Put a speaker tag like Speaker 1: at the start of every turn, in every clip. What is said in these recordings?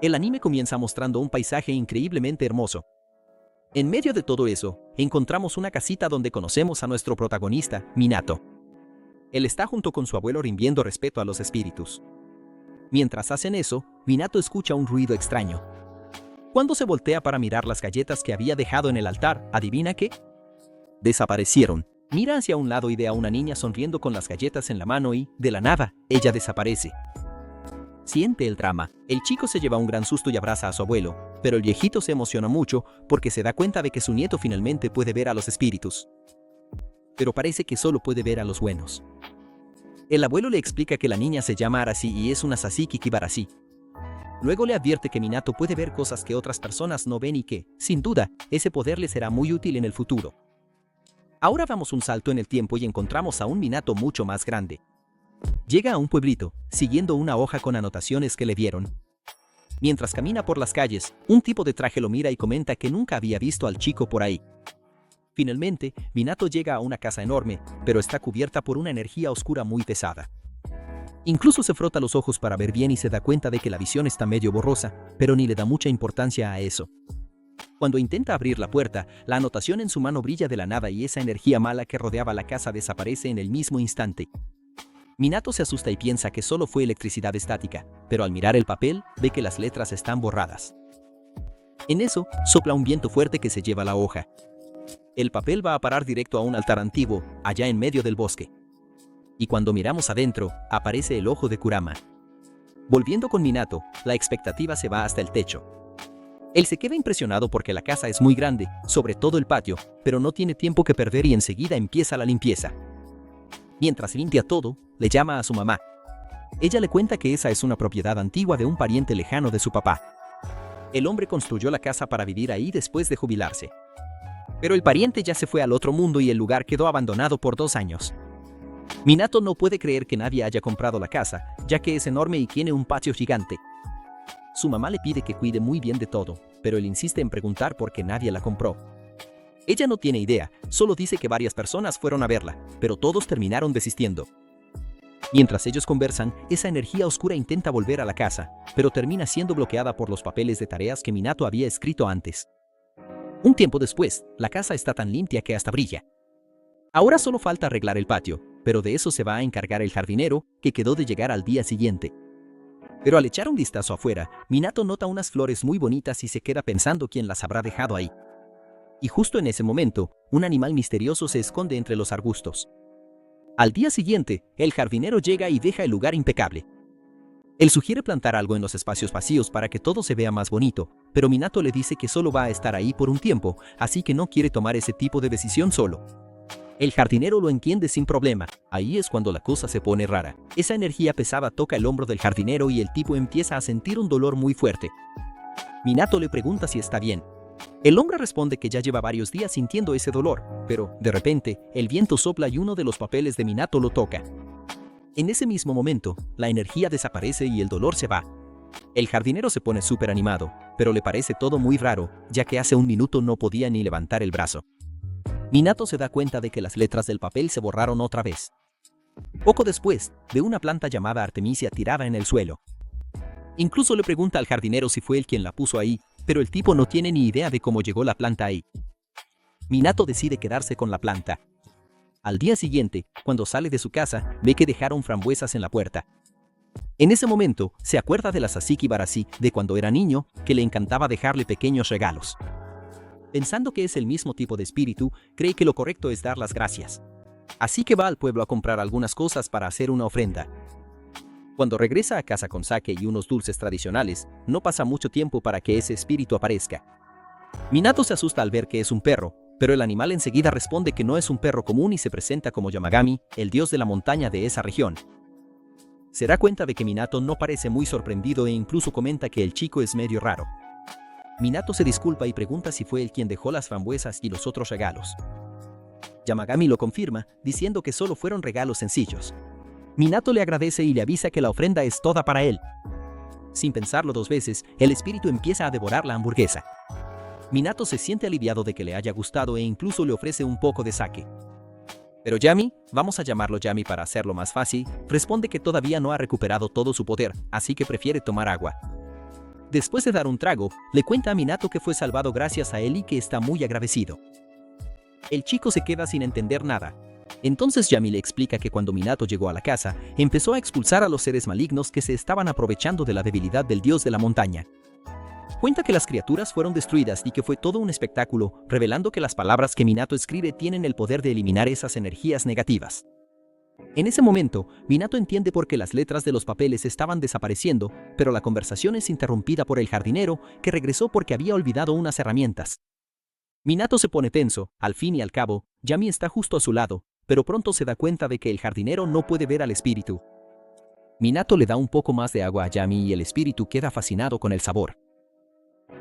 Speaker 1: El anime comienza mostrando un paisaje increíblemente hermoso. En medio de todo eso, encontramos una casita donde conocemos a nuestro protagonista, Minato. Él está junto con su abuelo rindiendo respeto a los espíritus. Mientras hacen eso, Minato escucha un ruido extraño. Cuando se voltea para mirar las galletas que había dejado en el altar, ¿adivina qué? Desaparecieron. Mira hacia un lado y ve a una niña sonriendo con las galletas en la mano y, de la nada, ella desaparece. Siente el drama. El chico se lleva un gran susto y abraza a su abuelo, pero el viejito se emociona mucho porque se da cuenta de que su nieto finalmente puede ver a los espíritus. Pero parece que solo puede ver a los buenos. El abuelo le explica que la niña se llama Arashi y es una Sasiki Kibarashi. Luego le advierte que Minato puede ver cosas que otras personas no ven y que, sin duda, ese poder le será muy útil en el futuro. Ahora damos un salto en el tiempo y encontramos a un Minato mucho más grande. Llega a un pueblito, siguiendo una hoja con anotaciones que le dieron. Mientras camina por las calles, un tipo de traje lo mira y comenta que nunca había visto al chico por ahí. Finalmente, Minato llega a una casa enorme, pero está cubierta por una energía oscura muy pesada. Incluso se frota los ojos para ver bien y se da cuenta de que la visión está medio borrosa, pero ni le da mucha importancia a eso. Cuando intenta abrir la puerta, la anotación en su mano brilla de la nada y esa energía mala que rodeaba la casa desaparece en el mismo instante. Minato se asusta y piensa que solo fue electricidad estática, pero al mirar el papel, ve que las letras están borradas. En eso, sopla un viento fuerte que se lleva la hoja. El papel va a parar directo a un altar antiguo, allá en medio del bosque. Y cuando miramos adentro, aparece el ojo de Kurama. Volviendo con Minato, la expectativa se va hasta el techo. Él se queda impresionado porque la casa es muy grande, sobre todo el patio, pero no tiene tiempo que perder y enseguida empieza la limpieza. Mientras limpia todo, le llama a su mamá. Ella le cuenta que esa es una propiedad antigua de un pariente lejano de su papá. El hombre construyó la casa para vivir ahí después de jubilarse. Pero el pariente ya se fue al otro mundo y el lugar quedó abandonado por 2 años. Minato no puede creer que nadie haya comprado la casa, ya que es enorme y tiene un patio gigante. Su mamá le pide que cuide muy bien de todo, pero él insiste en preguntar por qué nadie la compró. Ella no tiene idea, solo dice que varias personas fueron a verla, pero todos terminaron desistiendo. Mientras ellos conversan, esa energía oscura intenta volver a la casa, pero termina siendo bloqueada por los papeles de tareas que Minato había escrito antes. Un tiempo después, la casa está tan limpia que hasta brilla. Ahora solo falta arreglar el patio, pero de eso se va a encargar el jardinero, que quedó de llegar al día siguiente. Pero al echar un vistazo afuera, Minato nota unas flores muy bonitas y se queda pensando quién las habrá dejado ahí. Y justo en ese momento, un animal misterioso se esconde entre los arbustos. Al día siguiente, el jardinero llega y deja el lugar impecable. Él sugiere plantar algo en los espacios vacíos para que todo se vea más bonito, pero Minato le dice que solo va a estar ahí por un tiempo, así que no quiere tomar ese tipo de decisión solo. El jardinero lo entiende sin problema. Ahí es cuando la cosa se pone rara. Esa energía pesada toca el hombro del jardinero y el tipo empieza a sentir un dolor muy fuerte. Minato le pregunta si está bien. El hombre responde que ya lleva varios días sintiendo ese dolor, pero, de repente, el viento sopla y uno de los papeles de Minato lo toca. En ese mismo momento, la energía desaparece y el dolor se va. El jardinero se pone súper animado, pero le parece todo muy raro, ya que hace un minuto no podía ni levantar el brazo. Minato se da cuenta de que las letras del papel se borraron otra vez. Poco después, ve una planta llamada Artemisia tirada en el suelo. Incluso le pregunta al jardinero si fue él quien la puso ahí, pero el tipo no tiene ni idea de cómo llegó la planta ahí. Minato decide quedarse con la planta. Al día siguiente, cuando sale de su casa, ve que dejaron frambuesas en la puerta. En ese momento, se acuerda de la Sasiki Barashi de cuando era niño, que le encantaba dejarle pequeños regalos. Pensando que es el mismo tipo de espíritu, cree que lo correcto es dar las gracias. Así que va al pueblo a comprar algunas cosas para hacer una ofrenda. Cuando regresa a casa con sake y unos dulces tradicionales, no pasa mucho tiempo para que ese espíritu aparezca. Minato se asusta al ver que es un perro, pero el animal enseguida responde que no es un perro común y se presenta como Yamagami, el dios de la montaña de esa región. Se da cuenta de que Minato no parece muy sorprendido e incluso comenta que el chico es medio raro. Minato se disculpa y pregunta si fue él quien dejó las frambuesas y los otros regalos. Yamagami lo confirma, diciendo que solo fueron regalos sencillos. Minato le agradece y le avisa que la ofrenda es toda para él. Sin pensarlo 2 veces, el espíritu empieza a devorar la hamburguesa. Minato se siente aliviado de que le haya gustado e incluso le ofrece un poco de sake. Pero Yami, vamos a llamarlo Yami para hacerlo más fácil, responde que todavía no ha recuperado todo su poder, así que prefiere tomar agua. Después de dar un trago, le cuenta a Minato que fue salvado gracias a él y que está muy agradecido. El chico se queda sin entender nada. Entonces Yami le explica que cuando Minato llegó a la casa, empezó a expulsar a los seres malignos que se estaban aprovechando de la debilidad del dios de la montaña. Cuenta que las criaturas fueron destruidas y que fue todo un espectáculo, revelando que las palabras que Minato escribe tienen el poder de eliminar esas energías negativas. En ese momento, Minato entiende por qué las letras de los papeles estaban desapareciendo, pero la conversación es interrumpida por el jardinero, que regresó porque había olvidado unas herramientas. Minato se pone tenso. Al fin y al cabo, Yami está justo a su lado, pero pronto se da cuenta de que el jardinero no puede ver al espíritu. Minato le da un poco más de agua a Yami y el espíritu queda fascinado con el sabor.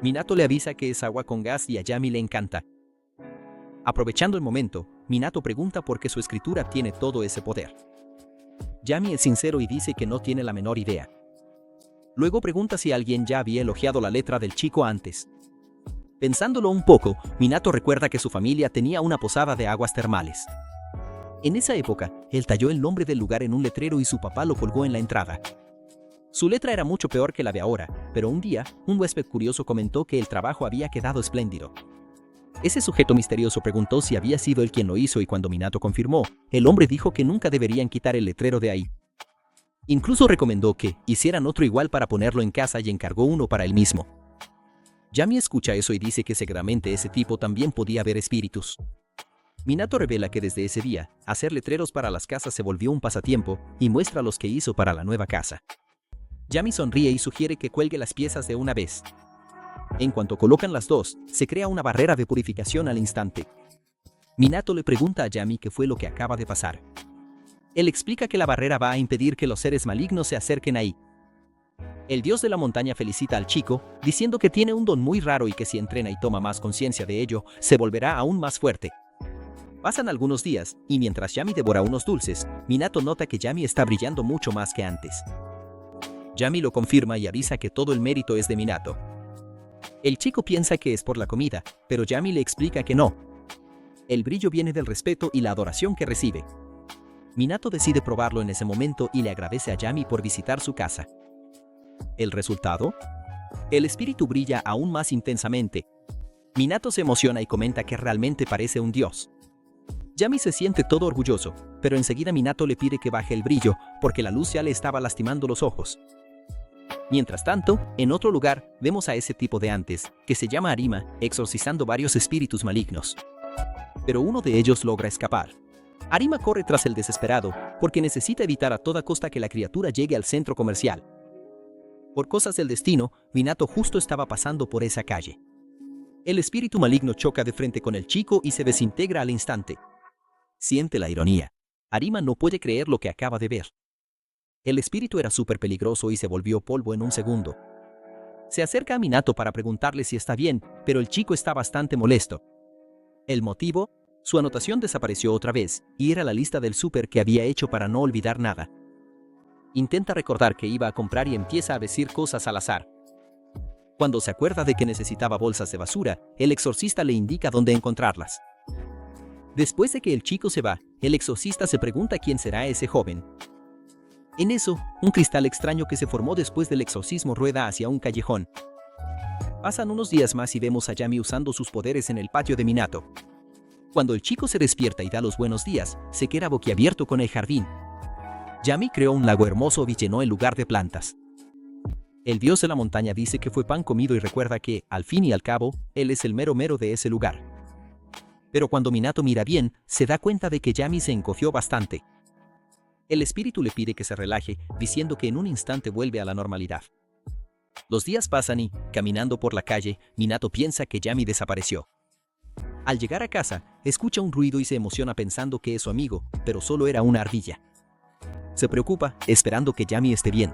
Speaker 1: Minato le avisa que es agua con gas y a Yami le encanta. Aprovechando el momento, Minato pregunta por qué su escritura tiene todo ese poder. Yami es sincero y dice que no tiene la menor idea. Luego pregunta si alguien ya había elogiado la letra del chico antes. Pensándolo un poco, Minato recuerda que su familia tenía una posada de aguas termales. En esa época, él talló el nombre del lugar en un letrero y su papá lo colgó en la entrada. Su letra era mucho peor que la de ahora, pero un día, un huésped curioso comentó que el trabajo había quedado espléndido. Ese sujeto misterioso preguntó si había sido él quien lo hizo y cuando Minato confirmó, el hombre dijo que nunca deberían quitar el letrero de ahí. Incluso recomendó que hicieran otro igual para ponerlo en casa y encargó uno para él mismo. Yami escucha eso y dice que seguramente ese tipo también podía ver espíritus. Minato revela que desde ese día, hacer letreros para las casas se volvió un pasatiempo y muestra los que hizo para la nueva casa. Yami sonríe y sugiere que cuelgue las piezas de una vez. En cuanto colocan las dos, se crea una barrera de purificación al instante. Minato le pregunta a Yami qué fue lo que acaba de pasar. Él explica que la barrera va a impedir que los seres malignos se acerquen ahí. El dios de la montaña felicita al chico, diciendo que tiene un don muy raro y que si entrena y toma más conciencia de ello, se volverá aún más fuerte. Pasan algunos días, y mientras Yami devora unos dulces, Minato nota que Yami está brillando mucho más que antes. Yami lo confirma y avisa que todo el mérito es de Minato. El chico piensa que es por la comida, pero Yami le explica que no. El brillo viene del respeto y la adoración que recibe. Minato decide probarlo en ese momento y le agradece a Yami por visitar su casa. ¿El resultado? El espíritu brilla aún más intensamente. Minato se emociona y comenta que realmente parece un dios. Yami se siente todo orgulloso, pero enseguida Minato le pide que baje el brillo porque la luz ya le estaba lastimando los ojos. Mientras tanto, en otro lugar, vemos a ese tipo de antes, que se llama Arima, exorcizando varios espíritus malignos. Pero uno de ellos logra escapar. Arima corre tras el desesperado, porque necesita evitar a toda costa que la criatura llegue al centro comercial. Por cosas del destino, Minato justo estaba pasando por esa calle. El espíritu maligno choca de frente con el chico y se desintegra al instante. Siente la ironía. Arima no puede creer lo que acaba de ver. El espíritu era súper peligroso y se volvió polvo en un segundo. Se acerca a Minato para preguntarle si está bien, pero el chico está bastante molesto. ¿El motivo? Su anotación desapareció otra vez, y era la lista del súper que había hecho para no olvidar nada. Intenta recordar que iba a comprar y empieza a decir cosas al azar. Cuando se acuerda de que necesitaba bolsas de basura, el exorcista le indica dónde encontrarlas. Después de que el chico se va, el exorcista se pregunta quién será ese joven. En eso, un cristal extraño que se formó después del exorcismo rueda hacia un callejón. Pasan unos días más y vemos a Yami usando sus poderes en el patio de Minato. Cuando el chico se despierta y da los buenos días, se queda boquiabierto con el jardín. Yami creó un lago hermoso y llenó el lugar de plantas. El dios de la montaña dice que fue pan comido y recuerda que, al fin y al cabo, él es el mero mero de ese lugar. Pero cuando Minato mira bien, se da cuenta de que Yami se encogió bastante. El espíritu le pide que se relaje, diciendo que en un instante vuelve a la normalidad. Los días pasan y, caminando por la calle, Minato piensa que Yami desapareció. Al llegar a casa, escucha un ruido y se emociona pensando que es su amigo, pero solo era una ardilla. Se preocupa, esperando que Yami esté bien.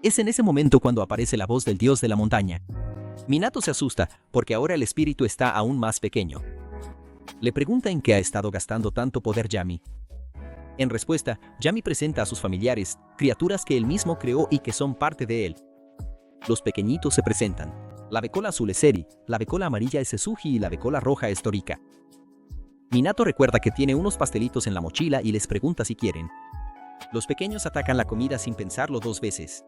Speaker 1: Es en ese momento cuando aparece la voz del dios de la montaña. Minato se asusta, porque ahora el espíritu está aún más pequeño. Le pregunta en qué ha estado gastando tanto poder Yami. En respuesta, Yami presenta a sus familiares, criaturas que él mismo creó y que son parte de él. Los pequeñitos se presentan. La becola azul es Eri, la becola amarilla es Esuji y la becola roja es Torika. Minato recuerda que tiene unos pastelitos en la mochila y les pregunta si quieren. Los pequeños atacan la comida sin pensarlo dos veces.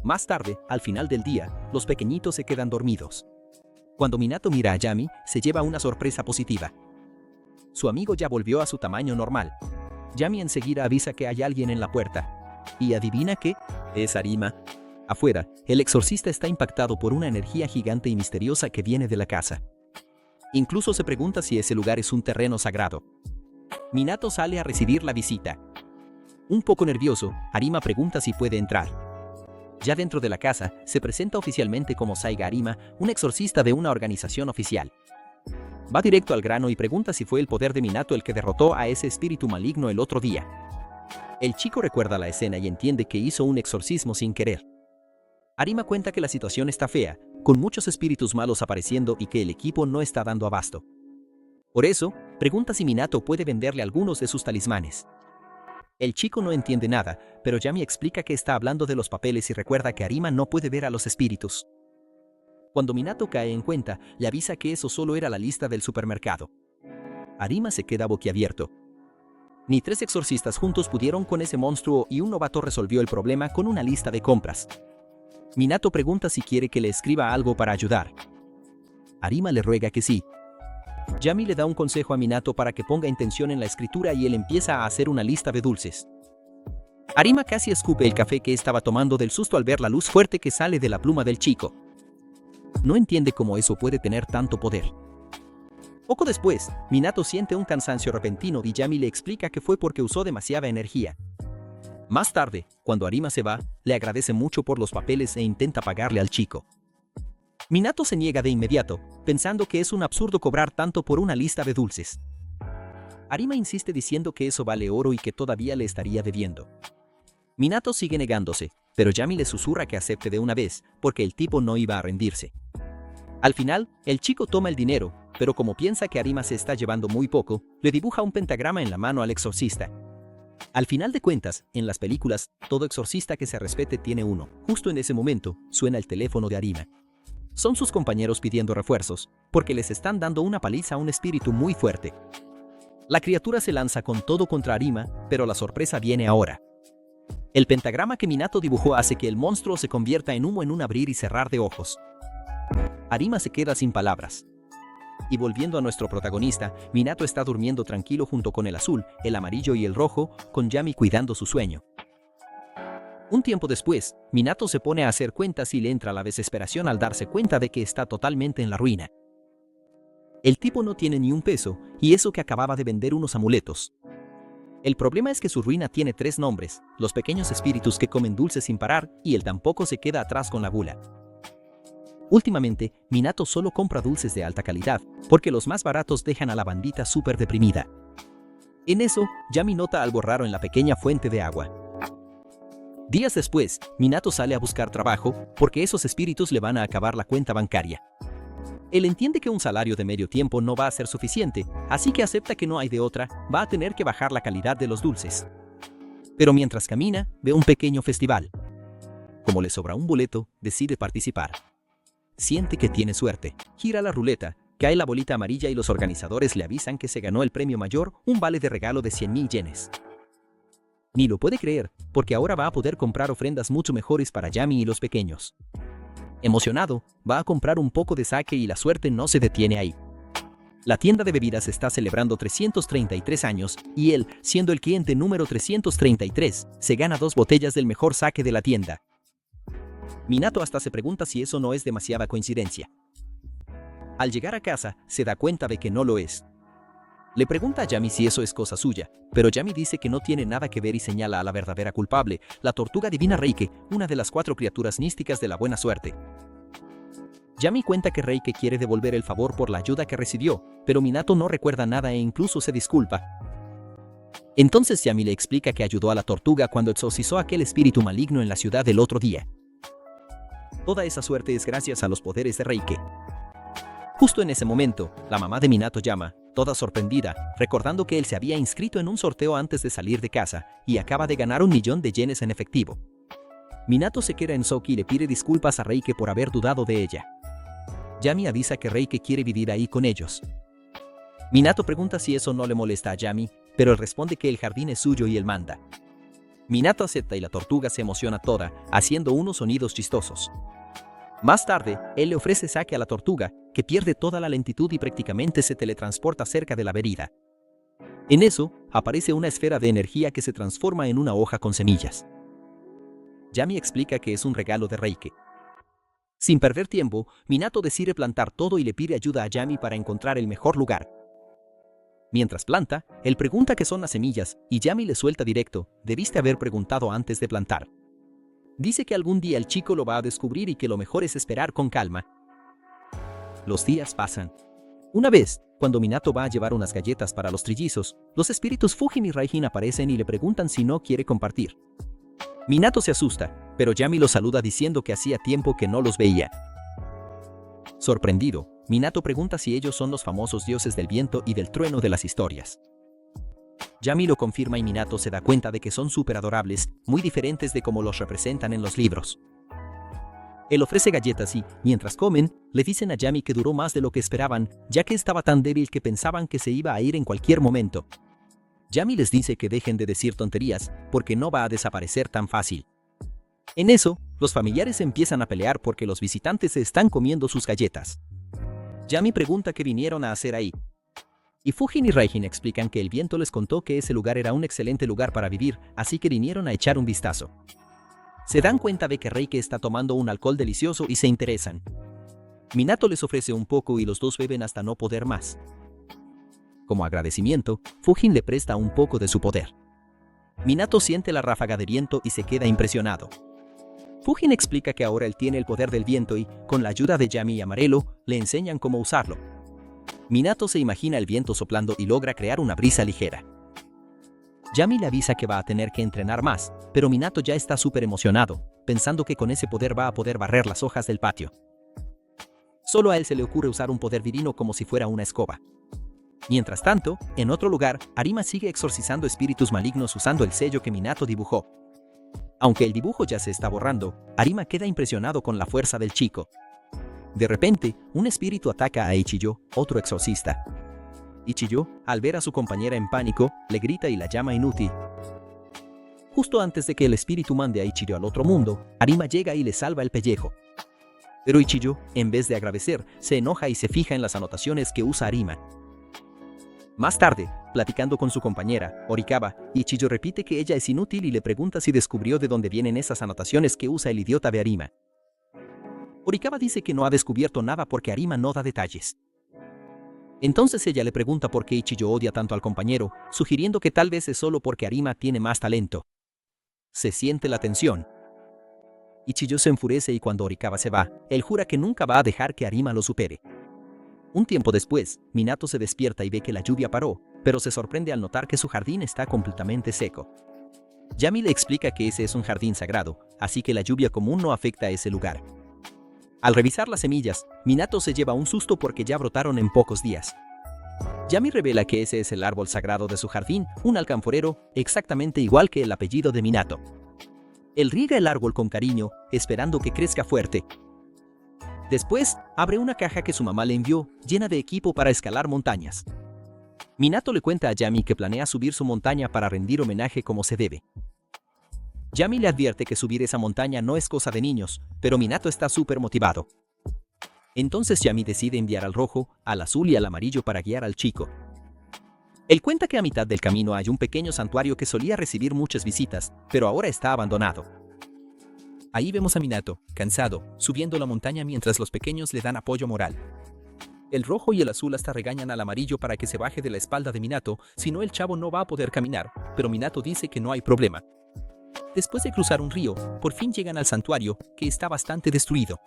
Speaker 1: Más tarde, al final del día, los pequeñitos se quedan dormidos. Cuando Minato mira a Yami, se lleva una sorpresa positiva. Su amigo ya volvió a su tamaño normal. Yami enseguida avisa que hay alguien en la puerta. ¿Y adivina qué? Es Arima. Afuera, el exorcista está impactado por una energía gigante y misteriosa que viene de la casa. Incluso se pregunta si ese lugar es un terreno sagrado. Minato sale a recibir la visita. Un poco nervioso, Arima pregunta si puede entrar. Ya dentro de la casa, se presenta oficialmente como Saiga Arima, un exorcista de una organización oficial. Va directo al grano y pregunta si fue el poder de Minato el que derrotó a ese espíritu maligno el otro día. El chico recuerda la escena y entiende que hizo un exorcismo sin querer. Arima cuenta que la situación está fea, con muchos espíritus malos apareciendo y que el equipo no está dando abasto. Por eso, pregunta si Minato puede venderle algunos de sus talismanes. El chico no entiende nada, pero Yami explica que está hablando de los papeles y recuerda que Arima no puede ver a los espíritus. Cuando Minato cae en cuenta, le avisa que eso solo era la lista del supermercado. Arima se queda boquiabierto. Ni 3 exorcistas juntos pudieron con ese monstruo y un novato resolvió el problema con una lista de compras. Minato pregunta si quiere que le escriba algo para ayudar. Arima le ruega que sí. Yami le da un consejo a Minato para que ponga intención en la escritura y él empieza a hacer una lista de dulces. Arima casi escupe el café que estaba tomando del susto al ver la luz fuerte que sale de la pluma del chico. No entiende cómo eso puede tener tanto poder. Poco después, Minato siente un cansancio repentino y Yami le explica que fue porque usó demasiada energía. Más tarde, cuando Arima se va, le agradece mucho por los papeles e intenta pagarle al chico. Minato se niega de inmediato, pensando que es un absurdo cobrar tanto por una lista de dulces. Arima insiste diciendo que eso vale oro y que todavía le estaría debiendo. Minato sigue negándose, pero Yami le susurra que acepte de una vez, porque el tipo no iba a rendirse. Al final, el chico toma el dinero, pero como piensa que Arima se está llevando muy poco, le dibuja un pentagrama en la mano al exorcista. Al final de cuentas, en las películas, todo exorcista que se respete tiene uno. Justo en ese momento, suena el teléfono de Arima. Son sus compañeros pidiendo refuerzos, porque les están dando una paliza a un espíritu muy fuerte. La criatura se lanza con todo contra Arima, pero la sorpresa viene ahora. El pentagrama que Minato dibujó hace que el monstruo se convierta en humo en un abrir y cerrar de ojos. Arima se queda sin palabras. Y volviendo a nuestro protagonista, Minato está durmiendo tranquilo junto con el azul, el amarillo y el rojo, con Yami cuidando su sueño. Un tiempo después, Minato se pone a hacer cuentas y le entra la desesperación al darse cuenta de que está totalmente en la ruina. El tipo no tiene ni un peso, y eso que acababa de vender unos amuletos. El problema es que su ruina tiene 3 nombres, los pequeños espíritus que comen dulces sin parar, y él tampoco se queda atrás con la gula. Últimamente, Minato solo compra dulces de alta calidad, porque los más baratos dejan a la bandita súper deprimida. En eso, Yami nota algo raro en la pequeña fuente de agua. Días después, Minato sale a buscar trabajo, porque esos espíritus le van a acabar la cuenta bancaria. Él entiende que un salario de medio tiempo no va a ser suficiente, así que acepta que no hay de otra, va a tener que bajar la calidad de los dulces. Pero mientras camina, ve un pequeño festival. Como le sobra un boleto, decide participar. Siente que tiene suerte. Gira la ruleta, cae la bolita amarilla y los organizadores le avisan que se ganó el premio mayor, un vale de regalo de 100.000 yenes. Ni lo puede creer, porque ahora va a poder comprar ofrendas mucho mejores para Yami y los pequeños. Emocionado, va a comprar un poco de sake y la suerte no se detiene ahí. La tienda de bebidas está celebrando 333 años y él, siendo el cliente número 333, se gana 2 botellas del mejor sake de la tienda. Minato hasta se pregunta si eso no es demasiada coincidencia. Al llegar a casa, se da cuenta de que no lo es. Le pregunta a Yami si eso es cosa suya, pero Yami dice que no tiene nada que ver y señala a la verdadera culpable, la tortuga divina Reike, una de las 4 criaturas místicas de la buena suerte. Yami cuenta que Reike quiere devolver el favor por la ayuda que recibió, pero Minato no recuerda nada e incluso se disculpa. Entonces Yami le explica que ayudó a la tortuga cuando exorcizó a aquel espíritu maligno en la ciudad el otro día. Toda esa suerte es gracias a los poderes de Reike. Justo en ese momento, la mamá de Minato llama, toda sorprendida, recordando que él se había inscrito en un sorteo antes de salir de casa y acaba de ganar 1.000.000 de yenes en efectivo. Minato se queda en shock y le pide disculpas a Reike por haber dudado de ella. Yami avisa que Reike quiere vivir ahí con ellos. Minato pregunta si eso no le molesta a Yami, pero él responde que el jardín es suyo y él manda. Minato acepta y la tortuga se emociona toda, haciendo unos sonidos chistosos. Más tarde, él le ofrece sake a la tortuga, que pierde toda la lentitud y prácticamente se teletransporta cerca de la vereda. En eso, aparece una esfera de energía que se transforma en una hoja con semillas. Yami explica que es un regalo de Reike. Sin perder tiempo, Minato decide plantar todo y le pide ayuda a Yami para encontrar el mejor lugar. Mientras planta, él pregunta qué son las semillas y Yami le suelta directo: debiste haber preguntado antes de plantar. Dice que algún día el chico lo va a descubrir y que lo mejor es esperar con calma. Los días pasan. Una vez, cuando Minato va a llevar unas galletas para los trillizos, los espíritus Fujin y Raijin aparecen y le preguntan si no quiere compartir. Minato se asusta, pero Yami lo saluda diciendo que hacía tiempo que no los veía. Sorprendido, Minato pregunta si ellos son los famosos dioses del viento y del trueno de las historias. Yami lo confirma y Minato se da cuenta de que son súper adorables, muy diferentes de como los representan en los libros. Él ofrece galletas y, mientras comen, le dicen a Yami que duró más de lo que esperaban, ya que estaba tan débil que pensaban que se iba a ir en cualquier momento. Yami les dice que dejen de decir tonterías, porque no va a desaparecer tan fácil. En eso, los familiares empiezan a pelear porque los visitantes se están comiendo sus galletas. Yami pregunta qué vinieron a hacer ahí. Y Fujin y Raijin explican que el viento les contó que ese lugar era un excelente lugar para vivir, así que vinieron a echar un vistazo. Se dan cuenta de que Reike está tomando un alcohol delicioso y se interesan. Minato les ofrece un poco y los dos beben hasta no poder más. Como agradecimiento, Fujin le presta un poco de su poder. Minato siente la ráfaga de viento y se queda impresionado. Fujin explica que ahora él tiene el poder del viento y, con la ayuda de Yami y Amarelo, le enseñan cómo usarlo. Minato se imagina el viento soplando y logra crear una brisa ligera. Yami le avisa que va a tener que entrenar más, pero Minato ya está súper emocionado, pensando que con ese poder va a poder barrer las hojas del patio. Solo a él se le ocurre usar un poder divino como si fuera una escoba. Mientras tanto, en otro lugar, Arima sigue exorcizando espíritus malignos usando el sello que Minato dibujó. Aunque el dibujo ya se está borrando, Arima queda impresionado con la fuerza del chico. De repente, un espíritu ataca a Ichijo, otro exorcista. Ichijo, al ver a su compañera en pánico, le grita y la llama inútil. Justo antes de que el espíritu mande a Ichijo al otro mundo, Arima llega y le salva el pellejo. Pero Ichijo, en vez de agradecer, se enoja y se fija en las anotaciones que usa Arima. Más tarde, platicando con su compañera, Horikawa, Ichijo repite que ella es inútil y le pregunta si descubrió de dónde vienen esas anotaciones que usa el idiota de Arima. Horikawa dice que no ha descubierto nada porque Arima no da detalles. Entonces ella le pregunta por qué Ichijo odia tanto al compañero, sugiriendo que tal vez es solo porque Arima tiene más talento. Se siente la tensión. Ichijo se enfurece y cuando Horikawa se va, él jura que nunca va a dejar que Arima lo supere. Un tiempo después, Minato se despierta y ve que la lluvia paró, pero se sorprende al notar que su jardín está completamente seco. Yami le explica que ese es un jardín sagrado, así que la lluvia común no afecta a ese lugar. Al revisar las semillas, Minato se lleva un susto porque ya brotaron en pocos días. Yami revela que ese es el árbol sagrado de su jardín, un alcanforero, exactamente igual que el apellido de Minato. Él riega el árbol con cariño, esperando que crezca fuerte. Después, abre una caja que su mamá le envió, llena de equipo para escalar montañas. Minato le cuenta a Yami que planea subir su montaña para rendir homenaje como se debe. Yami le advierte que subir esa montaña no es cosa de niños, pero Minato está súper motivado. Entonces Yami decide enviar al rojo, al azul y al amarillo para guiar al chico. Él cuenta que a mitad del camino hay un pequeño santuario que solía recibir muchas visitas, pero ahora está abandonado. Ahí vemos a Minato, cansado, subiendo la montaña mientras los pequeños le dan apoyo moral. El rojo y el azul hasta regañan al amarillo para que se baje de la espalda de Minato, si no el chavo no va a poder caminar, pero Minato dice que no hay problema. Después de cruzar un río, por fin llegan al santuario, que está bastante destruido.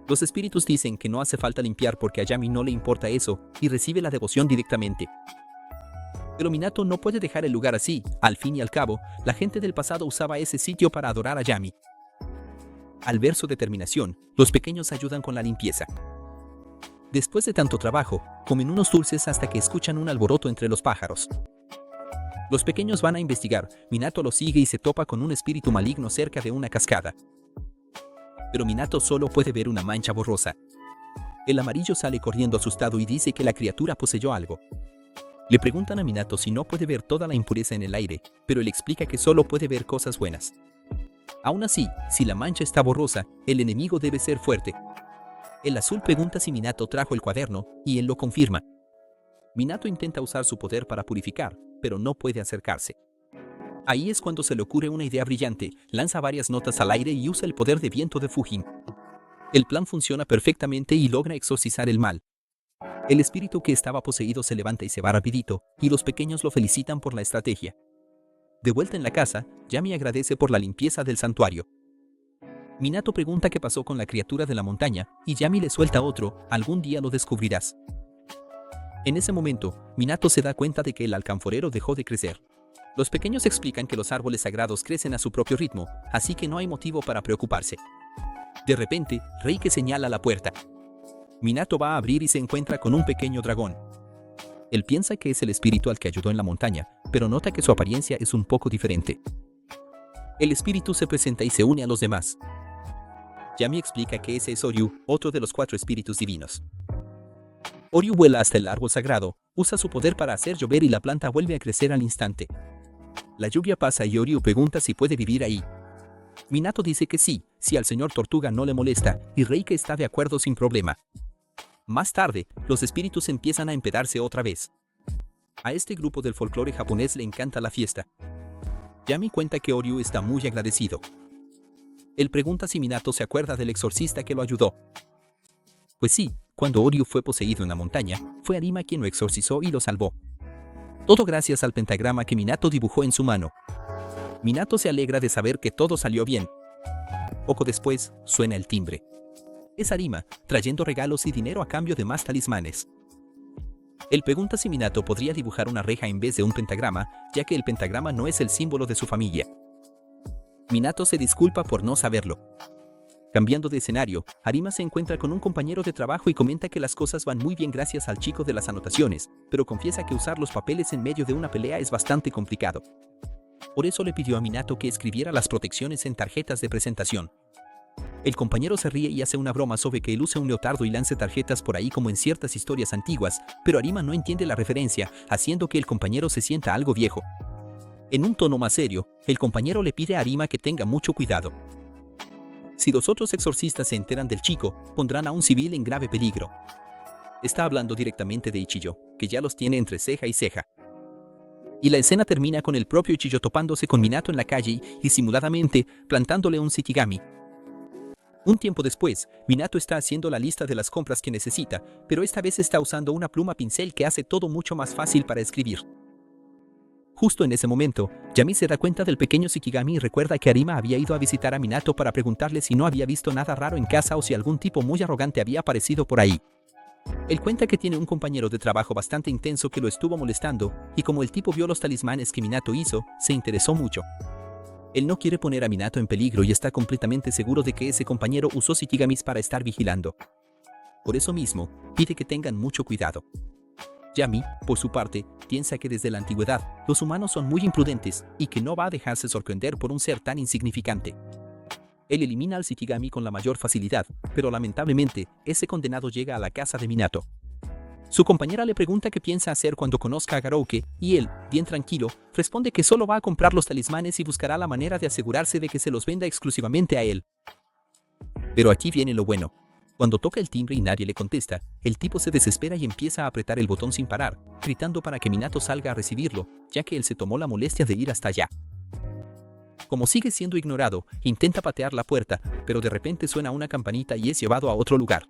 Speaker 1: Los espíritus dicen que no hace falta limpiar porque a Yami no le importa eso, y recibe la devoción directamente. Pero Minato no puede dejar el lugar así, al fin y al cabo, la gente del pasado usaba ese sitio para adorar a Yami. Al ver su determinación, los pequeños ayudan con la limpieza. Después de tanto trabajo, comen unos dulces hasta que escuchan un alboroto entre los pájaros. Los pequeños van a investigar, Minato los sigue y se topa con un espíritu maligno cerca de una cascada. Pero Minato solo puede ver una mancha borrosa. El amarillo sale corriendo asustado y dice que la criatura poseyó algo. Le preguntan a Minato si no puede ver toda la impureza en el aire, pero él explica que solo puede ver cosas buenas. Aún así, si la mancha está borrosa, el enemigo debe ser fuerte. El azul pregunta si Minato trajo el cuaderno, y él lo confirma. Minato intenta usar su poder para purificar, pero no puede acercarse. Ahí es cuando se le ocurre una idea brillante, lanza varias notas al aire y usa el poder de viento de Fujin. El plan funciona perfectamente y logra exorcizar el mal. El espíritu que estaba poseído se levanta y se va rapidito, y los pequeños lo felicitan por la estrategia. De vuelta en la casa, Yami agradece por la limpieza del santuario. Minato pregunta qué pasó con la criatura de la montaña, y Yami le suelta otro: algún día lo descubrirás. En ese momento, Minato se da cuenta de que el alcanforero dejó de crecer. Los pequeños explican que los árboles sagrados crecen a su propio ritmo, así que no hay motivo para preocuparse. De repente, Reike señala la puerta. Minato va a abrir y se encuentra con un pequeño dragón. Él piensa que es el espíritu al que ayudó en la montaña, pero nota que su apariencia es un poco diferente. El espíritu se presenta y se une a los demás. Yami explica que ese es Oryu, otro de los 4 espíritus divinos. Oryu vuela hasta el árbol sagrado, usa su poder para hacer llover y la planta vuelve a crecer al instante. La lluvia pasa y Oryu pregunta si puede vivir ahí. Minato dice que sí, si al señor Tortuga no le molesta, y Reike está de acuerdo sin problema. Más tarde, los espíritus empiezan a empedarse otra vez. A este grupo del folclore japonés le encanta la fiesta. Yami cuenta que Oryu está muy agradecido. Él pregunta si Minato se acuerda del exorcista que lo ayudó. Pues sí, cuando Oryu fue poseído en la montaña, fue Arima quien lo exorcizó y lo salvó. Todo gracias al pentagrama que Minato dibujó en su mano. Minato se alegra de saber que todo salió bien. Poco después, suena el timbre. Es Arima, trayendo regalos y dinero a cambio de más talismanes. Él pregunta si Minato podría dibujar una reja en vez de un pentagrama, ya que el pentagrama no es el símbolo de su familia. Minato se disculpa por no saberlo. Cambiando de escenario, Arima se encuentra con un compañero de trabajo y comenta que las cosas van muy bien gracias al chico de las anotaciones, pero confiesa que usar los papeles en medio de una pelea es bastante complicado. Por eso le pidió a Minato que escribiera las protecciones en tarjetas de presentación. El compañero se ríe y hace una broma sobre que él use un leotardo y lance tarjetas por ahí como en ciertas historias antiguas, pero Arima no entiende la referencia, haciendo que el compañero se sienta algo viejo. En un tono más serio, el compañero le pide a Arima que tenga mucho cuidado. Si los otros exorcistas se enteran del chico, pondrán a un civil en grave peligro. Está hablando directamente de Ichijo, que ya los tiene entre ceja y ceja. Y la escena termina con el propio Ichijo topándose con Minato en la calle y simuladamente plantándole un Shikigami. Un tiempo después, Minato está haciendo la lista de las compras que necesita, pero esta vez está usando una pluma pincel que hace todo mucho más fácil para escribir. Justo en ese momento, Yami se da cuenta del pequeño Shikigami y recuerda que Arima había ido a visitar a Minato para preguntarle si no había visto nada raro en casa o si algún tipo muy arrogante había aparecido por ahí. Él cuenta que tiene un compañero de trabajo bastante intenso que lo estuvo molestando, y como el tipo vio los talismanes que Minato hizo, se interesó mucho. Él no quiere poner a Minato en peligro y está completamente seguro de que ese compañero usó Shikigamis para estar vigilando. Por eso mismo, pide que tengan mucho cuidado. Yami, por su parte, piensa que desde la antigüedad, los humanos son muy imprudentes y que no va a dejarse sorprender por un ser tan insignificante. Él elimina al Shikigami con la mayor facilidad, pero lamentablemente, ese condenado llega a la casa de Minato. Su compañera le pregunta qué piensa hacer cuando conozca a Garouke, y él, bien tranquilo, responde que solo va a comprar los talismanes y buscará la manera de asegurarse de que se los venda exclusivamente a él. Pero aquí viene lo bueno. Cuando toca el timbre y nadie le contesta, el tipo se desespera y empieza a apretar el botón sin parar, gritando para que Minato salga a recibirlo, ya que él se tomó la molestia de ir hasta allá. Como sigue siendo ignorado, intenta patear la puerta, pero de repente suena una campanita y es llevado a otro lugar.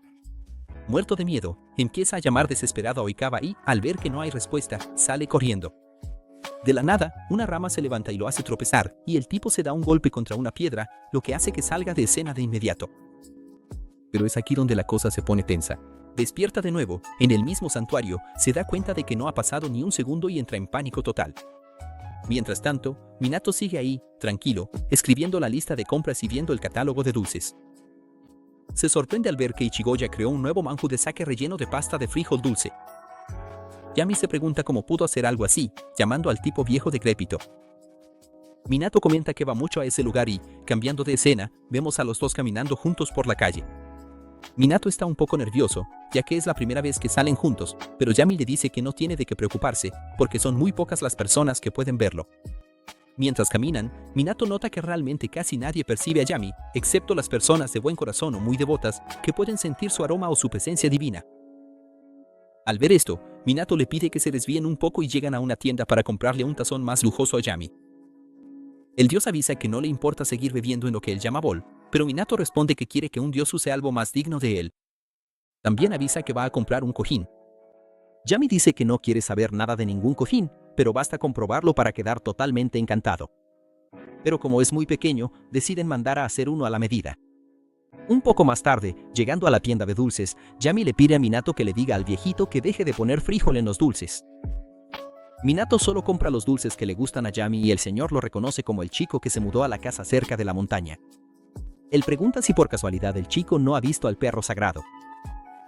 Speaker 1: Muerto de miedo, empieza a llamar desesperado a Oikawa y, al ver que no hay respuesta, sale corriendo. De la nada, una rama se levanta y lo hace tropezar, y el tipo se da un golpe contra una piedra, lo que hace que salga de escena de inmediato. Pero es aquí donde la cosa se pone tensa. Despierta de nuevo, en el mismo santuario, se da cuenta de que no ha pasado ni un segundo y entra en pánico total. Mientras tanto, Minato sigue ahí, tranquilo, escribiendo la lista de compras y viendo el catálogo de dulces. Se sorprende al ver que Ichigoya creó un nuevo manju de sake relleno de pasta de frijol dulce. Yami se pregunta cómo pudo hacer algo así, llamando al tipo viejo decrépito. Minato comenta que va mucho a ese lugar y, cambiando de escena, vemos a los dos caminando juntos por la calle. Minato está un poco nervioso, ya que es la primera vez que salen juntos, pero Yami le dice que no tiene de qué preocuparse, porque son muy pocas las personas que pueden verlo. Mientras caminan, Minato nota que realmente casi nadie percibe a Yami, excepto las personas de buen corazón o muy devotas, que pueden sentir su aroma o su presencia divina. Al ver esto, Minato le pide que se desvíen un poco y llegan a una tienda para comprarle un tazón más lujoso a Yami. El dios avisa que no le importa seguir bebiendo en lo que él llama bol, pero Minato responde que quiere que un dios use algo más digno de él. También avisa que va a comprar un cojín. Yami dice que no quiere saber nada de ningún cojín, pero basta con probarlo para quedar totalmente encantado. Pero como es muy pequeño, deciden mandar a hacer uno a la medida. Un poco más tarde, llegando a la tienda de dulces, Yami le pide a Minato que le diga al viejito que deje de poner frijol en los dulces. Minato solo compra los dulces que le gustan a Yami y el señor lo reconoce como el chico que se mudó a la casa cerca de la montaña. Él pregunta si por casualidad el chico no ha visto al perro sagrado.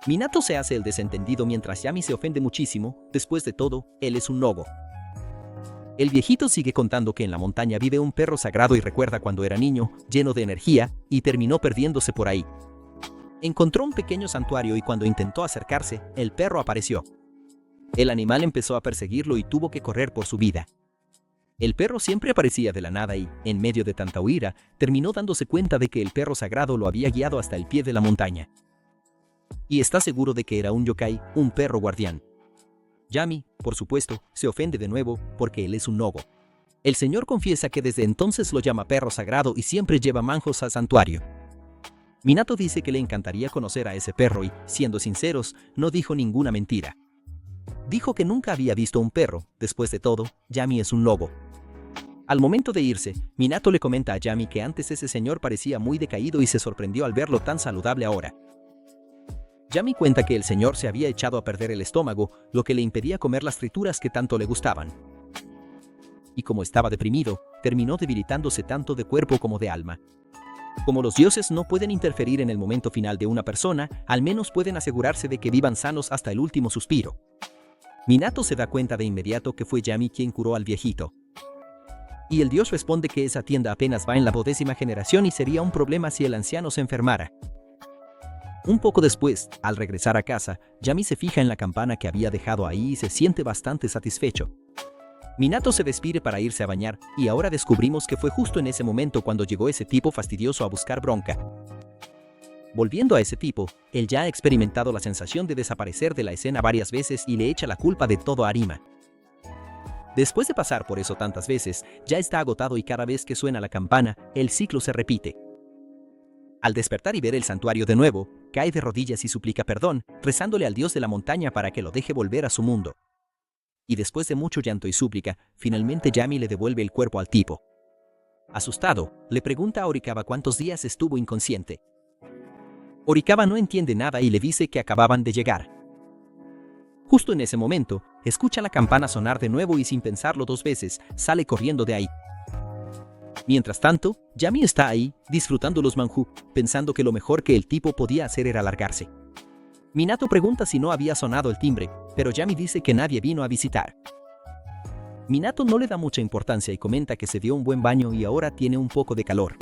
Speaker 1: Minato se hace el desentendido mientras Yami se ofende muchísimo. Después de todo, él es un nogo. El viejito sigue contando que en la montaña vive un perro sagrado y recuerda cuando era niño, lleno de energía, y terminó perdiéndose por ahí. Encontró un pequeño santuario y cuando intentó acercarse, el perro apareció. El animal empezó a perseguirlo y tuvo que correr por su vida. El perro siempre aparecía de la nada y, en medio de tanta huida, terminó dándose cuenta de que el perro sagrado lo había guiado hasta el pie de la montaña. Y está seguro de que era un yokai, un perro guardián. Yami, por supuesto, se ofende de nuevo porque él es un nogo. El señor confiesa que desde entonces lo llama perro sagrado y siempre lleva manjos al santuario. Minato dice que le encantaría conocer a ese perro y, siendo sinceros, no dijo ninguna mentira. Dijo que nunca había visto un perro. Después de todo, Yami es un lobo. Al momento de irse, Minato le comenta a Yami que antes ese señor parecía muy decaído y se sorprendió al verlo tan saludable ahora. Yami cuenta que el señor se había echado a perder el estómago, lo que le impedía comer las frituras que tanto le gustaban. Y como estaba deprimido, terminó debilitándose tanto de cuerpo como de alma. Como los dioses no pueden interferir en el momento final de una persona, al menos pueden asegurarse de que vivan sanos hasta el último suspiro. Minato se da cuenta de inmediato que fue Yami quien curó al viejito. Y el dios responde que esa tienda apenas va en la 12ª generación y sería un problema si el anciano se enfermara. Un poco después, al regresar a casa, Yami se fija en la campana que había dejado ahí y se siente bastante satisfecho. Minato se despide para irse a bañar, y ahora descubrimos que fue justo en ese momento cuando llegó ese tipo fastidioso a buscar bronca. Volviendo a ese tipo, él ya ha experimentado la sensación de desaparecer de la escena varias veces y le echa la culpa de todo a Arima. Después de pasar por eso tantas veces, ya está agotado y cada vez que suena la campana, el ciclo se repite. Al despertar y ver el santuario de nuevo, cae de rodillas y suplica perdón, rezándole al dios de la montaña para que lo deje volver a su mundo. Y después de mucho llanto y súplica, finalmente Yami le devuelve el cuerpo al tipo. Asustado, le pregunta a Horikawa cuántos días estuvo inconsciente. Horikawa no entiende nada y le dice que acababan de llegar. Justo en ese momento, escucha la campana sonar de nuevo y sin pensarlo 2 veces, sale corriendo de ahí. Mientras tanto, Yami está ahí, disfrutando los manjú, pensando que lo mejor que el tipo podía hacer era largarse. Minato pregunta si no había sonado el timbre, pero Yami dice que nadie vino a visitar. Minato no le da mucha importancia y comenta que se dio un buen baño y ahora tiene un poco de calor.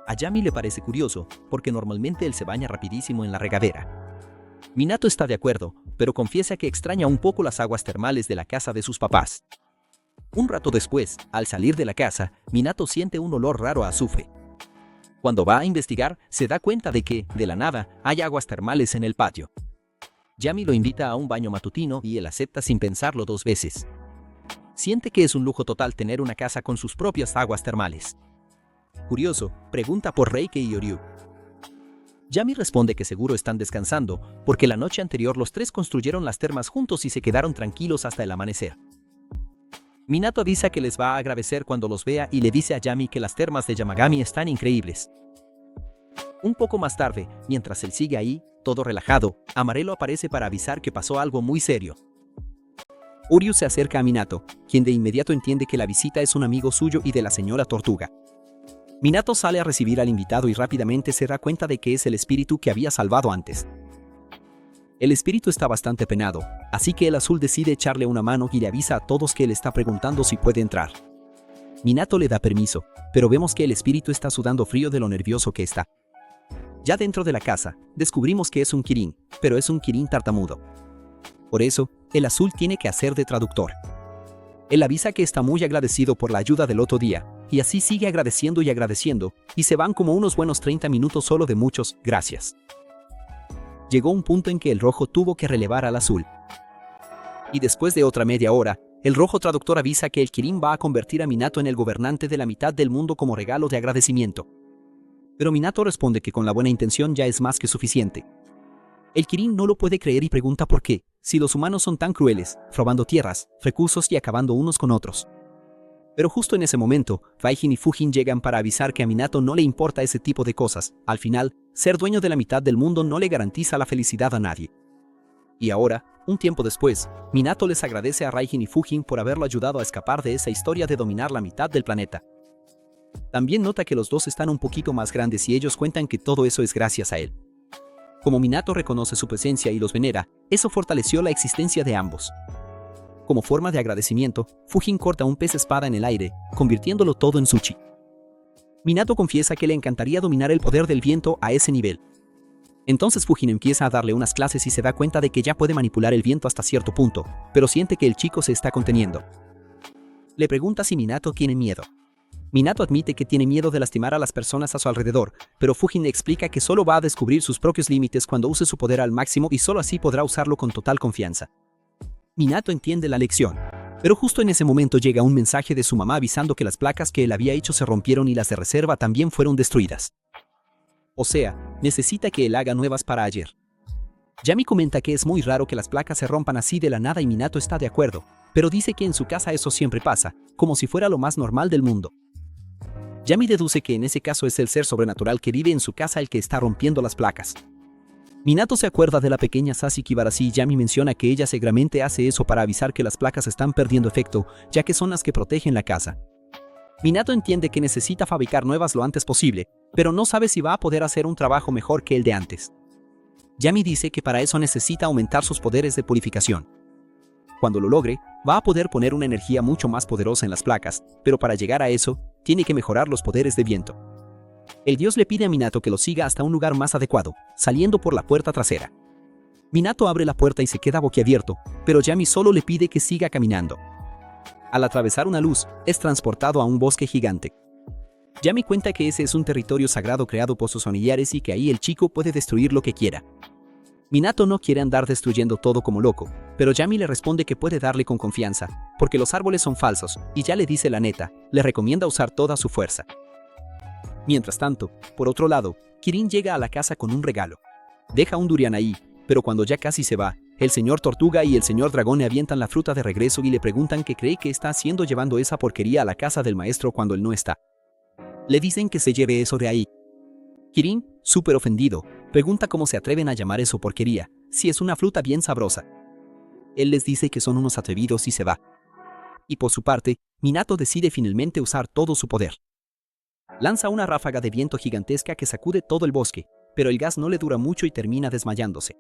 Speaker 1: A Yami le parece curioso, porque normalmente él se baña rapidísimo en la regadera. Minato está de acuerdo, pero confiesa que extraña un poco las aguas termales de la casa de sus papás. Un rato después, al salir de la casa, Minato siente un olor raro a azufre. Cuando va a investigar, se da cuenta de que, de la nada, hay aguas termales en el patio. Yami lo invita a un baño matutino y él acepta sin pensarlo 2 veces. Siente que es un lujo total tener una casa con sus propias aguas termales. Curioso, pregunta por Reike y Oryu. Yami responde que seguro están descansando, porque la noche anterior los 3 construyeron las termas juntos y se quedaron tranquilos hasta el amanecer. Minato avisa que les va a agradecer cuando los vea y le dice a Yami que las termas de Yamagami están increíbles. Un poco más tarde, mientras él sigue ahí, todo relajado, Amarelo aparece para avisar que pasó algo muy serio. Uryu se acerca a Minato, quien de inmediato entiende que la visita es un amigo suyo y de la señora Tortuga. Minato sale a recibir al invitado y rápidamente se da cuenta de que es el espíritu que había salvado antes. El espíritu está bastante penado, así que el azul decide echarle una mano y le avisa a todos que él está preguntando si puede entrar. Minato le da permiso, pero vemos que el espíritu está sudando frío de lo nervioso que está. Ya dentro de la casa, descubrimos que es un Kirin, pero es un Kirin tartamudo. Por eso, el azul tiene que hacer de traductor. Él avisa que está muy agradecido por la ayuda del otro día, y así sigue agradeciendo, y se van como unos buenos 30 minutos solo de muchos gracias. Llegó un punto en que el rojo tuvo que relevar al azul. Y después de otra media hora, el rojo traductor avisa que el Kirin va a convertir a Minato en el gobernante de la mitad del mundo como regalo de agradecimiento. Pero Minato responde que con la buena intención ya es más que suficiente. El Kirin no lo puede creer y pregunta por qué, si los humanos son tan crueles, robando tierras, recursos y acabando unos con otros. Pero justo en ese momento, Raijin y Fujin llegan para avisar que a Minato no le importa ese tipo de cosas. Al final, ser dueño de la mitad del mundo no le garantiza la felicidad a nadie. Y ahora, un tiempo después, Minato les agradece a Raijin y Fujin por haberlo ayudado a escapar de esa historia de dominar la mitad del planeta. También nota que los dos están un poquito más grandes y ellos cuentan que todo eso es gracias a él. Como Minato reconoce su presencia y los venera, eso fortaleció la existencia de ambos. Como forma de agradecimiento, Fujin corta un pez espada en el aire, convirtiéndolo todo en sushi. Minato confiesa que le encantaría dominar el poder del viento a ese nivel. Entonces Fujin empieza a darle unas clases y se da cuenta de que ya puede manipular el viento hasta cierto punto, pero siente que el chico se está conteniendo. Le pregunta si Minato tiene miedo. Minato admite que tiene miedo de lastimar a las personas a su alrededor, pero Fujin le explica que solo va a descubrir sus propios límites cuando use su poder al máximo y solo así podrá usarlo con total confianza. Minato entiende la lección, pero justo en ese momento llega un mensaje de su mamá avisando que las placas que él había hecho se rompieron y las de reserva también fueron destruidas. O sea, necesita que él haga nuevas para ayer. Yami comenta que es muy raro que las placas se rompan así de la nada y Minato está de acuerdo, pero dice que en su casa eso siempre pasa, como si fuera lo más normal del mundo. Yami deduce que en ese caso es el ser sobrenatural que vive en su casa el que está rompiendo las placas. Minato se acuerda de la pequeña Sasi Kibarashi y Yami menciona que ella seguramente hace eso para avisar que las placas están perdiendo efecto, ya que son las que protegen la casa. Minato entiende que necesita fabricar nuevas lo antes posible, pero no sabe si va a poder hacer un trabajo mejor que el de antes. Yami dice que para eso necesita aumentar sus poderes de purificación. Cuando lo logre, va a poder poner una energía mucho más poderosa en las placas, pero para llegar a eso, tiene que mejorar los poderes de viento. El dios le pide a Minato que lo siga hasta un lugar más adecuado, saliendo por la puerta trasera. Minato abre la puerta y se queda boquiabierto, pero Yami solo le pide que siga caminando. Al atravesar una luz, es transportado a un bosque gigante. Yami cuenta que ese es un territorio sagrado creado por sus familiares y que ahí el chico puede destruir lo que quiera. Minato no quiere andar destruyendo todo como loco, pero Yami le responde que puede darle con confianza, porque los árboles son falsos, y ya le dice la neta, le recomienda usar toda su fuerza. Mientras tanto, por otro lado, Kirin llega a la casa con un regalo. Deja un durian ahí, pero cuando ya casi se va, el señor Tortuga y el señor Dragón le avientan la fruta de regreso y le preguntan qué cree que está haciendo llevando esa porquería a la casa del maestro cuando él no está. Le dicen que se lleve eso de ahí. Kirin, súper ofendido, pregunta cómo se atreven a llamar eso porquería, si es una fruta bien sabrosa. Él les dice que son unos atrevidos y se va. Y por su parte, Minato decide finalmente usar todo su poder. Lanza una ráfaga de viento gigantesca que sacude todo el bosque, pero el gas no le dura mucho y termina desmayándose.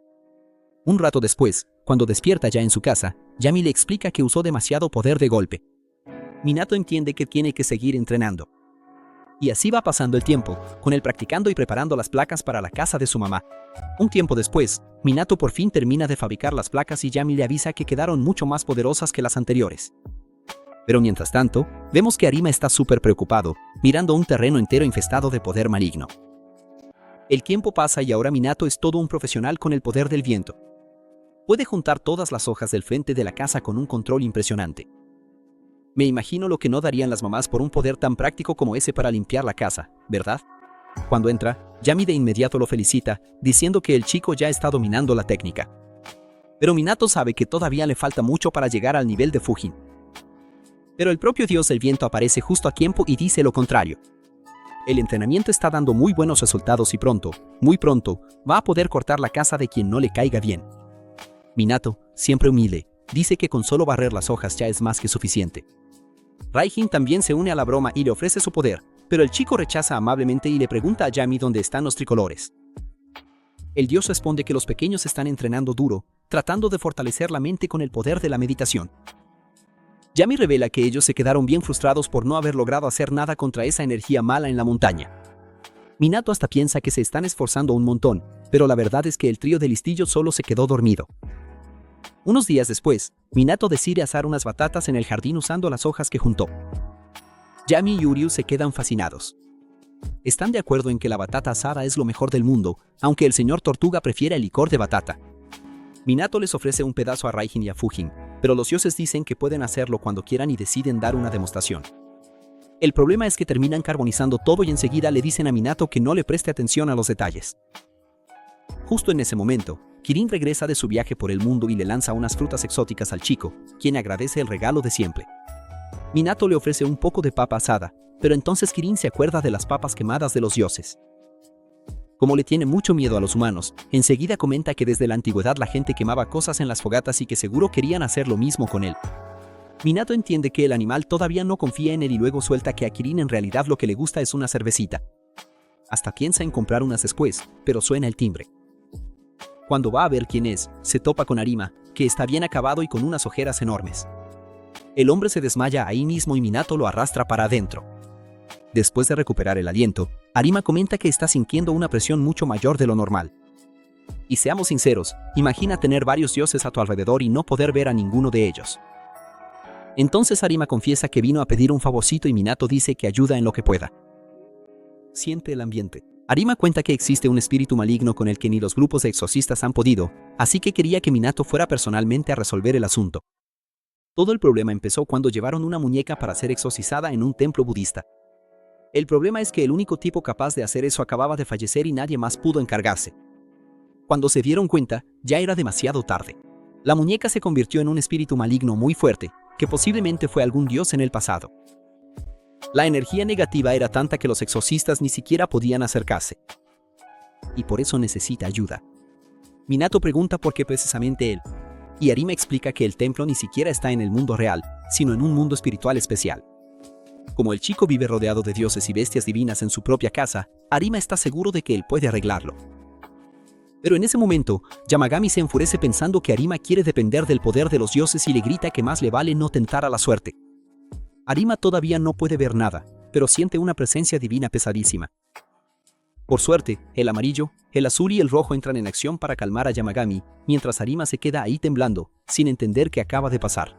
Speaker 1: Un rato después, cuando despierta ya en su casa, Yami le explica que usó demasiado poder de golpe. Minato entiende que tiene que seguir entrenando. Y así va pasando el tiempo, con él practicando y preparando las placas para la casa de su mamá. Un tiempo después, Minato por fin termina de fabricar las placas y Yami le avisa que quedaron mucho más poderosas que las anteriores. Pero mientras tanto, vemos que Arima está súper preocupado, mirando un terreno entero infestado de poder maligno. El tiempo pasa y ahora Minato es todo un profesional con el poder del viento. Puede juntar todas las hojas del frente de la casa con un control impresionante. Me imagino lo que no darían las mamás por un poder tan práctico como ese para limpiar la casa, ¿verdad? Cuando entra, Yami de inmediato lo felicita, diciendo que el chico ya está dominando la técnica. Pero Minato sabe que todavía le falta mucho para llegar al nivel de Fujin. Pero el propio dios del viento aparece justo a tiempo y dice lo contrario. El entrenamiento está dando muy buenos resultados y pronto, muy pronto, va a poder cortar la casa de quien no le caiga bien. Minato, siempre humilde, dice que con solo barrer las hojas ya es más que suficiente. Raijin también se une a la broma y le ofrece su poder, pero el chico rechaza amablemente y le pregunta a Yami dónde están los tricolores. El dios responde que los pequeños están entrenando duro, tratando de fortalecer la mente con el poder de la meditación. Yami revela que ellos se quedaron bien frustrados por no haber logrado hacer nada contra esa energía mala en la montaña. Minato hasta piensa que se están esforzando un montón, pero la verdad es que el trío de listillos solo se quedó dormido. Unos días después, Minato decide asar unas batatas en el jardín usando las hojas que juntó. Yami y Uryu se quedan fascinados. Están de acuerdo en que la batata asada es lo mejor del mundo, aunque el señor Tortuga prefiere el licor de batata. Minato les ofrece un pedazo a Raijin y a Fujin, pero los dioses dicen que pueden hacerlo cuando quieran y deciden dar una demostración. El problema es que terminan carbonizando todo y enseguida le dicen a Minato que no le preste atención a los detalles. Justo en ese momento, Kirin regresa de su viaje por el mundo y le lanza unas frutas exóticas al chico, quien agradece el regalo de siempre. Minato le ofrece un poco de papa asada, pero entonces Kirin se acuerda de las papas quemadas de los dioses. Como le tiene mucho miedo a los humanos, enseguida comenta que desde la antigüedad la gente quemaba cosas en las fogatas y que seguro querían hacer lo mismo con él. Minato entiende que el animal todavía no confía en él y luego suelta que a Kirin en realidad lo que le gusta es una cervecita. Hasta piensa en comprar unas después, pero suena el timbre. Cuando va a ver quién es, se topa con Arima, que está bien acabado y con unas ojeras enormes. El hombre se desmaya ahí mismo y Minato lo arrastra para adentro. Después de recuperar el aliento, Arima comenta que está sintiendo una presión mucho mayor de lo normal. Y seamos sinceros, imagina tener varios dioses a tu alrededor y no poder ver a ninguno de ellos. Entonces Arima confiesa que vino a pedir un favorcito y Minato dice que ayuda en lo que pueda. Siente el ambiente. Arima cuenta que existe un espíritu maligno con el que ni los grupos de exorcistas han podido, así que quería que Minato fuera personalmente a resolver el asunto. Todo el problema empezó cuando llevaron una muñeca para ser exorcizada en un templo budista. El problema es que el único tipo capaz de hacer eso acababa de fallecer y nadie más pudo encargarse. Cuando se dieron cuenta, ya era demasiado tarde. La muñeca se convirtió en un espíritu maligno muy fuerte, que posiblemente fue algún dios en el pasado. La energía negativa era tanta que los exorcistas ni siquiera podían acercarse. Y por eso necesita ayuda. Minato pregunta por qué precisamente él. Y Arima explica que el templo ni siquiera está en el mundo real, sino en un mundo espiritual especial. Como el chico vive rodeado de dioses y bestias divinas en su propia casa, Arima está seguro de que él puede arreglarlo. Pero en ese momento, Yamagami se enfurece pensando que Arima quiere depender del poder de los dioses y le grita que más le vale no tentar a la suerte. Arima todavía no puede ver nada, pero siente una presencia divina pesadísima. Por suerte, el amarillo, el azul y el rojo entran en acción para calmar a Yamagami, mientras Arima se queda ahí temblando, sin entender qué acaba de pasar.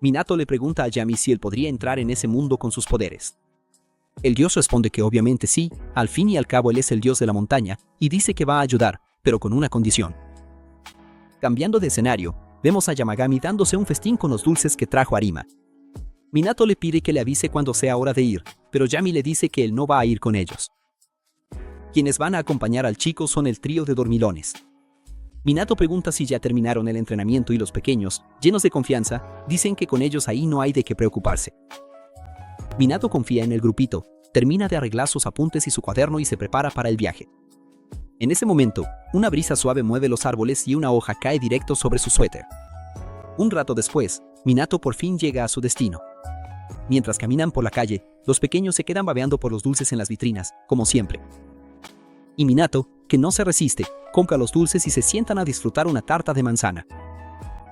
Speaker 1: Minato le pregunta a Yami si él podría entrar en ese mundo con sus poderes. El dios responde que obviamente sí, al fin y al cabo él es el dios de la montaña, y dice que va a ayudar, pero con una condición. Cambiando de escenario, vemos a Yamagami dándose un festín con los dulces que trajo Arima. Minato le pide que le avise cuando sea hora de ir, pero Yami le dice que él no va a ir con ellos. Quienes van a acompañar al chico son el trío de dormilones. Minato pregunta si ya terminaron el entrenamiento y los pequeños, llenos de confianza, dicen que con ellos ahí no hay de qué preocuparse. Minato confía en el grupito, termina de arreglar sus apuntes y su cuaderno y se prepara para el viaje. En ese momento, una brisa suave mueve los árboles y una hoja cae directo sobre su suéter. Un rato después, Minato por fin llega a su destino. Mientras caminan por la calle, los pequeños se quedan babeando por los dulces en las vitrinas, como siempre. Y Minato, que no se resiste, compra los dulces y se sientan a disfrutar una tarta de manzana.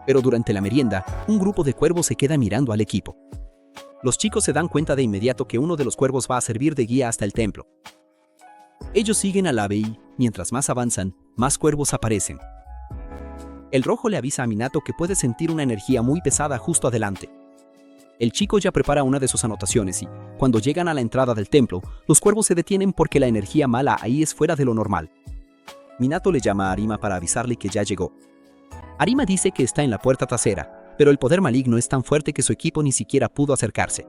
Speaker 1: Pero durante la merienda, un grupo de cuervos se queda mirando al equipo. Los chicos se dan cuenta de inmediato que uno de los cuervos va a servir de guía hasta el templo. Ellos siguen al ave y, mientras más avanzan, más cuervos aparecen. El rojo le avisa a Minato que puede sentir una energía muy pesada justo adelante. El chico ya prepara una de sus anotaciones y, cuando llegan a la entrada del templo, los cuervos se detienen porque la energía mala ahí es fuera de lo normal. Minato le llama a Arima para avisarle que ya llegó. Arima dice que está en la puerta trasera, pero el poder maligno es tan fuerte que su equipo ni siquiera pudo acercarse.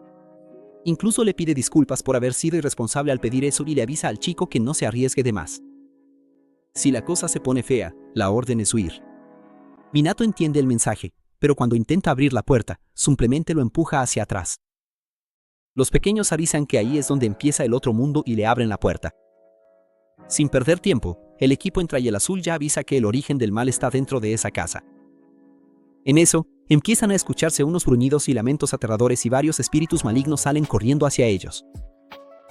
Speaker 1: Incluso le pide disculpas por haber sido irresponsable al pedir eso y le avisa al chico que no se arriesgue de más. Si la cosa se pone fea, la orden es huir. Minato entiende el mensaje, pero cuando intenta abrir la puerta, simplemente lo empuja hacia atrás. Los pequeños avisan que ahí es donde empieza el otro mundo y le abren la puerta. Sin perder tiempo, el equipo entra y el azul ya avisa que el origen del mal está dentro de esa casa. En eso, empiezan a escucharse unos gruñidos y lamentos aterradores y varios espíritus malignos salen corriendo hacia ellos.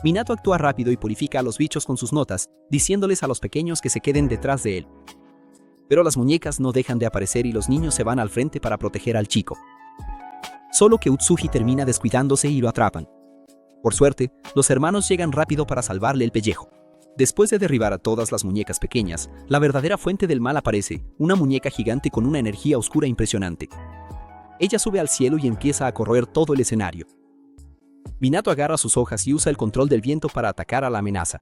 Speaker 1: Minato actúa rápido y purifica a los bichos con sus notas, diciéndoles a los pequeños que se queden detrás de él. Pero las muñecas no dejan de aparecer y los niños se van al frente para proteger al chico. Solo que Utsuji termina descuidándose y lo atrapan. Por suerte, los hermanos llegan rápido para salvarle el pellejo. Después de derribar a todas las muñecas pequeñas, la verdadera fuente del mal aparece, una muñeca gigante con una energía oscura impresionante. Ella sube al cielo y empieza a corroer todo el escenario. Minato agarra sus hojas y usa el control del viento para atacar a la amenaza.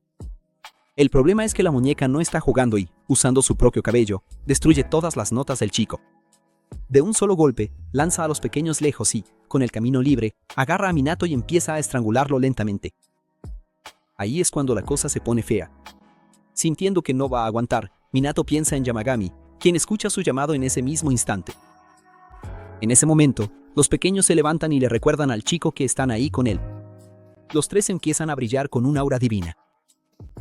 Speaker 1: El problema es que la muñeca no está jugando y, usando su propio cabello, destruye todas las notas del chico. De un solo golpe, lanza a los pequeños lejos y, con el camino libre, agarra a Minato y empieza a estrangularlo lentamente. Ahí es cuando la cosa se pone fea. Sintiendo que no va a aguantar, Minato piensa en Yamagami, quien escucha su llamado en ese mismo instante. En ese momento, los pequeños se levantan y le recuerdan al chico que están ahí con él. Los tres empiezan a brillar con un aura divina.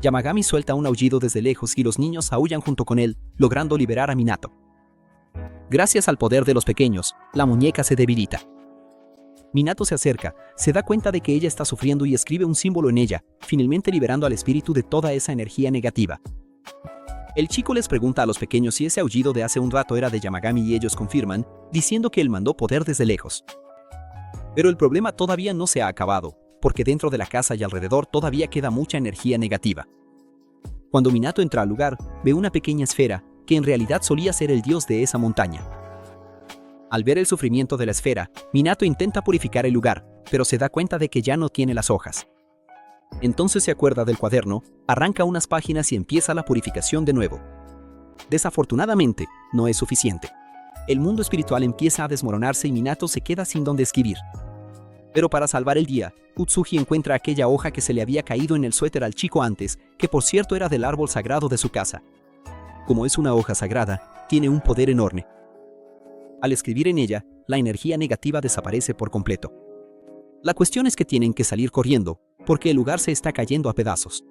Speaker 1: Yamagami suelta un aullido desde lejos y los niños aúllan junto con él, logrando liberar a Minato. Gracias al poder de los pequeños, la muñeca se debilita. Minato se acerca, se da cuenta de que ella está sufriendo y escribe un símbolo en ella, finalmente liberando al espíritu de toda esa energía negativa. El chico les pregunta a los pequeños si ese aullido de hace un rato era de Yamagami y ellos confirman, diciendo que él mandó poder desde lejos. Pero el problema todavía no se ha acabado, porque dentro de la casa y alrededor todavía queda mucha energía negativa. Cuando Minato entra al lugar, ve una pequeña esfera, que en realidad solía ser el dios de esa montaña. Al ver el sufrimiento de la esfera, Minato intenta purificar el lugar, pero se da cuenta de que ya no tiene las hojas. Entonces se acuerda del cuaderno, arranca unas páginas y empieza la purificación de nuevo. Desafortunadamente, no es suficiente. El mundo espiritual empieza a desmoronarse y Minato se queda sin dónde escribir. Pero para salvar el día, Utsuji encuentra aquella hoja que se le había caído en el suéter al chico antes, que por cierto era del árbol sagrado de su casa. Como es una hoja sagrada, tiene un poder enorme. Al escribir en ella, la energía negativa desaparece por completo. La cuestión es que tienen que salir corriendo, porque el lugar se está cayendo a pedazos.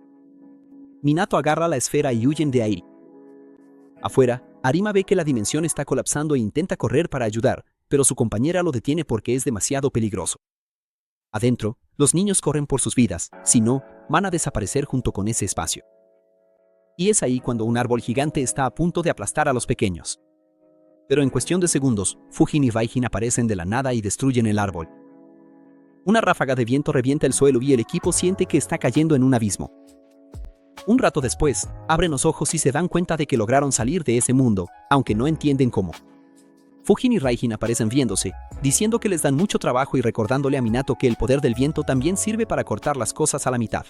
Speaker 1: Minato agarra la esfera y huyen de ahí. Afuera, Arima ve que la dimensión está colapsando e intenta correr para ayudar, pero su compañera lo detiene porque es demasiado peligroso. Adentro, los niños corren por sus vidas, si no, van a desaparecer junto con ese espacio. Y es ahí cuando un árbol gigante está a punto de aplastar a los pequeños. Pero en cuestión de segundos, Fujin y Raijin aparecen de la nada y destruyen el árbol. Una ráfaga de viento revienta el suelo y el equipo siente que está cayendo en un abismo. Un rato después, abren los ojos y se dan cuenta de que lograron salir de ese mundo, aunque no entienden cómo. Fujin y Raijin aparecen viéndose, diciendo que les dan mucho trabajo y recordándole a Minato que el poder del viento también sirve para cortar las cosas a la mitad.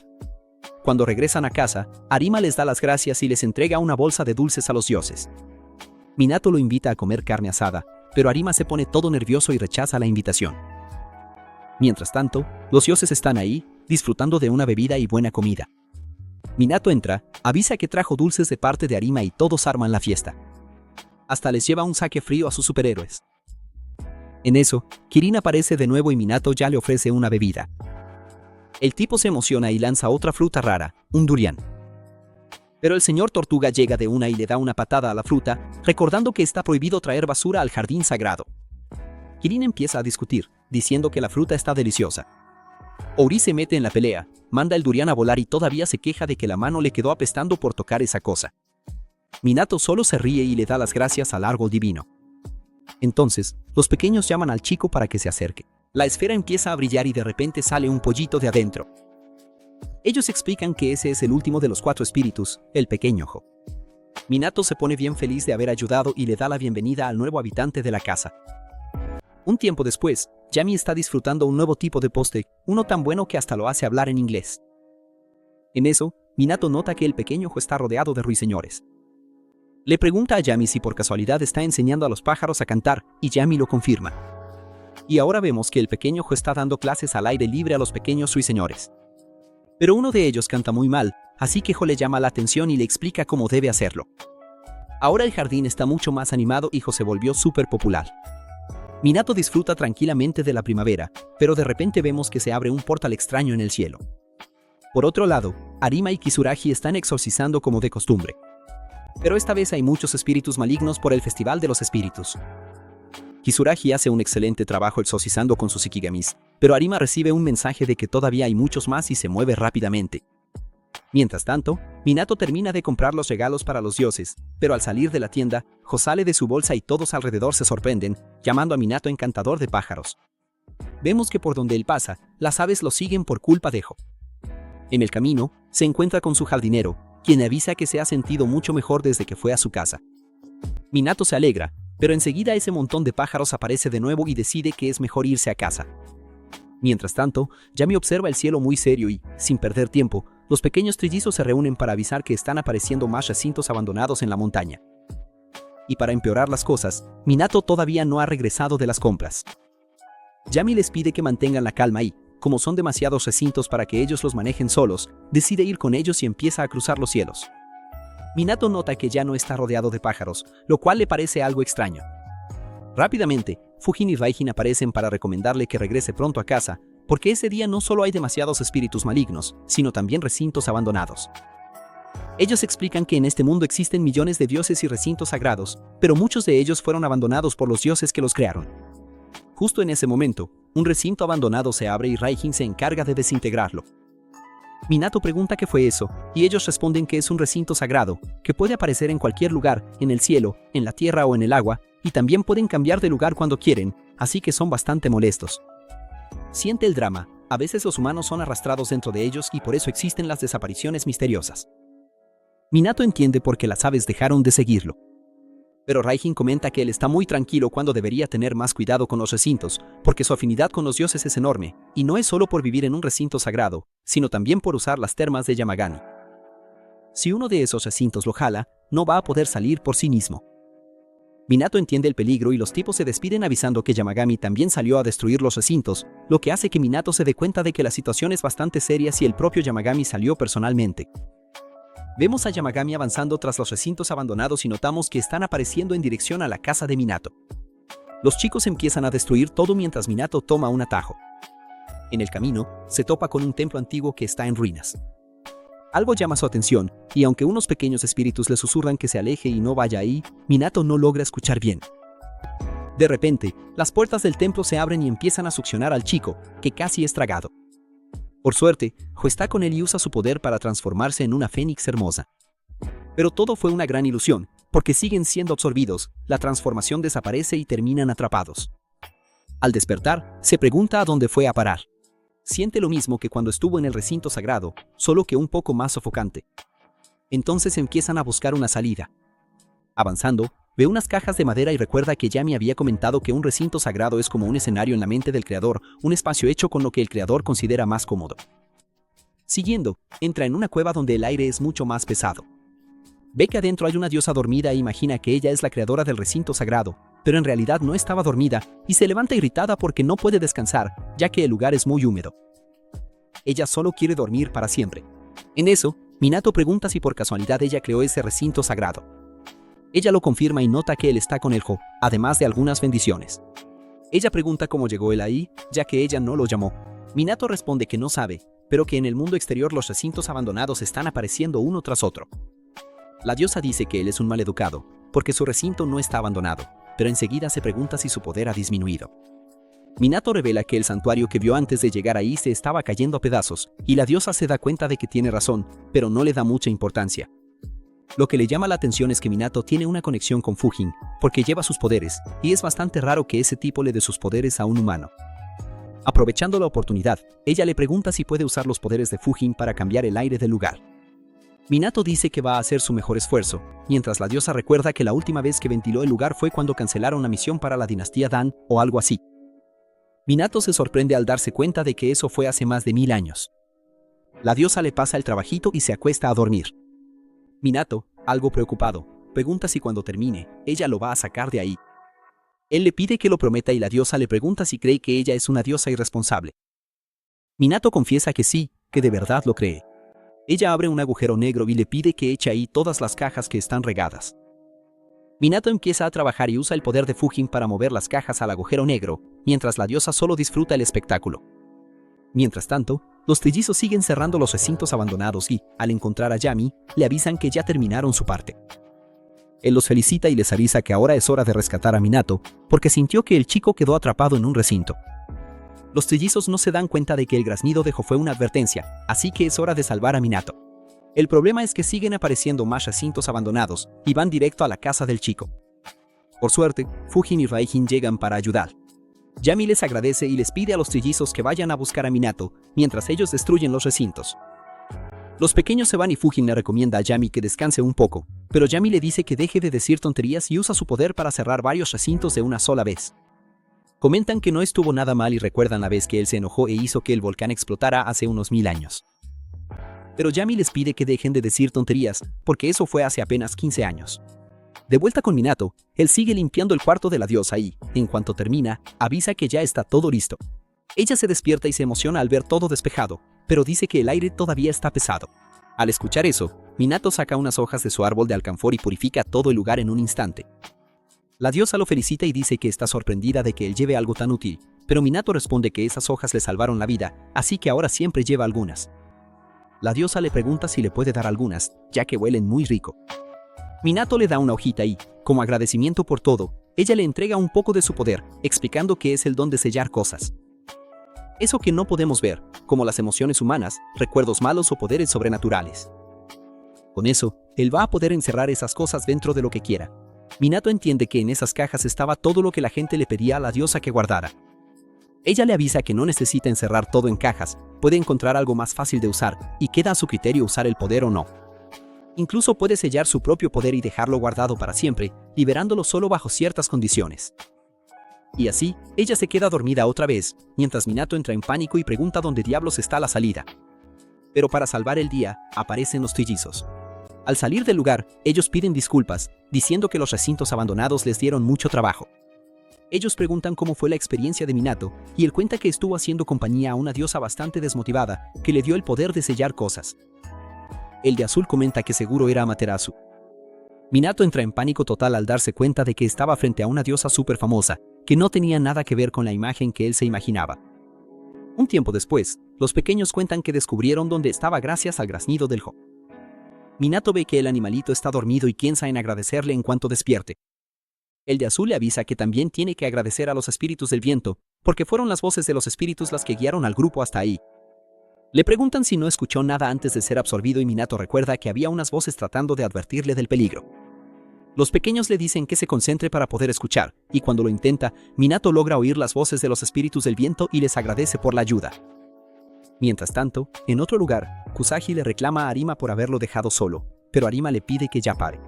Speaker 1: Cuando regresan a casa, Arima les da las gracias y les entrega una bolsa de dulces a los dioses. Minato lo invita a comer carne asada, pero Arima se pone todo nervioso y rechaza la invitación. Mientras tanto, los dioses están ahí, disfrutando de una bebida y buena comida. Minato entra, avisa que trajo dulces de parte de Arima y todos arman la fiesta. Hasta les lleva un sake frío a sus superhéroes. En eso, Kirin aparece de nuevo y Minato ya le ofrece una bebida. El tipo se emociona y lanza otra fruta rara, un durian. Pero el señor Tortuga llega de una y le da una patada a la fruta, recordando que está prohibido traer basura al jardín sagrado. Kirin empieza a discutir, diciendo que la fruta está deliciosa. Ori se mete en la pelea, manda el durian a volar y todavía se queja de que la mano le quedó apestando por tocar esa cosa. Minato solo se ríe y le da las gracias al árbol divino. Entonces, los pequeños llaman al chico para que se acerque. La esfera empieza a brillar y de repente sale un pollito de adentro. Ellos explican que ese es el último de los 4 espíritus, el pequeño ojo. Minato se pone bien feliz de haber ayudado y le da la bienvenida al nuevo habitante de la casa. Un tiempo después, Yami está disfrutando un nuevo tipo de postre, uno tan bueno que hasta lo hace hablar en inglés. En eso, Minato nota que el pequeño ojo está rodeado de ruiseñores. Le pregunta a Yami si por casualidad está enseñando a los pájaros a cantar, y Yami lo confirma. Y ahora vemos que el pequeño ojo está dando clases al aire libre a los pequeños ruiseñores. Pero uno de ellos canta muy mal, así que Jo le llama la atención y le explica cómo debe hacerlo. Ahora el jardín está mucho más animado y Jo se volvió súper popular. Minato disfruta tranquilamente de la primavera, pero de repente vemos que se abre un portal extraño en el cielo. Por otro lado, Arima y Kisuragi están exorcizando como de costumbre. Pero esta vez hay muchos espíritus malignos por el Festival de los Espíritus. Kisuragi hace un excelente trabajo exorcizando con sus ikigamis, pero Arima recibe un mensaje de que todavía hay muchos más y se mueve rápidamente. Mientras tanto, Minato termina de comprar los regalos para los dioses, pero al salir de la tienda, Jo sale de su bolsa y todos alrededor se sorprenden, llamando a Minato encantador de pájaros. Vemos que por donde él pasa, las aves lo siguen por culpa de Jo. En el camino, se encuentra con su jardinero, quien le avisa que se ha sentido mucho mejor desde que fue a su casa. Minato se alegra, pero enseguida ese montón de pájaros aparece de nuevo y decide que es mejor irse a casa. Mientras tanto, Yami observa el cielo muy serio y, sin perder tiempo, los pequeños trillizos se reúnen para avisar que están apareciendo más recintos abandonados en la montaña. Y para empeorar las cosas, Minato todavía no ha regresado de las compras. Yami les pide que mantengan la calma y, como son demasiados recintos para que ellos los manejen solos, decide ir con ellos y empieza a cruzar los cielos. Minato nota que ya no está rodeado de pájaros, lo cual le parece algo extraño. Rápidamente, Fujin y Raijin aparecen para recomendarle que regrese pronto a casa, porque ese día no solo hay demasiados espíritus malignos, sino también recintos abandonados. Ellos explican que en este mundo existen millones de dioses y recintos sagrados, pero muchos de ellos fueron abandonados por los dioses que los crearon. Justo en ese momento, un recinto abandonado se abre y Raijin se encarga de desintegrarlo. Minato pregunta qué fue eso, y ellos responden que es un recinto sagrado, que puede aparecer en cualquier lugar, en el cielo, en la tierra o en el agua, y también pueden cambiar de lugar cuando quieren, así que son bastante molestos. Siente el drama, a veces los humanos son arrastrados dentro de ellos y por eso existen las desapariciones misteriosas. Minato entiende por qué las aves dejaron de seguirlo. Pero Raijin comenta que él está muy tranquilo cuando debería tener más cuidado con los recintos, porque su afinidad con los dioses es enorme, y no es solo por vivir en un recinto sagrado, sino también por usar las termas de Yamagami. Si uno de esos recintos lo jala, no va a poder salir por sí mismo. Minato entiende el peligro y los tipos se despiden avisando que Yamagami también salió a destruir los recintos, lo que hace que Minato se dé cuenta de que la situación es bastante seria si el propio Yamagami salió personalmente. Vemos a Yamagami avanzando tras los recintos abandonados y notamos que están apareciendo en dirección a la casa de Minato. Los chicos empiezan a destruir todo mientras Minato toma un atajo. En el camino, se topa con un templo antiguo que está en ruinas. Algo llama su atención, y aunque unos pequeños espíritus le susurran que se aleje y no vaya ahí, Minato no logra escuchar bien. De repente, las puertas del templo se abren y empiezan a succionar al chico, que casi es tragado. Por suerte, Jo está con él y usa su poder para transformarse en una fénix hermosa. Pero todo fue una gran ilusión, porque siguen siendo absorbidos, la transformación desaparece y terminan atrapados. Al despertar, se pregunta a dónde fue a parar. Siente lo mismo que cuando estuvo en el recinto sagrado, solo que un poco más sofocante. Entonces empiezan a buscar una salida. Avanzando, ve unas cajas de madera y recuerda que Yami había comentado que un recinto sagrado es como un escenario en la mente del creador, un espacio hecho con lo que el creador considera más cómodo. Siguiendo, entra en una cueva donde el aire es mucho más pesado. Ve que adentro hay una diosa dormida e imagina que ella es la creadora del recinto sagrado, pero en realidad no estaba dormida y se levanta irritada porque no puede descansar, ya que el lugar es muy húmedo. Ella solo quiere dormir para siempre. En eso, Minato pregunta si por casualidad ella creó ese recinto sagrado. Ella lo confirma y nota que él está con el Jo, además de algunas bendiciones. Ella pregunta cómo llegó él ahí, ya que ella no lo llamó. Minato responde que no sabe, pero que en el mundo exterior los recintos abandonados están apareciendo uno tras otro. La diosa dice que él es un maleducado, porque su recinto no está abandonado, pero enseguida se pregunta si su poder ha disminuido. Minato revela que el santuario que vio antes de llegar ahí se estaba cayendo a pedazos, y la diosa se da cuenta de que tiene razón, pero no le da mucha importancia. Lo que le llama la atención es que Minato tiene una conexión con Fujin, porque lleva sus poderes, y es bastante raro que ese tipo le dé sus poderes a un humano. Aprovechando la oportunidad, ella le pregunta si puede usar los poderes de Fujin para cambiar el aire del lugar. Minato dice que va a hacer su mejor esfuerzo, mientras la diosa recuerda que la última vez que ventiló el lugar fue cuando cancelaron la misión para la dinastía Dan, o algo así. Minato se sorprende al darse cuenta de que eso fue hace más de 1000 años. La diosa le pasa el trabajito y se acuesta a dormir. Minato, algo preocupado, pregunta si cuando termine, ella lo va a sacar de ahí. Él le pide que lo prometa y la diosa le pregunta si cree que ella es una diosa irresponsable. Minato confiesa que sí, que de verdad lo cree. Ella abre un agujero negro y le pide que eche ahí todas las cajas que están regadas. Minato empieza a trabajar y usa el poder de Fujin para mover las cajas al agujero negro, mientras la diosa solo disfruta el espectáculo. Mientras tanto, los trillizos siguen cerrando los recintos abandonados y, al encontrar a Yami, le avisan que ya terminaron su parte. Él los felicita y les avisa que ahora es hora de rescatar a Minato, porque sintió que el chico quedó atrapado en un recinto. Los trillizos no se dan cuenta de que el graznido de Jo fue una advertencia, así que es hora de salvar a Minato. El problema es que siguen apareciendo más recintos abandonados y van directo a la casa del chico. Por suerte, Fujin y Raijin llegan para ayudar. Yami les agradece y les pide a los trillizos que vayan a buscar a Minato, mientras ellos destruyen los recintos. Los pequeños se van y Fujin le recomienda a Yami que descanse un poco, pero Yami le dice que deje de decir tonterías y usa su poder para cerrar varios recintos de una sola vez. Comentan que no estuvo nada mal y recuerdan la vez que él se enojó e hizo que el volcán explotara hace unos 1000 años. Pero Yami les pide que dejen de decir tonterías, porque eso fue hace apenas 15 años. De vuelta con Minato, él sigue limpiando el cuarto de la diosa y, en cuanto termina, avisa que ya está todo listo. Ella se despierta y se emociona al ver todo despejado, pero dice que el aire todavía está pesado. Al escuchar eso, Minato saca unas hojas de su árbol de alcanfor y purifica todo el lugar en un instante. La diosa lo felicita y dice que está sorprendida de que él lleve algo tan útil, pero Minato responde que esas hojas le salvaron la vida, así que ahora siempre lleva algunas. La diosa le pregunta si le puede dar algunas, ya que huelen muy rico. Minato le da una hojita y, como agradecimiento por todo, ella le entrega un poco de su poder, explicando que es el don de sellar cosas. Eso que no podemos ver, como las emociones humanas, recuerdos malos o poderes sobrenaturales. Con eso, él va a poder encerrar esas cosas dentro de lo que quiera. Minato entiende que en esas cajas estaba todo lo que la gente le pedía a la diosa que guardara. Ella le avisa que no necesita encerrar todo en cajas, puede encontrar algo más fácil de usar, y queda a su criterio usar el poder o no. Incluso puede sellar su propio poder y dejarlo guardado para siempre, liberándolo solo bajo ciertas condiciones. Y así, ella se queda dormida otra vez, mientras Minato entra en pánico y pregunta dónde diablos está la salida. Pero para salvar el día, aparecen los trillizos. Al salir del lugar, ellos piden disculpas, diciendo que los recintos abandonados les dieron mucho trabajo. Ellos preguntan cómo fue la experiencia de Minato, y él cuenta que estuvo haciendo compañía a una diosa bastante desmotivada, que le dio el poder de sellar cosas. El de azul comenta que seguro era Amaterasu. Minato entra en pánico total al darse cuenta de que estaba frente a una diosa súper famosa, que no tenía nada que ver con la imagen que él se imaginaba. Un tiempo después, los pequeños cuentan que descubrieron dónde estaba gracias al graznido del Jo. Minato ve que el animalito está dormido y piensa en agradecerle en cuanto despierte. El de azul le avisa que también tiene que agradecer a los espíritus del viento, porque fueron las voces de los espíritus las que guiaron al grupo hasta ahí. Le preguntan si no escuchó nada antes de ser absorbido y Minato recuerda que había unas voces tratando de advertirle del peligro. Los pequeños le dicen que se concentre para poder escuchar, y cuando lo intenta, Minato logra oír las voces de los espíritus del viento y les agradece por la ayuda. Mientras tanto, en otro lugar, Kusagi le reclama a Arima por haberlo dejado solo, pero Arima le pide que ya pare.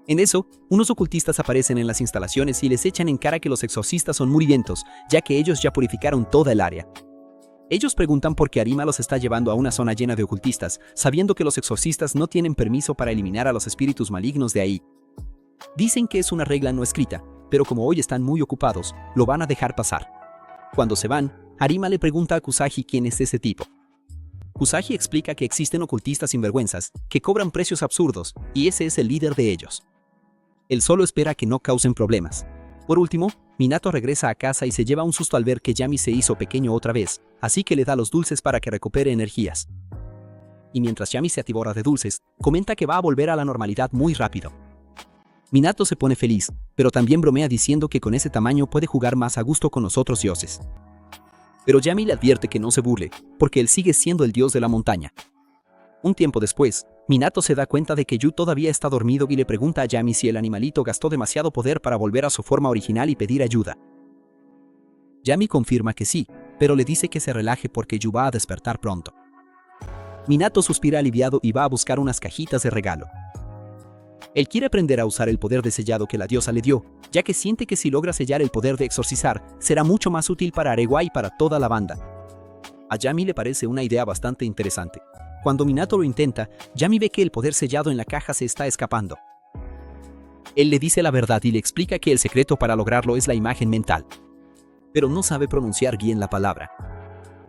Speaker 1: En eso, unos ocultistas aparecen en las instalaciones y les echan en cara que los exorcistas son murientos, ya que ellos ya purificaron toda el área. Ellos preguntan por qué Arima los está llevando a una zona llena de ocultistas, sabiendo que los exorcistas no tienen permiso para eliminar a los espíritus malignos de ahí. Dicen que es una regla no escrita, pero como hoy están muy ocupados, lo van a dejar pasar. Cuando se van, Arima le pregunta a Kusagi quién es ese tipo. Kusagi explica que existen ocultistas sinvergüenzas, que cobran precios absurdos, y ese es el líder de ellos. Él solo espera que no causen problemas. Por último, Minato regresa a casa y se lleva un susto al ver que Yami se hizo pequeño otra vez, así que le da los dulces para que recupere energías. Y mientras Yami se atibora de dulces, comenta que va a volver a la normalidad muy rápido. Minato se pone feliz, pero también bromea diciendo que con ese tamaño puede jugar más a gusto con los otros dioses. Pero Yami le advierte que no se burle, porque él sigue siendo el dios de la montaña. Un tiempo después, Minato se da cuenta de que Yu todavía está dormido y le pregunta a Yami si el animalito gastó demasiado poder para volver a su forma original y pedir ayuda. Yami confirma que sí, pero le dice que se relaje porque Yu va a despertar pronto. Minato suspira aliviado y va a buscar unas cajitas de regalo. Él quiere aprender a usar el poder de sellado que la diosa le dio, ya que siente que si logra sellar el poder de exorcizar, será mucho más útil para Arewa y para toda la banda. A Yami le parece una idea bastante interesante. Cuando Minato lo intenta, Yami ve que el poder sellado en la caja se está escapando. Él le dice la verdad y le explica que el secreto para lograrlo es la imagen mental. Pero no sabe pronunciar bien la palabra.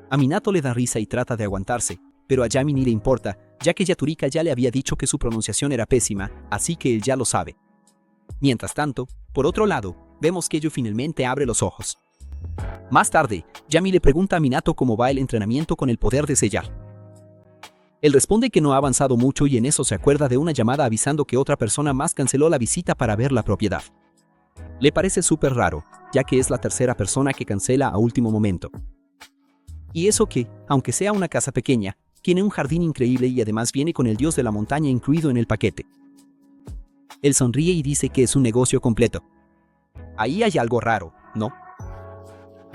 Speaker 1: A Minato le da risa y trata de aguantarse, pero a Yami ni le importa, ya que Yaturika ya le había dicho que su pronunciación era pésima, así que él ya lo sabe. Mientras tanto, por otro lado, vemos que Yu finalmente abre los ojos. Más tarde, Yami le pregunta a Minato cómo va el entrenamiento con el poder de sellar. Él responde que no ha avanzado mucho y en eso se acuerda de una llamada avisando que otra persona más canceló la visita para ver la propiedad. Le parece súper raro, ya que es la tercera persona que cancela a último momento. Y eso que, aunque sea una casa pequeña, tiene un jardín increíble y además viene con el dios de la montaña incluido en el paquete. Él sonríe y dice que es un negocio completo. Ahí hay algo raro, ¿no?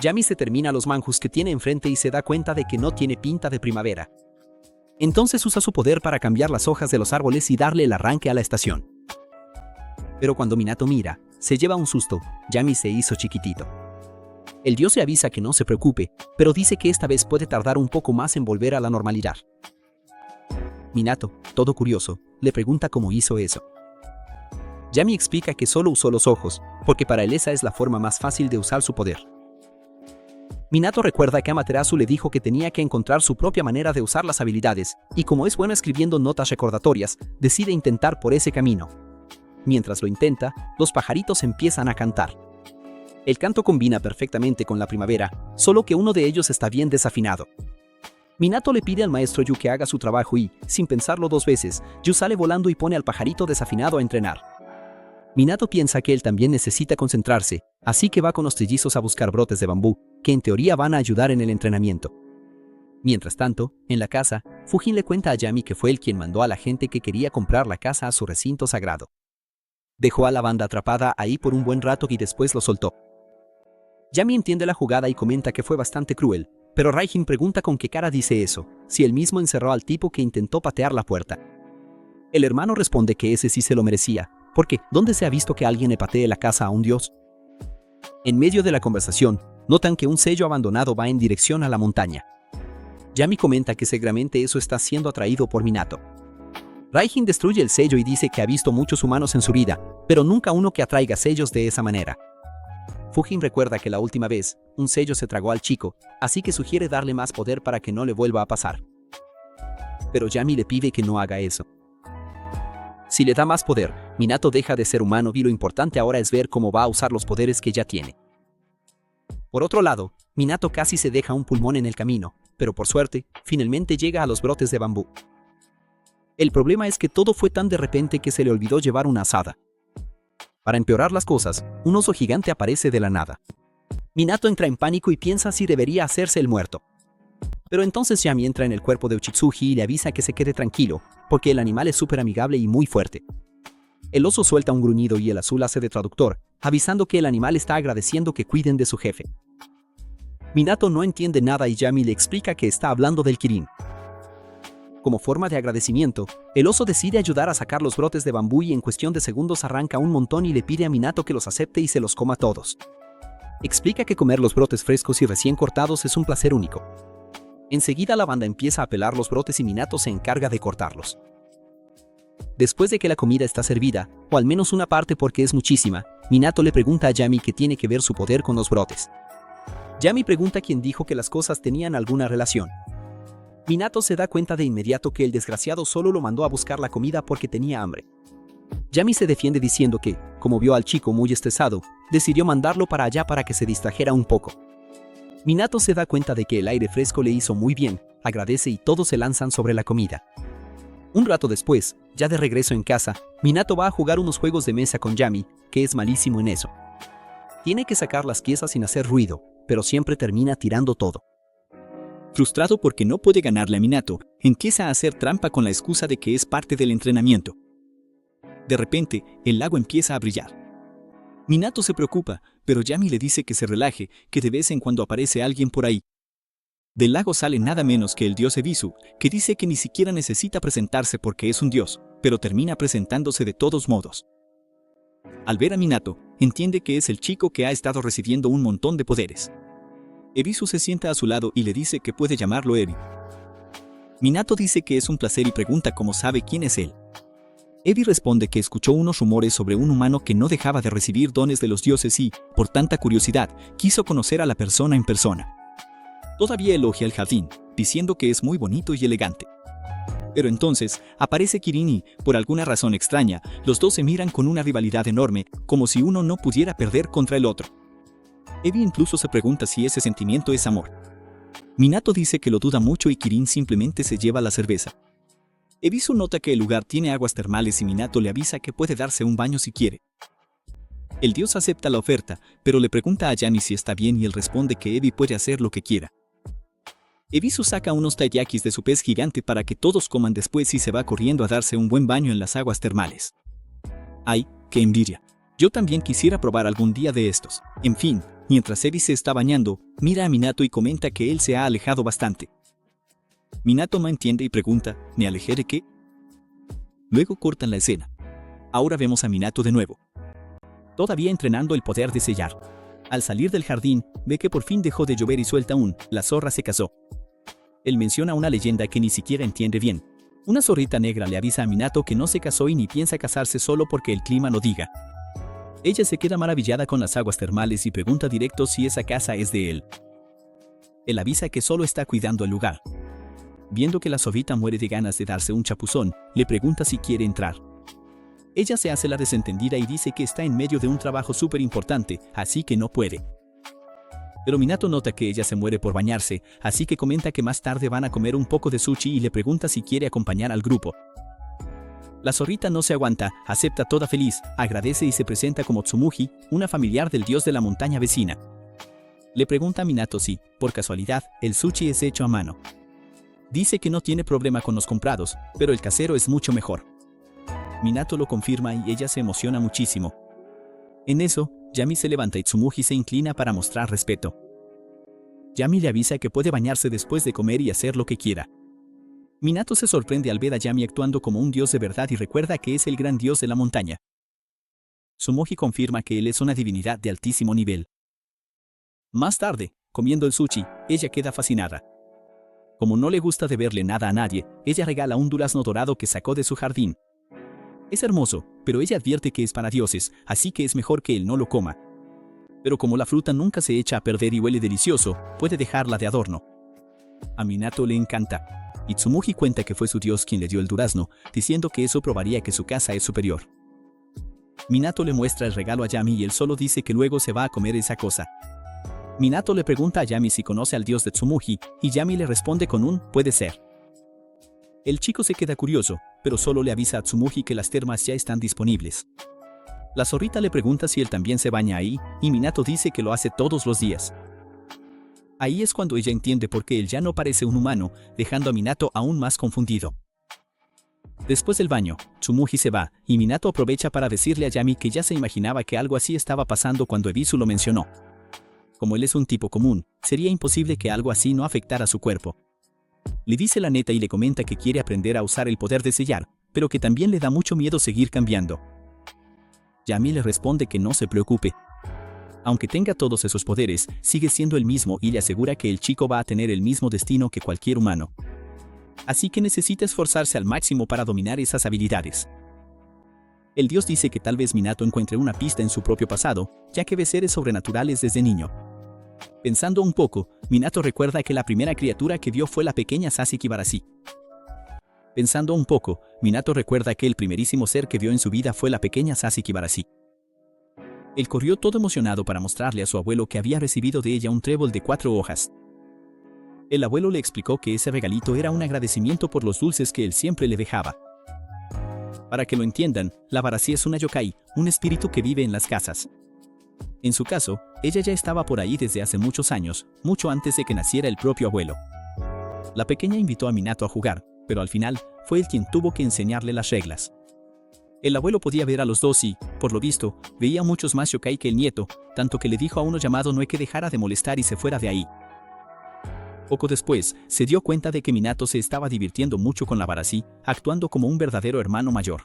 Speaker 1: Yami se termina los manjus que tiene enfrente y se da cuenta de que no tiene pinta de primavera. Entonces usa su poder para cambiar las hojas de los árboles y darle el arranque a la estación. Pero cuando Minato mira, se lleva un susto. Yami se hizo chiquitito. El dios le avisa que no se preocupe, pero dice que esta vez puede tardar un poco más en volver a la normalidad. Minato, todo curioso, le pregunta cómo hizo eso. Yami explica que solo usó los ojos, porque para él esa es la forma más fácil de usar su poder. Minato recuerda que Amaterasu le dijo que tenía que encontrar su propia manera de usar las habilidades, y como es bueno escribiendo notas recordatorias, decide intentar por ese camino. Mientras lo intenta, los pajaritos empiezan a cantar. El canto combina perfectamente con la primavera, solo que uno de ellos está bien desafinado. Minato le pide al maestro Yu que haga su trabajo y, sin pensarlo dos veces, Yu sale volando y pone al pajarito desafinado a entrenar. Minato piensa que él también necesita concentrarse, así que va con los trillizos a buscar brotes de bambú, que en teoría van a ayudar en el entrenamiento. Mientras tanto, en la casa, Fujin le cuenta a Yami que fue él quien mandó a la gente que quería comprar la casa a su recinto sagrado. Dejó a la banda atrapada ahí por un buen rato y después lo soltó. Yami entiende la jugada y comenta que fue bastante cruel, pero Raijin pregunta con qué cara dice eso, si él mismo encerró al tipo que intentó patear la puerta. El hermano responde que ese sí se lo merecía, porque ¿dónde se ha visto que alguien le patee la casa a un dios? En medio de la conversación, notan que un sello abandonado va en dirección a la montaña. Yami comenta que seguramente eso está siendo atraído por Minato. Raijin destruye el sello y dice que ha visto muchos humanos en su vida, pero nunca uno que atraiga sellos de esa manera. Fujin recuerda que la última vez, un sello se tragó al chico, así que sugiere darle más poder para que no le vuelva a pasar. Pero Yami le pide que no haga eso. Si le da más poder, Minato deja de ser humano y lo importante ahora es ver cómo va a usar los poderes que ya tiene. Por otro lado, Minato casi se deja un pulmón en el camino, pero por suerte, finalmente llega a los brotes de bambú. El problema es que todo fue tan de repente que se le olvidó llevar una azada. Para empeorar las cosas, un oso gigante aparece de la nada. Minato entra en pánico y piensa si debería hacerse el muerto. Pero entonces Yami entra en el cuerpo de Uchitsuji y le avisa que se quede tranquilo, porque el animal es súper amigable y muy fuerte. El oso suelta un gruñido y el azul hace de traductor, avisando que el animal está agradeciendo que cuiden de su jefe. Minato no entiende nada y Yami le explica que está hablando del Kirin. Como forma de agradecimiento, el oso decide ayudar a sacar los brotes de bambú y en cuestión de segundos arranca un montón y le pide a Minato que los acepte y se los coma todos. Explica que comer los brotes frescos y recién cortados es un placer único. Enseguida la banda empieza a pelar los brotes y Minato se encarga de cortarlos. Después de que la comida está servida, o al menos una parte porque es muchísima, Minato le pregunta a Yami qué tiene que ver su poder con los brotes. Yami pregunta quién dijo que las cosas tenían alguna relación. Minato se da cuenta de inmediato que el desgraciado solo lo mandó a buscar la comida porque tenía hambre. Yami se defiende diciendo que, como vio al chico muy estresado, decidió mandarlo para allá para que se distrajera un poco. Minato se da cuenta de que el aire fresco le hizo muy bien, agradece y todos se lanzan sobre la comida. Un rato después, ya de regreso en casa, Minato va a jugar unos juegos de mesa con Yami, que es malísimo en eso. Tiene que sacar las piezas sin hacer ruido, pero siempre termina tirando todo.
Speaker 2: Frustrado porque no puede ganarle a Minato, empieza a hacer trampa con la excusa de que es parte del entrenamiento. De repente, el lago empieza a brillar. Minato se preocupa, pero Yami le dice que se relaje, que de vez en cuando aparece alguien por ahí. Del lago sale nada menos que el dios Ebisu, que dice que ni siquiera necesita presentarse porque es un dios, pero termina presentándose de todos modos. Al ver a Minato, entiende que es el chico que ha estado recibiendo un montón de poderes. Ebisu se sienta a su lado y le dice que puede llamarlo Ebi. Minato dice que es un placer y pregunta cómo sabe quién es él. Ebi responde que escuchó unos rumores sobre un humano que no dejaba de recibir dones de los dioses y, por tanta curiosidad, quiso conocer a la persona en persona. Todavía elogia el jardín, diciendo que es muy bonito y elegante. Pero entonces, aparece Kirin y, por alguna razón extraña, los dos se miran con una rivalidad enorme, como si uno no pudiera perder contra el otro. Ebi incluso se pregunta si ese sentimiento es amor. Minato dice que lo duda mucho y Kirin simplemente se lleva la cerveza. Ebisu nota que el lugar tiene aguas termales y Minato le avisa que puede darse un baño si quiere. El dios acepta la oferta, pero le pregunta a Yami si está bien y él responde que Ebi puede hacer lo que quiera. Ebisu saca unos taiyakis de su pez gigante para que todos coman después y se va corriendo a darse un buen baño en las aguas termales. ¡Ay, qué envidia! Yo también quisiera probar algún día de estos. En fin, mientras Ebi se está bañando, mira a Minato y comenta que él se ha alejado bastante. Minato no entiende y pregunta, ¿me alejé de qué? Luego cortan la escena. Ahora vemos a Minato de nuevo, todavía entrenando el poder de sellar. Al salir del jardín, ve que por fin dejó de llover y suelta la zorra se casó. Él menciona una leyenda que ni siquiera entiende bien. Una zorrita negra le avisa a Minato que no se casó y ni piensa casarse solo porque el clima lo diga. Ella se queda maravillada con las aguas termales y pregunta directo si esa casa es de él. Él avisa que solo está cuidando el lugar. Viendo que la zorrita muere de ganas de darse un chapuzón, le pregunta si quiere entrar. Ella se hace la desentendida y dice que está en medio de un trabajo súper importante, así que no puede. Pero Minato nota que ella se muere por bañarse, así que comenta que más tarde van a comer un poco de sushi y le pregunta si quiere acompañar al grupo. La zorrita no se aguanta, acepta toda feliz, agradece y se presenta como Tsumugi, una familiar del dios de la montaña vecina. Le pregunta a Minato si, por casualidad, el sushi es hecho a mano. Dice que no tiene problema con los comprados, pero el casero es mucho mejor. Minato lo confirma y ella se emociona muchísimo. En eso, Yami se levanta y Tsumugi se inclina para mostrar respeto. Yami le avisa que puede bañarse después de comer y hacer lo que quiera. Minato se sorprende al ver a Yami actuando como un dios de verdad y recuerda que es el gran dios de la montaña. Tsumugi confirma que él es una divinidad de altísimo nivel. Más tarde, comiendo el sushi, ella queda fascinada. Como no le gusta deberle nada a nadie, ella regala un durazno dorado que sacó de su jardín. Es hermoso, pero ella advierte que es para dioses, así que es mejor que él no lo coma. Pero como la fruta nunca se echa a perder y huele delicioso, puede dejarla de adorno. A Minato le encanta. Y Tsumugi cuenta que fue su dios quien le dio el durazno, diciendo que eso probaría que su casa es superior. Minato le muestra el regalo a Yami y él solo dice que luego se va a comer esa cosa. Minato le pregunta a Yami si conoce al dios de Tsumugi, y Yami le responde con un «puede ser». El chico se queda curioso, pero solo le avisa a Tsumugi que las termas ya están disponibles. La zorrita le pregunta si él también se baña ahí, y Minato dice que lo hace todos los días. Ahí es cuando ella entiende por qué él ya no parece un humano, dejando a Minato aún más confundido. Después del baño, Tsumugi se va, y Minato aprovecha para decirle a Yami que ya se imaginaba que algo así estaba pasando cuando Ebisu lo mencionó. Como él es un tipo común, sería imposible que algo así no afectara su cuerpo. Le dice la neta y le comenta que quiere aprender a usar el poder de sellar, pero que también le da mucho miedo seguir cambiando. Yami le responde que no se preocupe. Aunque tenga todos esos poderes, sigue siendo el mismo y le asegura que el chico va a tener el mismo destino que cualquier humano. Así que necesita esforzarse al máximo para dominar esas habilidades. El dios dice que tal vez Minato encuentre una pista en su propio pasado, ya que ve seres sobrenaturales desde niño. Pensando un poco, Minato recuerda que la primera criatura que vio fue la pequeña Sasuke Barashi. Pensando un poco, Minato recuerda que el primerísimo ser que vio en su vida fue la pequeña Sasuke Barashi. Él corrió todo emocionado para mostrarle a su abuelo que había recibido de ella un trébol de 4 hojas. El abuelo le explicó que ese regalito era un agradecimiento por los dulces que él siempre le dejaba. Para que lo entiendan, la Barashi es una yokai, un espíritu que vive en las casas. En su caso, ella ya estaba por ahí desde hace muchos años, mucho antes de que naciera el propio abuelo. La pequeña invitó a Minato a jugar, pero al final, fue él quien tuvo que enseñarle las reglas. El abuelo podía ver a los dos y, por lo visto, veía muchos más yokai que el nieto, tanto que le dijo a uno llamado Noe que dejara de molestar y se fuera de ahí. Poco después, se dio cuenta de que Minato se estaba divirtiendo mucho con la Barashi, actuando como un verdadero hermano mayor.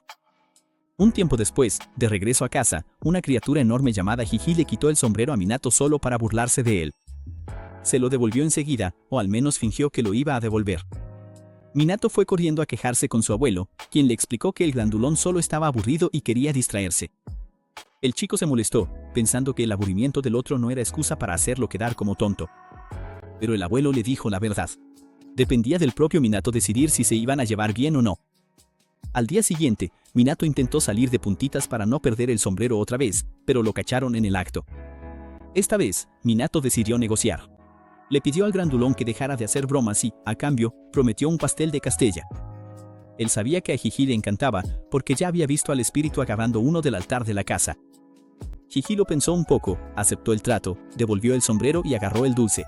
Speaker 2: Un tiempo después, de regreso a casa, una criatura enorme llamada Jiji le quitó el sombrero a Minato solo para burlarse de él. Se lo devolvió enseguida, o al menos fingió que lo iba a devolver. Minato fue corriendo a quejarse con su abuelo, quien le explicó que el grandulón solo estaba aburrido y quería distraerse. El chico se molestó, pensando que el aburrimiento del otro no era excusa para hacerlo quedar como tonto. Pero el abuelo le dijo la verdad. Dependía del propio Minato decidir si se iban a llevar bien o no. Al día siguiente, Minato intentó salir de puntitas para no perder el sombrero otra vez, pero lo cacharon en el acto. Esta vez, Minato decidió negociar. Le pidió al grandulón que dejara de hacer bromas y, a cambio, prometió un pastel de Castella. Él sabía que a Jiji le encantaba, porque ya había visto al espíritu agarrando uno del altar de la casa. Jiji lo pensó un poco, aceptó el trato, devolvió el sombrero y agarró el dulce.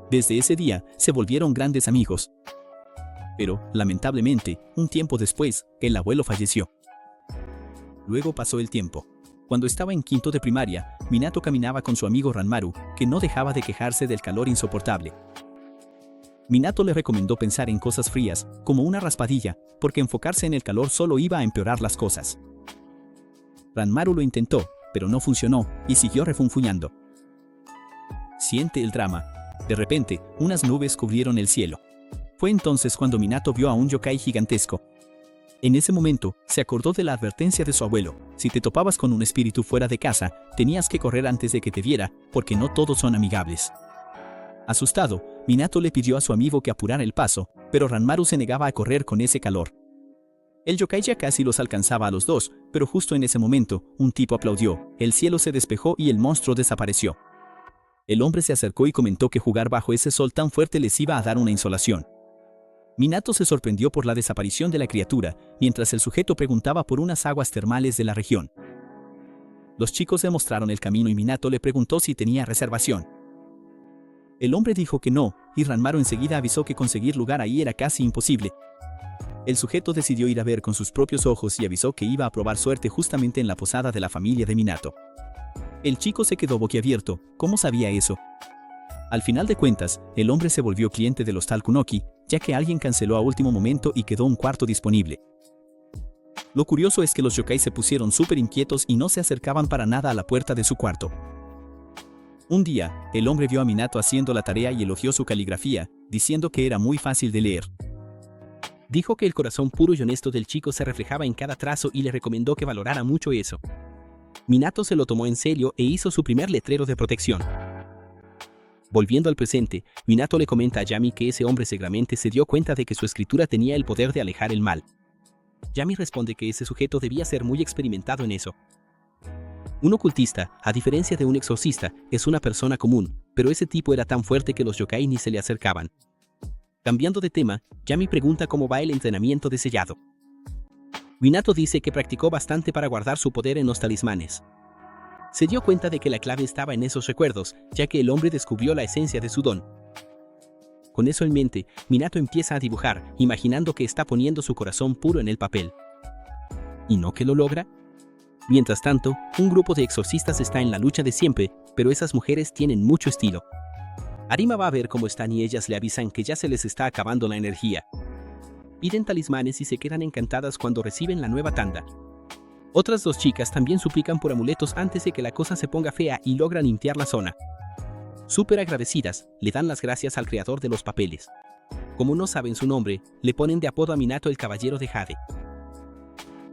Speaker 2: Desde ese día, se volvieron grandes amigos. Pero, lamentablemente, un tiempo después, el abuelo falleció. Luego pasó el tiempo. Cuando estaba en quinto de primaria, Minato caminaba con su amigo Ranmaru, que no dejaba de quejarse del calor insoportable. Minato le recomendó pensar en cosas frías, como una raspadilla, porque enfocarse en el calor solo iba a empeorar las cosas. Ranmaru lo intentó, pero no funcionó, y siguió refunfuñando. Siente el drama. De repente, unas nubes cubrieron el cielo. Fue entonces cuando Minato vio a un yokai gigantesco. En ese momento, se acordó de la advertencia de su abuelo: si te topabas con un espíritu fuera de casa, tenías que correr antes de que te viera, porque no todos son amigables. Asustado, Minato le pidió a su amigo que apurara el paso, pero Ranmaru se negaba a correr con ese calor. El yokai ya casi los alcanzaba a los dos, pero justo en ese momento, un tipo aplaudió, el cielo se despejó y el monstruo desapareció. El hombre se acercó y comentó que jugar bajo ese sol tan fuerte les iba a dar una insolación. Minato se sorprendió por la desaparición de la criatura, mientras el sujeto preguntaba por unas aguas termales de la región. Los chicos le mostraron el camino y Minato le preguntó si tenía reservación. El hombre dijo que no, y Ranmaru enseguida avisó que conseguir lugar ahí era casi imposible. El sujeto decidió ir a ver con sus propios ojos y avisó que iba a probar suerte justamente en la posada de la familia de Minato. El chico se quedó boquiabierto. ¿Cómo sabía eso? Al final de cuentas, el hombre se volvió cliente del hostal Kunoki, ya que alguien canceló a último momento y quedó un cuarto disponible. Lo curioso es que los yokai se pusieron súper inquietos y no se acercaban para nada a la puerta de su cuarto. Un día, el hombre vio a Minato haciendo la tarea y elogió su caligrafía, diciendo que era muy fácil de leer. Dijo que el corazón puro y honesto del chico se reflejaba en cada trazo y le recomendó que valorara mucho eso. Minato se lo tomó en serio e hizo su primer letrero de protección. Volviendo al presente, Minato le comenta a Yami que ese hombre seguramente se dio cuenta de que su escritura tenía el poder de alejar el mal. Yami responde que ese sujeto debía ser muy experimentado en eso. Un ocultista, a diferencia de un exorcista, es una persona común, pero ese tipo era tan fuerte que los yokai ni se le acercaban. Cambiando de tema, Yami pregunta cómo va el entrenamiento de sellado. Minato dice que practicó bastante para guardar su poder en los talismanes. Se dio cuenta de que la clave estaba en esos recuerdos, ya que el hombre descubrió la esencia de su don. Con eso en mente, Minato empieza a dibujar, imaginando que está poniendo su corazón puro en el papel. ¿Y no que lo logra? Mientras tanto, un grupo de exorcistas está en la lucha de siempre, pero esas mujeres tienen mucho estilo. Arima va a ver cómo están y ellas le avisan que ya se les está acabando la energía. Piden talismanes y se quedan encantadas cuando reciben la nueva tanda. Otras dos chicas también suplican por amuletos antes de que la cosa se ponga fea y logran limpiar la zona. Súper agradecidas, le dan las gracias al creador de los papeles. Como no saben su nombre, le ponen de apodo a Minato el caballero de Jade.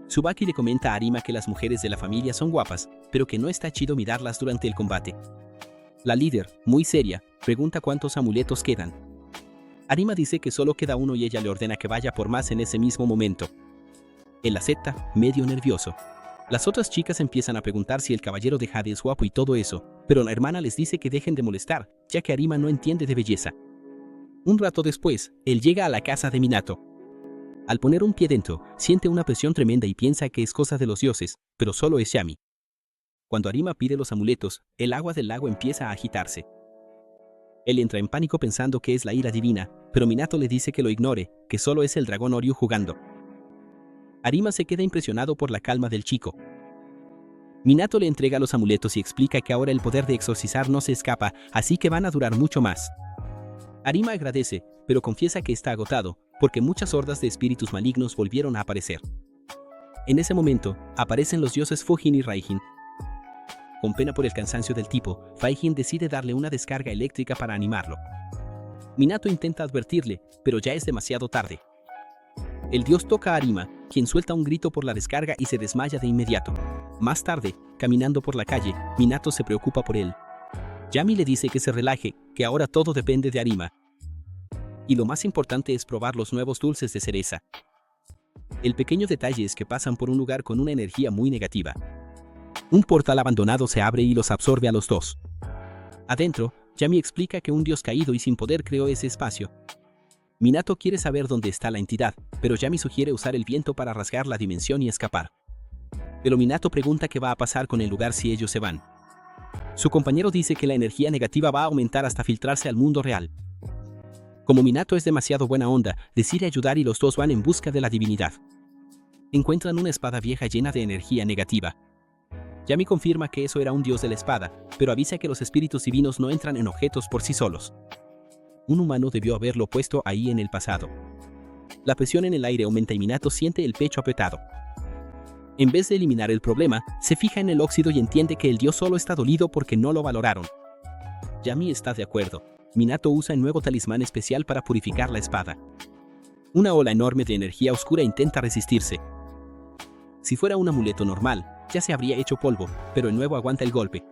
Speaker 2: Tsubaki le comenta a Arima que las mujeres de la familia son guapas, pero que no está chido mirarlas durante el combate. La líder, muy seria, pregunta cuántos amuletos quedan. Arima dice que solo queda uno y ella le ordena que vaya por más en ese mismo momento. Él acepta, medio nervioso. Las otras chicas empiezan a preguntar si el caballero de Jade es guapo y todo eso, pero la hermana les dice que dejen de molestar, ya que Arima no entiende de belleza. Un rato después, él llega a la casa de Minato. Al poner un pie dentro, siente una presión tremenda y piensa que es cosa de los dioses, pero solo es Yami. Cuando Arima pide los amuletos, el agua del lago empieza a agitarse. Él entra en pánico pensando que es la ira divina, pero Minato le dice que lo ignore, que solo es el dragón Oryu jugando. Arima se queda impresionado por la calma del chico. Minato le entrega los amuletos y explica que ahora el poder de exorcizar no se escapa, así que van a durar mucho más. Arima agradece, pero confiesa que está agotado, porque muchas hordas de espíritus malignos volvieron a aparecer. En ese momento, aparecen los dioses Fujin y Raijin. Con pena por el cansancio del tipo, Raijin decide darle una descarga eléctrica para animarlo. Minato intenta advertirle, pero ya es demasiado tarde. El dios toca a Arima, quien suelta un grito por la descarga y se desmaya de inmediato. Más tarde, caminando por la calle, Minato se preocupa por él. Yami le dice que se relaje, que ahora todo depende de Arima. Y lo más importante es probar los nuevos dulces de cereza. El pequeño detalle es que pasan por un lugar con una energía muy negativa. Un portal abandonado se abre y los absorbe a los dos. Adentro, Yami explica que un dios caído y sin poder creó ese espacio. Minato quiere saber dónde está la entidad, pero Yami sugiere usar el viento para rasgar la dimensión y escapar. Pero Minato pregunta qué va a pasar con el lugar si ellos se van. Su compañero dice que la energía negativa va a aumentar hasta filtrarse al mundo real. Como Minato es demasiado buena onda, decide ayudar y los dos van en busca de la divinidad. Encuentran una espada vieja llena de energía negativa. Yami confirma que eso era un dios de la espada, pero avisa que los espíritus divinos no entran en objetos por sí solos.
Speaker 1: Un humano debió haberlo puesto ahí en el pasado. La presión en el aire aumenta y Minato siente el pecho apretado. En vez de eliminar el problema, se fija en el óxido y entiende que el dios solo está dolido porque no lo valoraron. Yami está de acuerdo. Minato usa el nuevo talismán especial para purificar la espada. Una ola enorme de energía oscura intenta resistirse. Si fuera un amuleto normal, ya se habría hecho polvo, pero el nuevo aguanta el golpe.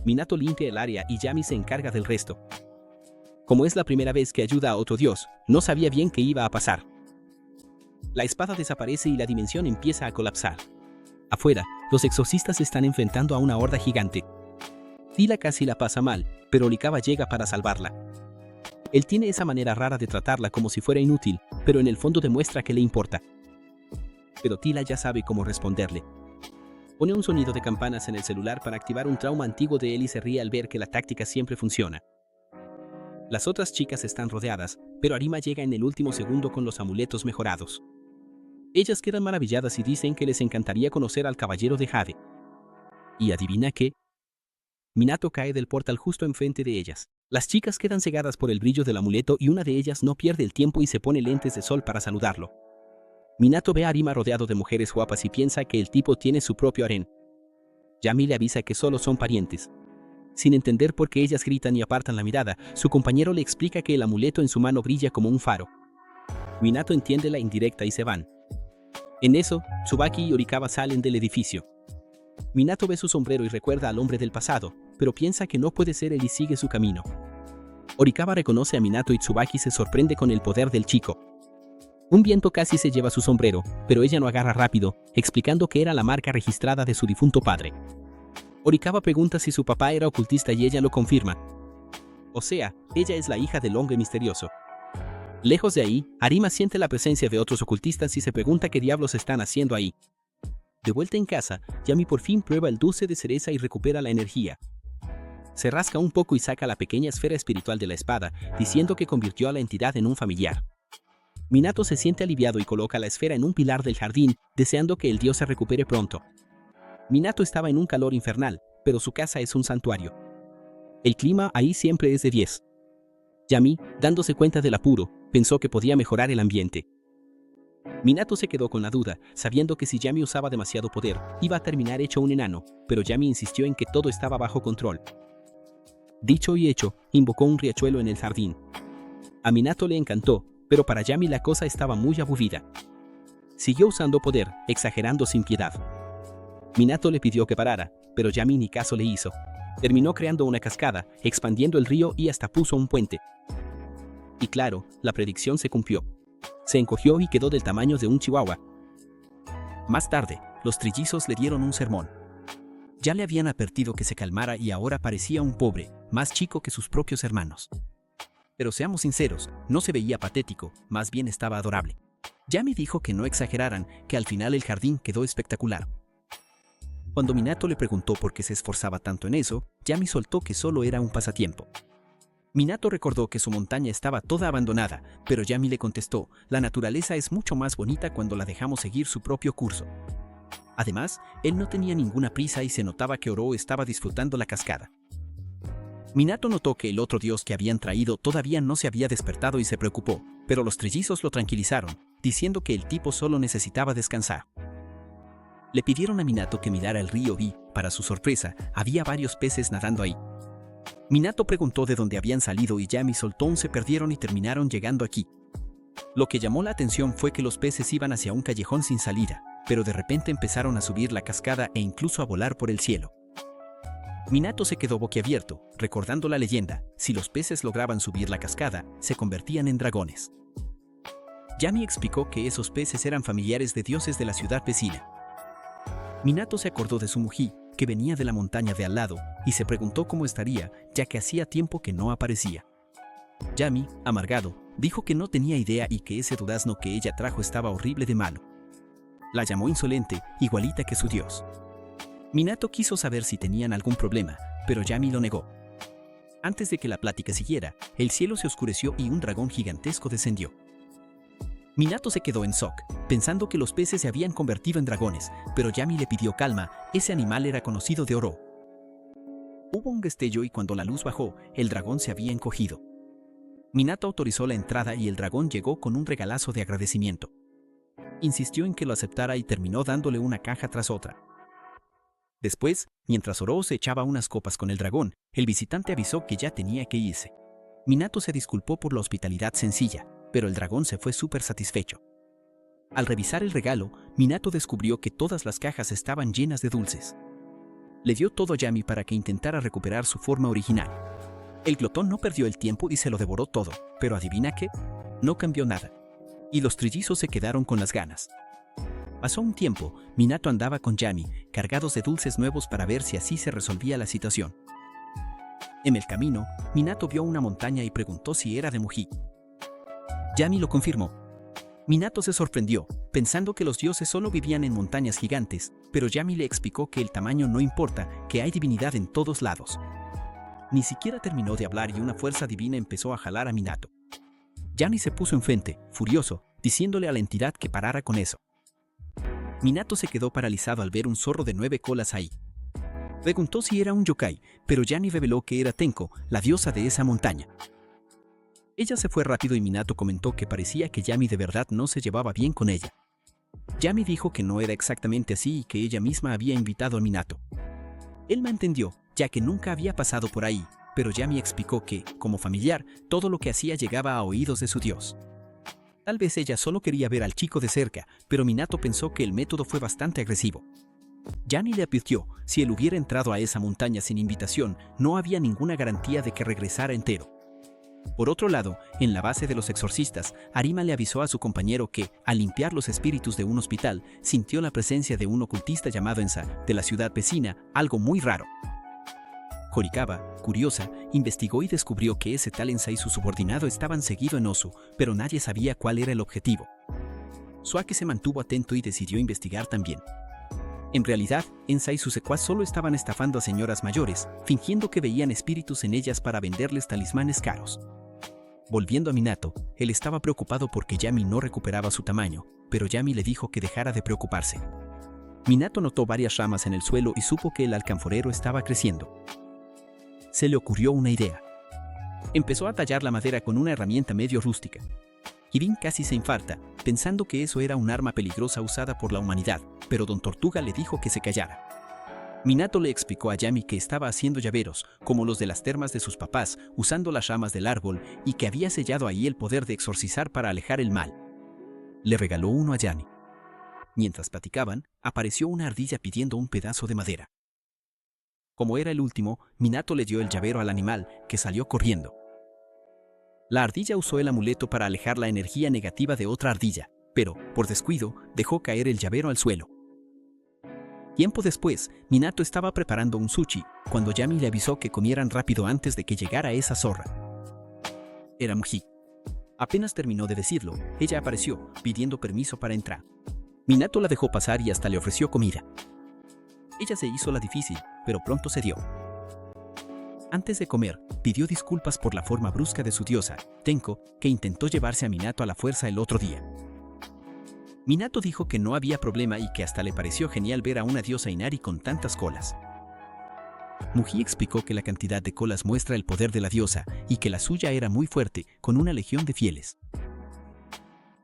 Speaker 1: Minato limpia el área y Yami se encarga del resto. Como es la primera vez que ayuda a otro dios, no sabía bien qué iba a pasar. La espada desaparece y la dimensión empieza a colapsar. Afuera, los exorcistas se están enfrentando a una horda gigante. Tila casi la pasa mal, pero Orikawa llega para salvarla. Él tiene esa manera rara de tratarla como si fuera inútil, pero en el fondo demuestra que le importa. Pero Tila ya sabe cómo responderle. Pone un sonido de campanas en el celular para activar un trauma antiguo de él y se ríe al ver que la táctica siempre funciona. Las otras chicas están rodeadas, pero Arima llega en el último segundo con los amuletos mejorados. Ellas quedan maravilladas y dicen que les encantaría conocer al caballero de Jade. ¿Y adivina qué? Minato cae del portal justo enfrente de ellas. Las chicas quedan cegadas por el brillo del amuleto y una de ellas no pierde el tiempo y se pone lentes de sol para saludarlo. Minato ve a Arima rodeado de mujeres guapas y piensa que el tipo tiene su propio harén. Yami le avisa que solo son parientes. Sin entender por qué ellas gritan y apartan la mirada, su compañero le explica que el amuleto en su mano brilla como un faro. Minato entiende la indirecta y se van. En eso, Tsubaki y Orikawa salen del edificio. Minato ve su sombrero y recuerda al hombre del pasado, pero piensa que no puede ser él y sigue su camino. Orikawa reconoce a Minato y Tsubaki se sorprende con el poder del chico. Un viento casi se lleva su sombrero, pero ella lo agarra rápido, explicando que era la marca registrada de su difunto padre. Orikawa pregunta si su papá era ocultista y ella lo confirma. O sea, ella es la hija del hombre misterioso. Lejos de ahí, Arima siente la presencia de otros ocultistas y se pregunta qué diablos están haciendo ahí. De vuelta en casa, Yami por fin prueba el dulce de cereza y recupera la energía. Se rasca un poco y saca la pequeña esfera espiritual de la espada, diciendo que convirtió a la entidad en un familiar. Minato se siente aliviado y coloca la esfera en un pilar del jardín, deseando que el dios se recupere pronto. Minato estaba en un calor infernal, pero su casa es un santuario. El clima ahí siempre es de 10. Yami, dándose cuenta del apuro, pensó que podía mejorar el ambiente. Minato se quedó con la duda, sabiendo que si Yami usaba demasiado poder, iba a terminar hecho un enano, pero Yami insistió en que todo estaba bajo control. Dicho y hecho, invocó un riachuelo en el jardín. A Minato le encantó, pero para Yami la cosa estaba muy aburrida. Siguió usando poder, exagerando sin piedad. Minato le pidió que parara, pero Yami ni caso le hizo. Terminó creando una cascada, expandiendo el río y hasta puso un puente. Y claro, la predicción se cumplió. Se encogió y quedó del tamaño de un chihuahua. Más tarde, los trillizos le dieron un sermón. Ya le habían advertido que se calmara y ahora parecía un pobre, más chico que sus propios hermanos. Pero seamos sinceros, no se veía patético, más bien estaba adorable. Yami dijo que no exageraran, que al final el jardín quedó espectacular. Cuando Minato le preguntó por qué se esforzaba tanto en eso, Yami soltó que solo era un pasatiempo. Minato recordó que su montaña estaba toda abandonada, pero Yami le contestó, la naturaleza es mucho más bonita cuando la dejamos seguir su propio curso. Además, él no tenía ninguna prisa y se notaba que Oro estaba disfrutando la cascada. Minato notó que el otro dios que habían traído todavía no se había despertado y se preocupó, pero los trillizos lo tranquilizaron, diciendo que el tipo solo necesitaba descansar. Le pidieron a Minato que mirara el río y, para su sorpresa, había varios peces nadando ahí. Minato preguntó de dónde habían salido y Yami soltó un se perdieron y terminaron llegando aquí. Lo que llamó la atención fue que los peces iban hacia un callejón sin salida, pero de repente empezaron a subir la cascada e incluso a volar por el cielo. Minato se quedó boquiabierto, recordando la leyenda, si los peces lograban subir la cascada, se convertían en dragones. Yami explicó que esos peces eran familiares de dioses de la ciudad vecina. Minato se acordó de su mují, que venía de la montaña de al lado, y se preguntó cómo estaría, ya que hacía tiempo que no aparecía. Yami, amargado, dijo que no tenía idea y que ese durazno que ella trajo estaba horrible de malo. La llamó insolente, igualita que su dios. Minato quiso saber si tenían algún problema, pero Yami lo negó. Antes de que la plática siguiera, el cielo se oscureció y un dragón gigantesco descendió. Minato se quedó en shock, pensando que los peces se habían convertido en dragones, pero Yami le pidió calma, ese animal era conocido de Oro. Hubo un destello y cuando la luz bajó, el dragón se había encogido. Minato autorizó la entrada y el dragón llegó con un regalazo de agradecimiento. Insistió en que lo aceptara y terminó dándole una caja tras otra. Después, mientras Oro se echaba unas copas con el dragón, el visitante avisó que ya tenía que irse. Minato se disculpó por la hospitalidad sencilla, pero el dragón se fue súper satisfecho. Al revisar el regalo, Minato descubrió que todas las cajas estaban llenas de dulces. Le dio todo a Yami para que intentara recuperar su forma original. El glotón no perdió el tiempo y se lo devoró todo, pero ¿adivina qué? No cambió nada. Y los trillizos se quedaron con las ganas. Pasó un tiempo, Minato andaba con Yami, cargados de dulces nuevos para ver si así se resolvía la situación. En el camino, Minato vio una montaña y preguntó si era de Muji. Yami lo confirmó. Minato se sorprendió, pensando que los dioses solo vivían en montañas gigantes, pero Yami le explicó que el tamaño no importa, que hay divinidad en todos lados. Ni siquiera terminó de hablar y una fuerza divina empezó a jalar a Minato. Yami se puso enfrente, furioso, diciéndole a la entidad que parara con eso. Minato se quedó paralizado al ver un zorro de 9 colas ahí. Preguntó si era un yokai, pero Yami reveló que era Tenko, la diosa de esa montaña. Ella se fue rápido y Minato comentó que parecía que Yami de verdad no se llevaba bien con ella. Yami dijo que no era exactamente así y que ella misma había invitado a Minato. Él me entendió, ya que nunca había pasado por ahí, pero Yami explicó que, como familiar, todo lo que hacía llegaba a oídos de su dios. Tal vez ella solo quería ver al chico de cerca, pero Minato pensó que el método fue bastante agresivo. Yami le advirtió, si él hubiera entrado a esa montaña sin invitación, no había ninguna garantía de que regresara entero. Por otro lado, en la base de los exorcistas, Arima le avisó a su compañero que, al limpiar los espíritus de un hospital, sintió la presencia de un ocultista llamado Ensa, de la ciudad vecina, algo muy raro. Horikawa, curiosa, investigó y descubrió que ese tal Ensa y su subordinado estaban seguidos en Osu, pero nadie sabía cuál era el objetivo. Suake se mantuvo atento y decidió investigar también. En realidad, Ensa y su secuaz solo estaban estafando a señoras mayores, fingiendo que veían espíritus en ellas para venderles talismanes caros. Volviendo a Minato, él estaba preocupado porque Yami no recuperaba su tamaño, pero Yami le dijo que dejara de preocuparse. Minato notó varias ramas en el suelo y supo que el alcanforero estaba creciendo. Se le ocurrió una idea. Empezó a tallar la madera con una herramienta medio rústica. Kirin casi se infarta, pensando que eso era un arma peligrosa usada por la humanidad, pero Don Tortuga le dijo que se callara. Minato le explicó a Yami que estaba haciendo llaveros, como los de las termas de sus papás, usando las ramas del árbol, y que había sellado ahí el poder de exorcizar para alejar el mal. Le regaló uno a Yami. Mientras platicaban, apareció una ardilla pidiendo un pedazo de madera. Como era el último, Minato le dio el llavero al animal, que salió corriendo. La ardilla usó el amuleto para alejar la energía negativa de otra ardilla, pero, por descuido, dejó caer el llavero al suelo. Tiempo después, Minato estaba preparando un sushi, cuando Yami le avisó que comieran rápido antes de que llegara esa zorra. Era Muji. Apenas terminó de decirlo, ella apareció, pidiendo permiso para entrar. Minato la dejó pasar y hasta le ofreció comida. Ella se hizo la difícil, pero pronto cedió. Antes de comer, pidió disculpas por la forma brusca de su diosa, Tenko, que intentó llevarse a Minato a la fuerza el otro día. Minato dijo que no había problema y que hasta le pareció genial ver a una diosa Inari con tantas colas. Muji explicó que la cantidad de colas muestra el poder de la diosa y que la suya era muy fuerte, con una legión de fieles.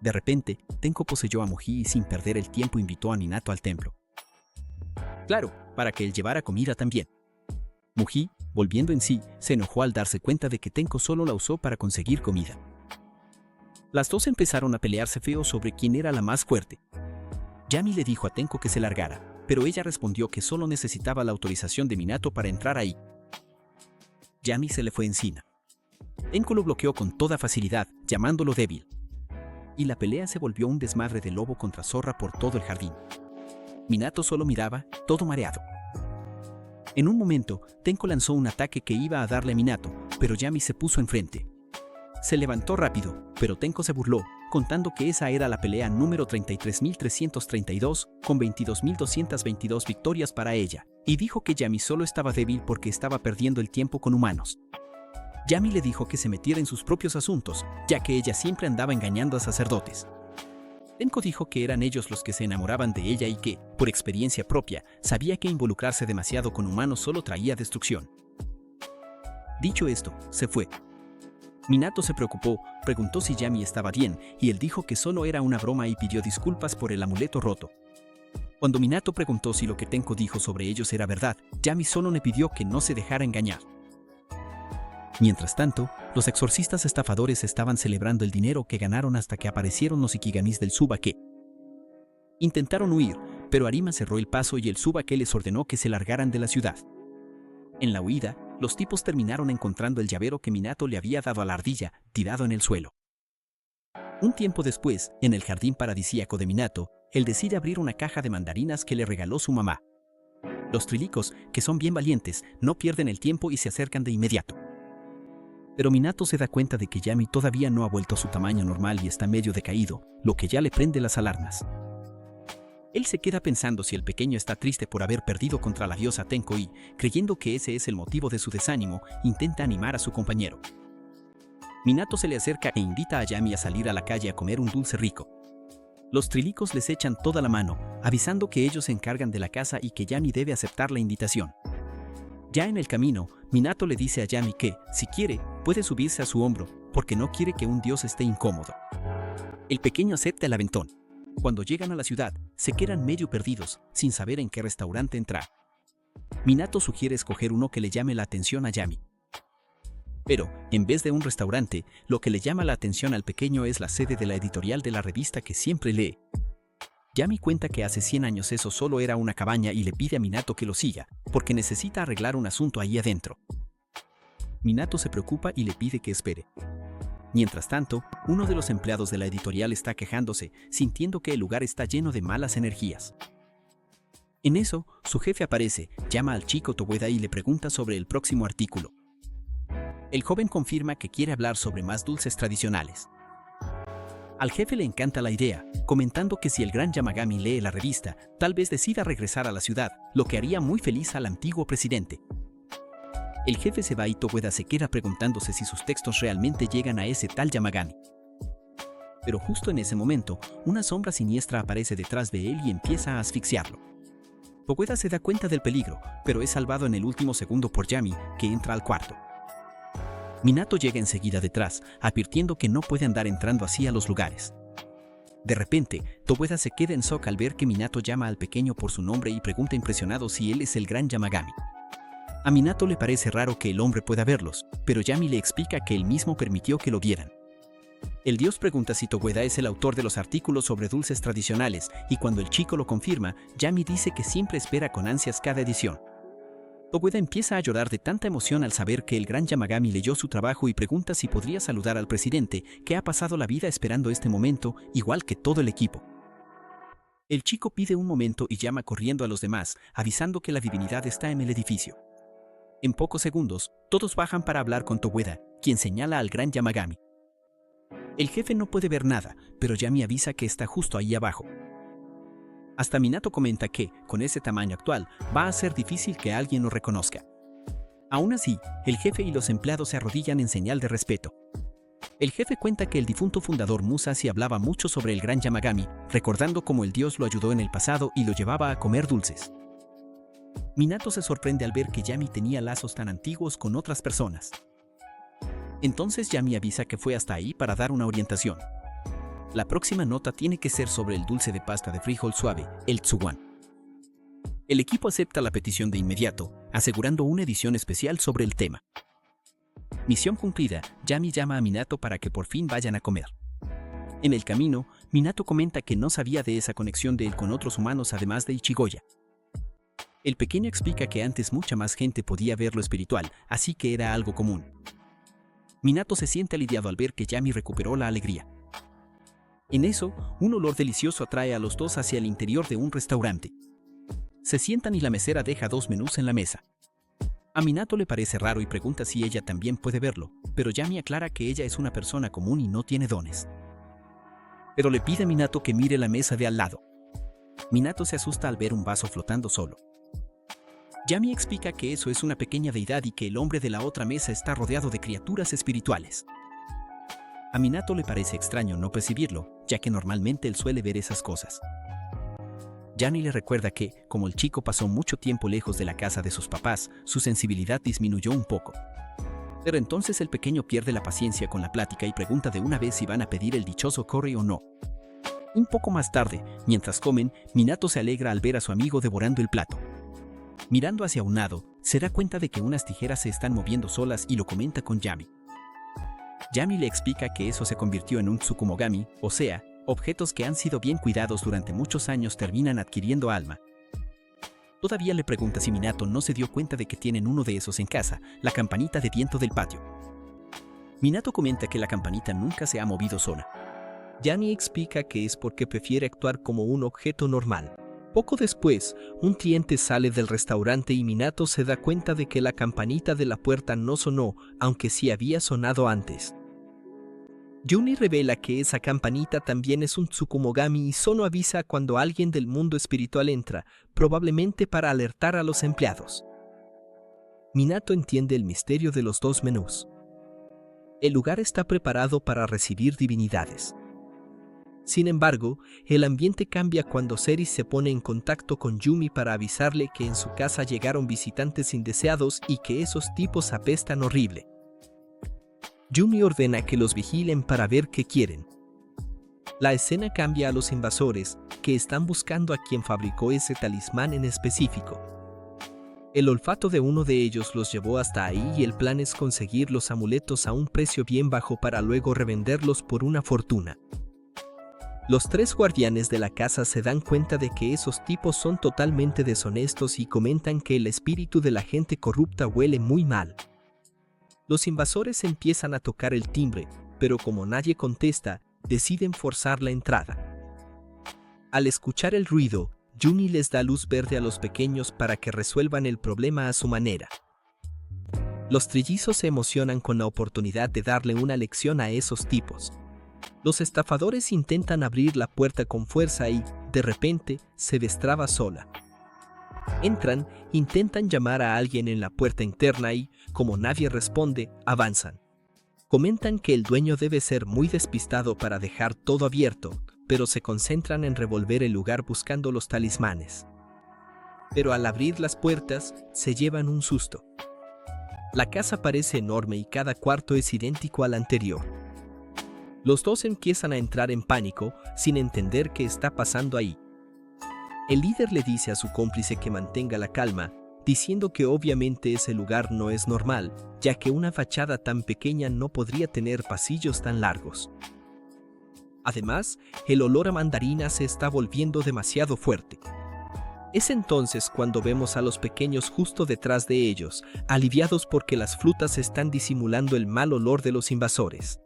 Speaker 1: De repente, Tenko poseyó a Muji y sin perder el tiempo invitó a Minato al templo. Claro, para que él llevara comida también. Muji, volviendo en sí, se enojó al darse cuenta de que Tenko solo la usó para conseguir comida. Las dos empezaron a pelearse feo sobre quién era la más fuerte. Yami le dijo a Tenko que se largara, pero ella respondió que solo necesitaba la autorización de Minato para entrar ahí. Yami se le fue encima. Tenko lo bloqueó con toda facilidad, llamándolo débil. Y la pelea se volvió un desmadre de lobo contra zorra por todo el jardín. Minato solo miraba, todo mareado. En un momento, Tenko lanzó un ataque que iba a darle a Minato, pero Yami se puso enfrente. Se levantó rápido, pero Tenko se burló, contando que esa era la pelea número 33.332, con 22.222 victorias para ella, y dijo que Yami solo estaba débil porque estaba perdiendo el tiempo con humanos. Yami le dijo que se metiera en sus propios asuntos, ya que ella siempre andaba engañando a sacerdotes. Tenko dijo que eran ellos los que se enamoraban de ella y que, por experiencia propia, sabía que involucrarse demasiado con humanos solo traía destrucción. Dicho esto, se fue.
Speaker 2: Minato se preocupó, preguntó si Yami estaba bien, y él dijo que solo era una broma y pidió disculpas por el amuleto roto. Cuando Minato preguntó si lo que Tenko dijo sobre ellos era verdad, Yami solo le pidió que no se dejara engañar. Mientras tanto, los exorcistas estafadores estaban celebrando el dinero que ganaron hasta que aparecieron los Ikigamis del Tsubake. Intentaron huir, pero Arima cerró el paso y el Tsubake les ordenó que se largaran de la ciudad. En la huida, los tipos terminaron encontrando el llavero que Minato le había dado a la ardilla, tirado en el suelo. Un tiempo después, en el jardín paradisíaco de Minato, él decide abrir una caja de mandarinas que le regaló su mamá. Los trilicos, que son bien valientes, no pierden el tiempo y se acercan de inmediato. Pero Minato se da cuenta de que Yami todavía no ha vuelto a su tamaño normal y está medio decaído, lo que ya le prende las alarmas. Él se queda pensando si el pequeño está triste por haber perdido contra la diosa Tenko y, creyendo que ese es el motivo de su desánimo, intenta animar a su compañero. Minato se le acerca e invita a Yami a salir a la calle a comer un dulce rico. Los trilicos les echan toda la mano, avisando que ellos se encargan de la casa y que Yami debe aceptar la invitación. Ya en el camino, Minato le dice a Yami que, si quiere, puede subirse a su hombro, porque no quiere que un dios esté incómodo. El pequeño acepta el aventón. Cuando llegan a la ciudad, se quedan medio perdidos, sin saber en qué restaurante entrar. Minato sugiere escoger uno que le llame la atención a Yami. Pero, en vez de un restaurante, lo que le llama la atención al pequeño es la sede de la editorial de la revista que siempre lee. Yami cuenta que hace 100 años eso solo era una cabaña y le pide a Minato que lo siga, porque necesita arreglar un asunto ahí adentro. Minato se preocupa y le pide que espere. Mientras tanto, uno de los empleados de la editorial está quejándose, sintiendo que el lugar está lleno de malas energías. En eso, su jefe aparece, llama al chico Togueda y le pregunta sobre el próximo artículo. El joven confirma que quiere hablar sobre más dulces tradicionales. Al jefe le encanta la idea, comentando que si el gran Yamagami lee la revista, tal vez decida regresar a la ciudad, lo que haría muy feliz al antiguo presidente. El jefe se va y Togueda se queda preguntándose si sus textos realmente llegan a ese tal Yamagami. Pero justo en ese momento, una sombra siniestra aparece detrás de él y empieza a asfixiarlo. Togueda se da cuenta del peligro, pero es salvado en el último segundo por Yami, que entra al cuarto. Minato llega enseguida detrás, advirtiendo que no puede andar entrando así a los lugares. De repente, Togueda se queda en shock al ver que Minato llama al pequeño por su nombre y pregunta impresionado si él es el gran Yamagami. A Minato le parece raro que el hombre pueda verlos, pero Yami le explica que él mismo permitió que lo vieran. El dios pregunta si Togueda es el autor de los artículos sobre dulces tradicionales, y cuando el chico lo confirma, Yami dice que siempre espera con ansias cada edición. Togueda empieza a llorar de tanta emoción al saber que el gran Yamagami leyó su trabajo y pregunta si podría saludar al presidente, que ha pasado la vida esperando este momento, igual que todo el equipo. El chico pide un momento y llama corriendo a los demás, avisando que la divinidad está en el edificio. En pocos segundos, todos bajan para hablar con Togueda, quien señala al gran Yamagami. El jefe no puede ver nada, pero Yami avisa que está justo ahí abajo. Hasta Minato comenta que, con ese tamaño actual, va a ser difícil que alguien lo reconozca. Aún así, el jefe y los empleados se arrodillan en señal de respeto. El jefe cuenta que el difunto fundador Musashi hablaba mucho sobre el gran Yamagami, recordando cómo el dios lo ayudó en el pasado y lo llevaba a comer dulces. Minato se sorprende al ver que Yami tenía lazos tan antiguos con otras personas. Entonces Yami avisa que fue hasta ahí para dar una orientación. La próxima nota tiene que ser sobre el dulce de pasta de frijol suave, el tsuwan. El equipo acepta la petición de inmediato, asegurando una edición especial sobre el tema. Misión cumplida, Yami llama a Minato para que por fin vayan a comer. En el camino, Minato comenta que no sabía de esa conexión de él con otros humanos además de Ichigoya. El pequeño explica que antes mucha más gente podía ver lo espiritual, así que era algo común. Minato se siente aliviado al ver que Yami recuperó la alegría. En eso, un olor delicioso atrae a los dos hacia el interior de un restaurante. Se sientan y la mesera deja 2 menús en la mesa. A Minato le parece raro y pregunta si ella también puede verlo, pero Yami aclara que ella es una persona común y no tiene dones. Pero le pide a Minato que mire la mesa de al lado. Minato se asusta al ver un vaso flotando solo. Yami explica que eso es una pequeña deidad y que el hombre de la otra mesa está rodeado de criaturas espirituales. A Minato le parece extraño no percibirlo, ya que normalmente él suele ver esas cosas. Yami le recuerda que, como el chico pasó mucho tiempo lejos de la casa de sus papás, su sensibilidad disminuyó un poco.
Speaker 1: Pero entonces el pequeño pierde la paciencia con la plática y pregunta de una vez si van a pedir el dichoso curry o no. Un poco más tarde, mientras comen, Minato se alegra al ver a su amigo devorando el plato. Mirando hacia un lado, se da cuenta de que unas tijeras se están moviendo solas y lo comenta con Yami. Yami le explica que eso se convirtió en un Tsukumogami, o sea, objetos que han sido bien cuidados durante muchos años terminan adquiriendo alma. Todavía le pregunta si Minato no se dio cuenta de que tienen uno de esos en casa, la campanita de viento del patio. Minato comenta que la campanita nunca se ha movido sola. Yami explica que es porque prefiere actuar como un objeto normal. Poco después, un cliente sale del restaurante y Minato se da cuenta de que la campanita de la puerta no sonó, aunque sí había sonado antes. Juni revela que esa campanita también es un Tsukumogami y solo avisa cuando alguien del mundo espiritual entra, probablemente para alertar a los empleados. Minato entiende el misterio de los dos menús. El lugar está preparado para recibir divinidades. Sin embargo, el ambiente cambia cuando Seris se pone en contacto con Yumi para avisarle que en su casa llegaron visitantes indeseados y que esos tipos apestan horrible. Yumi ordena que los vigilen para ver qué quieren. La escena cambia a los invasores, que están buscando a quien fabricó ese talismán en específico. El olfato de uno de ellos los llevó hasta ahí y el plan es conseguir los amuletos a un precio bien bajo para luego revenderlos por una fortuna. Los tres guardianes de la casa se dan cuenta de que esos tipos son totalmente deshonestos y comentan que el espíritu de la gente corrupta huele muy mal. Los invasores empiezan a tocar el timbre, pero como nadie contesta, deciden forzar la entrada. Al escuchar el ruido, Juni les da luz verde a los pequeños para que resuelvan el problema a su manera. Los trillizos se emocionan con la oportunidad de darle una lección a esos tipos. Los estafadores intentan abrir la puerta con fuerza y, de repente, se destraba sola. Entran, intentan llamar a alguien en la puerta interna y, como nadie responde, avanzan. Comentan que el dueño debe ser muy despistado para dejar todo abierto, pero se concentran en revolver el lugar buscando los talismanes. Pero al abrir las puertas, se llevan un susto. La casa parece enorme y cada cuarto es idéntico al anterior. Los dos empiezan a entrar en pánico, sin entender qué está pasando ahí. El líder le dice a su cómplice que mantenga la calma, diciendo que obviamente ese lugar no es normal, ya que una fachada tan pequeña no podría tener pasillos tan largos. Además, el olor a mandarina se está volviendo demasiado fuerte. Es entonces cuando vemos a los pequeños justo detrás de ellos, aliviados porque las frutas están disimulando el mal olor de los invasores.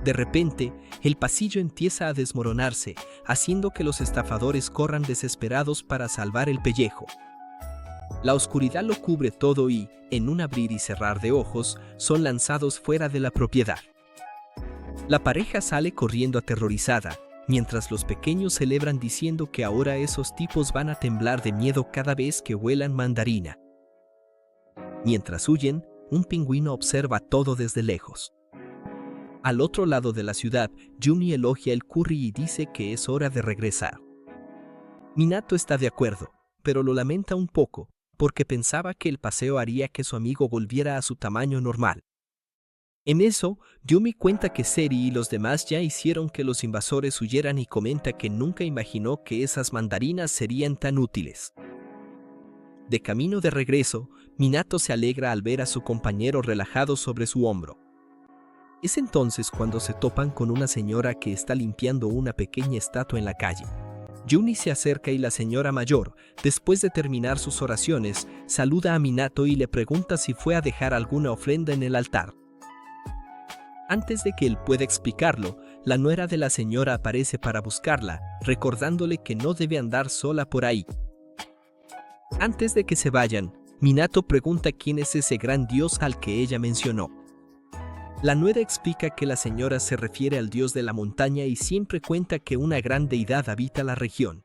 Speaker 1: De repente, el pasillo empieza a desmoronarse, haciendo que los estafadores corran desesperados para salvar el pellejo. La oscuridad lo cubre todo y, en un abrir y cerrar de ojos, son lanzados fuera de la propiedad. La pareja sale corriendo aterrorizada, mientras los pequeños celebran diciendo que ahora esos tipos van a temblar de miedo cada vez que huelan mandarina. Mientras huyen, un pingüino observa todo desde lejos. Al otro lado de la ciudad, Juni elogia el curry y dice que es hora de regresar. Minato está de acuerdo, pero lo lamenta un poco, porque pensaba que el paseo haría que su amigo volviera a su tamaño normal. En eso, Yumi cuenta que Seri y los demás ya hicieron que los invasores huyeran y comenta que nunca imaginó que esas mandarinas serían tan útiles. De camino de regreso, Minato se alegra al ver a su compañero relajado sobre su hombro. Es entonces cuando se topan con una señora que está limpiando una pequeña estatua en la calle. Juni se acerca y la señora mayor, después de terminar sus oraciones, saluda a Minato y le pregunta si fue a dejar alguna ofrenda en el altar. Antes de que él pueda explicarlo, la nuera de la señora aparece para buscarla, recordándole que no debe andar sola por ahí. Antes de que se vayan, Minato pregunta quién es ese gran dios al que ella mencionó. La nuera explica que la señora se refiere al dios de la montaña y siempre cuenta que una gran deidad habita la región.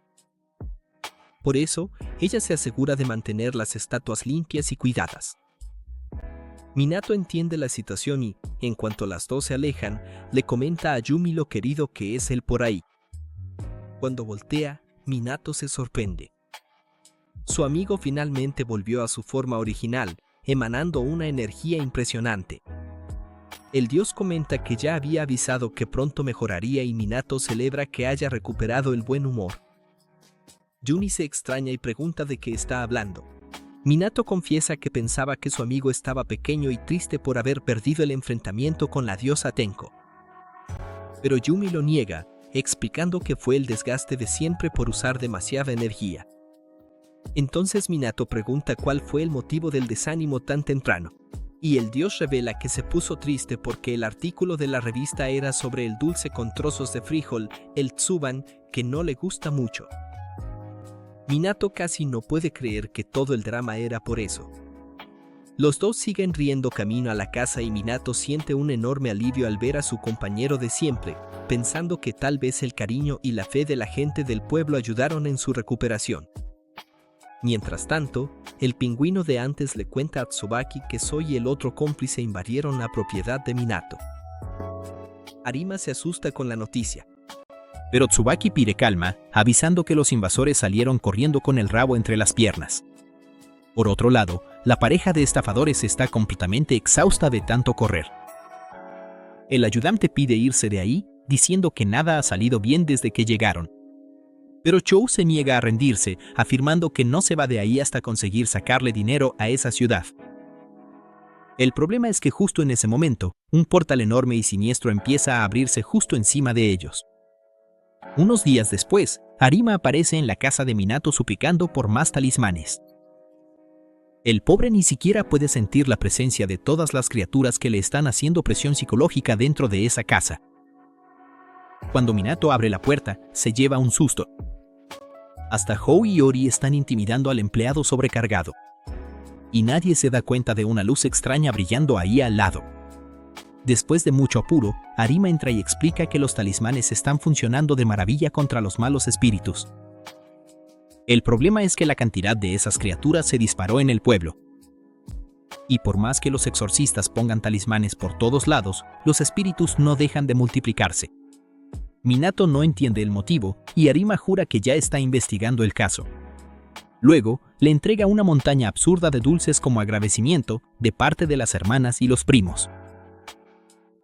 Speaker 1: Por eso, ella se asegura de mantener las estatuas limpias y cuidadas. Minato entiende la situación y, en cuanto las dos se alejan, le comenta a Yumi lo querido que es él por ahí. Cuando voltea, Minato se sorprende. Su amigo finalmente volvió a su forma original,
Speaker 3: emanando una energía impresionante. El dios comenta que ya había avisado que pronto mejoraría y Minato celebra que haya recuperado el buen humor. Yumi se extraña y pregunta de qué está hablando. Minato confiesa que pensaba que su amigo estaba pequeño y triste por haber perdido el enfrentamiento con la diosa Tenko. Pero Yumi lo niega, explicando que fue el desgaste de siempre por usar demasiada energía. Entonces Minato pregunta cuál fue el motivo del desánimo tan temprano. Y el dios revela que se puso triste porque el artículo de la revista era sobre el dulce con trozos de frijol, el tsuban, que no le gusta mucho. Minato casi no puede creer que todo el drama era por eso. Los dos siguen riendo camino a la casa y Minato siente un enorme alivio al ver a su compañero de siempre, pensando que tal vez el cariño y la fe de la gente del pueblo ayudaron en su recuperación. Mientras tanto, el pingüino de antes le cuenta a Tsubaki que Zoe y el otro cómplice invadieron la propiedad de Minato. Arima se asusta con la noticia.
Speaker 1: Pero Tsubaki pide calma, avisando que los invasores salieron corriendo con el rabo entre las piernas. Por otro lado, la pareja de estafadores está completamente exhausta de tanto correr. El ayudante pide irse de ahí, diciendo que nada ha salido bien desde que llegaron. Pero Chou se niega a rendirse, afirmando que no se va de ahí hasta conseguir sacarle dinero a esa ciudad. El problema es que justo en ese momento, un portal enorme y siniestro empieza a abrirse justo encima de ellos. Unos días después, Arima aparece en la casa de Minato suplicando por más talismanes. El pobre ni siquiera puede sentir la presencia de todas las criaturas que le están haciendo presión psicológica dentro de esa casa. Cuando Minato abre la puerta, se lleva un susto. Hasta Hou y Ori están intimidando al empleado sobrecargado. Y nadie se da cuenta de una luz extraña brillando ahí al lado. Después de mucho apuro, Arima entra y explica que los talismanes están funcionando de maravilla contra los malos espíritus. El problema es que la cantidad de esas criaturas se disparó en el pueblo. Y por más que los exorcistas pongan talismanes por todos lados, los espíritus no dejan de multiplicarse. Minato no entiende el motivo y Arima jura que ya está investigando el caso. Luego, le entrega una montaña absurda de dulces como agradecimiento de parte de las hermanas y los primos.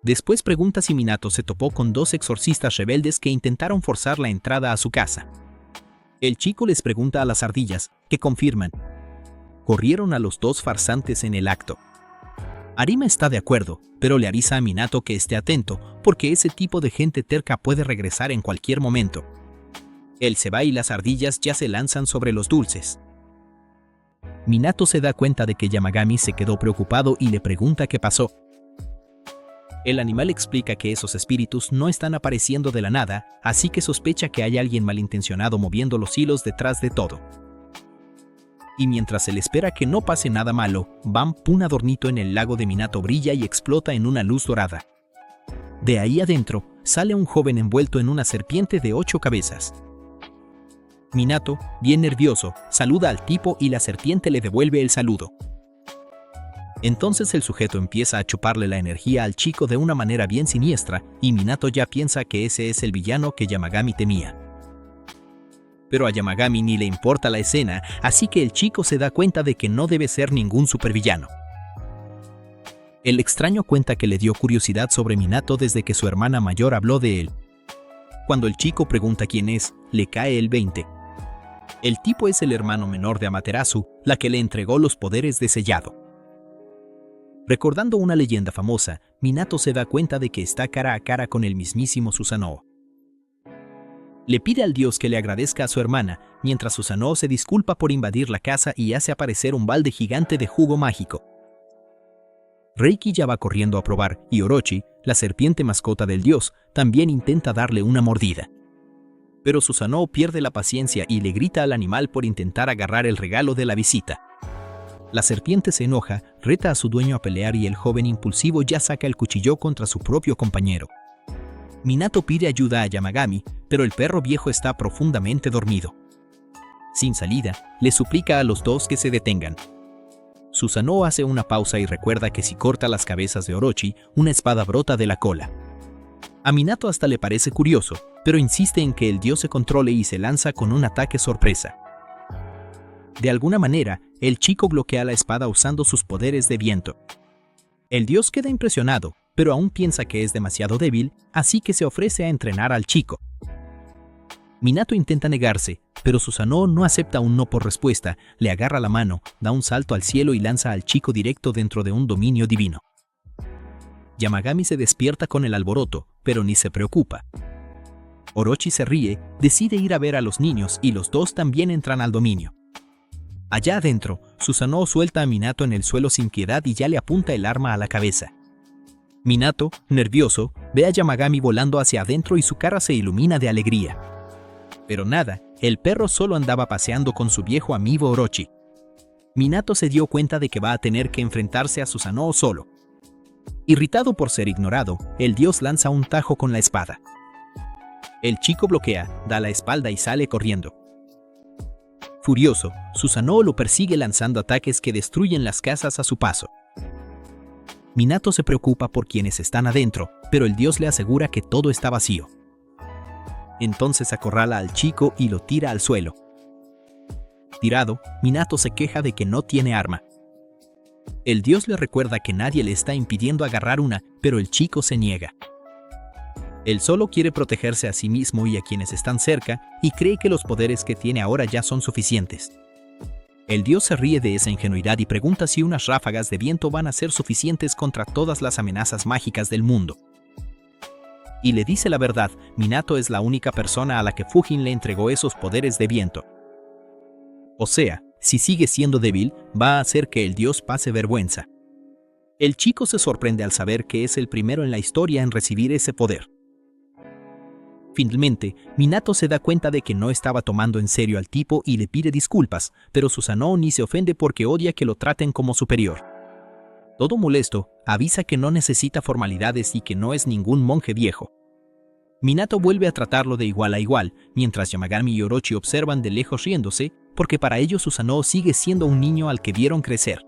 Speaker 1: Después pregunta si Minato se topó con dos exorcistas rebeldes que intentaron forzar la entrada a su casa. El chico les pregunta a las ardillas, que confirman. Corrieron a los dos farsantes en el acto. Arima está de acuerdo, pero le avisa a Minato que esté atento, porque ese tipo de gente terca puede regresar en cualquier momento. Él se va y las ardillas ya se lanzan sobre los dulces. Minato se da cuenta de que Yamagami se quedó preocupado y le pregunta qué pasó. El animal explica que esos espíritus no están apareciendo de la nada, así que sospecha que hay alguien malintencionado moviendo los hilos detrás de todo. Y mientras él espera que no pase nada malo, un adornito en el lago de Minato brilla y explota en una luz dorada. De ahí adentro, sale un joven envuelto en una serpiente de 8 cabezas. Minato, bien nervioso, saluda al tipo y la serpiente le devuelve el saludo. Entonces el sujeto empieza a chuparle la energía al chico de una manera bien siniestra y Minato ya piensa que ese es el villano que Yamagami temía. Pero a Yamagami ni le importa la escena, así que el chico se da cuenta de que no debe ser ningún supervillano. El extraño cuenta que le dio curiosidad sobre Minato desde que su hermana mayor habló de él. Cuando el chico pregunta quién es, le cae el 20. El tipo es el hermano menor de Amaterasu, la que le entregó los poderes de sellado. Recordando una leyenda famosa, Minato se da cuenta de que está cara a cara con el mismísimo Susanoo. Le pide al dios que le agradezca a su hermana, mientras Susanoo se disculpa por invadir la casa y hace aparecer un balde gigante de jugo mágico. Reiki ya va corriendo a probar, y Orochi, la serpiente mascota del dios, también intenta darle una mordida. Pero Susanoo pierde la paciencia y le grita al animal por intentar agarrar el regalo de la visita. La serpiente se enoja, reta a su dueño a pelear y el joven impulsivo ya saca el cuchillo contra su propio compañero. Minato pide ayuda a Yamagami, pero el perro viejo está profundamente dormido. Sin salida, le suplica a los dos que se detengan. Susanoo hace una pausa y recuerda que si corta las cabezas de Orochi, una espada brota de la cola. A Minato hasta le parece curioso, pero insiste en que el dios se controle y se lanza con un ataque sorpresa.
Speaker 3: De alguna manera, el chico bloquea la espada usando sus poderes de viento. El dios queda impresionado, pero aún piensa que es demasiado débil, así que se ofrece a entrenar al chico. Minato intenta negarse, pero Susanoo no acepta un no por respuesta, le agarra la mano, da un salto al cielo y lanza al chico directo dentro de un dominio divino. Yamagami se despierta con el alboroto, pero ni se preocupa. Orochi se ríe, decide ir a ver a los niños y los dos también entran al dominio. Allá adentro, Susanoo suelta a Minato en el suelo sin piedad y ya le apunta el arma a la cabeza. Minato, nervioso, ve a Yamagami volando hacia adentro y su cara se ilumina de alegría. Pero nada, el perro solo andaba paseando con su viejo amigo Orochi. Minato se dio cuenta de que va a tener que enfrentarse a Susanoo solo. Irritado por ser ignorado, el dios lanza un tajo con la espada. El chico bloquea, da la espalda y sale corriendo. Furioso, Susanoo lo persigue lanzando ataques que destruyen las casas a su paso. Minato se preocupa por quienes están adentro, pero el dios le asegura que todo está vacío. Entonces acorrala al chico y lo tira al suelo. Tirado, Minato se queja de que no tiene arma. El dios le recuerda que nadie le está impidiendo agarrar una, pero el chico se niega. Él solo quiere protegerse a sí mismo y a quienes están cerca, y cree que los poderes que tiene ahora ya son suficientes. El dios se ríe de esa ingenuidad y pregunta si unas ráfagas de viento van a ser suficientes contra todas las amenazas mágicas del mundo. Y le dice la verdad, Minato es la única persona a la que Fujin le entregó esos poderes de viento. O sea, si sigue siendo débil, va a hacer que el dios pase vergüenza. El chico se sorprende al saber que es el primero en la historia en recibir ese poder. Finalmente, Minato se da cuenta de que no estaba tomando en serio al tipo y le pide disculpas, pero Susanoo ni se ofende porque odia que lo traten como superior. Todo molesto, avisa que no necesita formalidades y que no es ningún monje viejo. Minato vuelve a tratarlo de igual a igual, mientras Yamagami y Orochi observan de lejos riéndose, porque para ellos Susanoo sigue siendo un niño al que vieron crecer.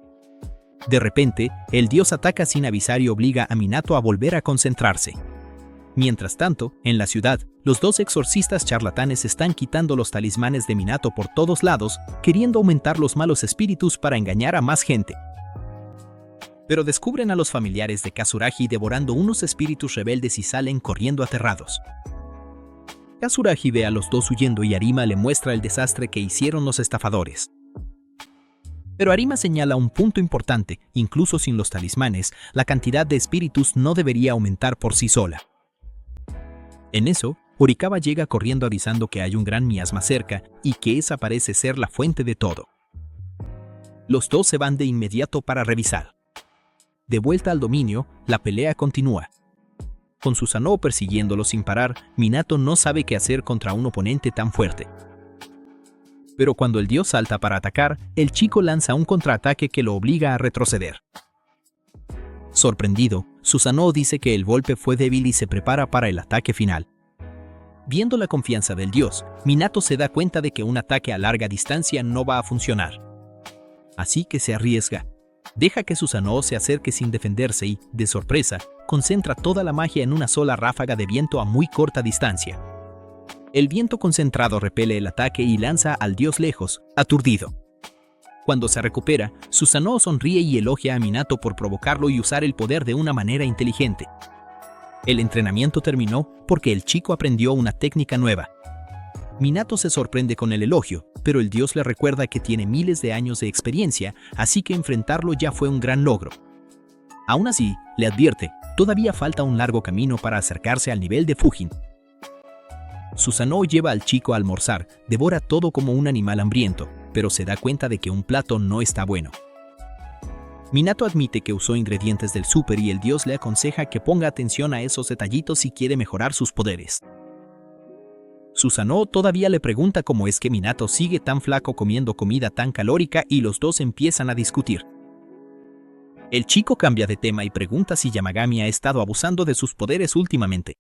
Speaker 3: De repente, el dios ataca sin avisar y obliga a Minato a volver a concentrarse. Mientras tanto, en la ciudad, los dos exorcistas charlatanes están quitando los talismanes de Minato por todos lados, queriendo aumentar los malos espíritus para engañar a más gente. Pero descubren a los familiares de Kazuragi devorando unos espíritus rebeldes y salen corriendo aterrados. Kazuragi ve a los dos huyendo y Arima le muestra el desastre que hicieron los estafadores. Pero Arima señala un punto importante: incluso sin los talismanes, la cantidad de espíritus no debería aumentar por sí sola. En eso, Horikawa llega corriendo avisando que hay un gran miasma cerca y que esa parece ser la fuente de todo. Los dos se van de inmediato para revisar. De vuelta al dominio, la pelea continúa. Con Susanoo persiguiéndolo sin parar, Minato no sabe qué hacer contra un oponente tan fuerte. Pero cuando el dios salta para atacar, el chico lanza un contraataque que lo obliga a retroceder. Sorprendido, Susanoo dice que el golpe fue débil y se prepara para el ataque final. Viendo la confianza del dios, Minato se da cuenta de que un ataque a larga distancia no va a funcionar. Así que se arriesga. Deja que Susanoo se acerque sin defenderse y, de sorpresa, concentra toda la magia en una sola ráfaga de viento a muy corta distancia. El viento concentrado repele el ataque y lanza al dios lejos, aturdido. Cuando se recupera, Susanoo sonríe y elogia a Minato por provocarlo y usar el poder de una manera inteligente. El entrenamiento terminó porque el chico aprendió una técnica nueva. Minato se sorprende con el elogio, pero el dios le recuerda que tiene miles de años de experiencia, así que enfrentarlo ya fue un gran logro. Aún así, le advierte, todavía falta un largo camino para acercarse al nivel de Fujin. Susanoo lleva al chico a almorzar, devora todo como un animal hambriento, pero se da cuenta de que un plato no está bueno. Minato admite que usó ingredientes del súper y el dios le aconseja que ponga atención a esos detallitos si quiere mejorar sus poderes. Susanoo todavía le pregunta cómo es que Minato sigue tan flaco comiendo comida tan calórica y los dos empiezan a discutir. El chico cambia de tema y pregunta si Yamagami ha estado abusando de sus poderes últimamente.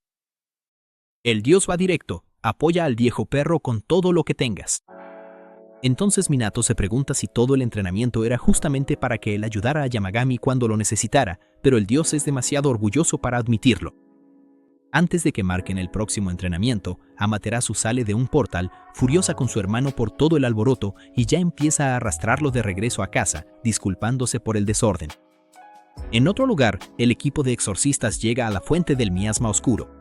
Speaker 3: El dios va directo, apoya al viejo perro con todo lo que tengas. Entonces Minato se pregunta si todo el entrenamiento era justamente para que él ayudara a Yamagami cuando lo necesitara, pero el dios es demasiado orgulloso para admitirlo. Antes de que marquen el próximo entrenamiento, Amaterasu sale de un portal, furiosa con su hermano por todo el alboroto, y ya empieza a arrastrarlo de regreso a casa, disculpándose por el desorden. En otro lugar, el equipo de exorcistas llega a la fuente del miasma oscuro.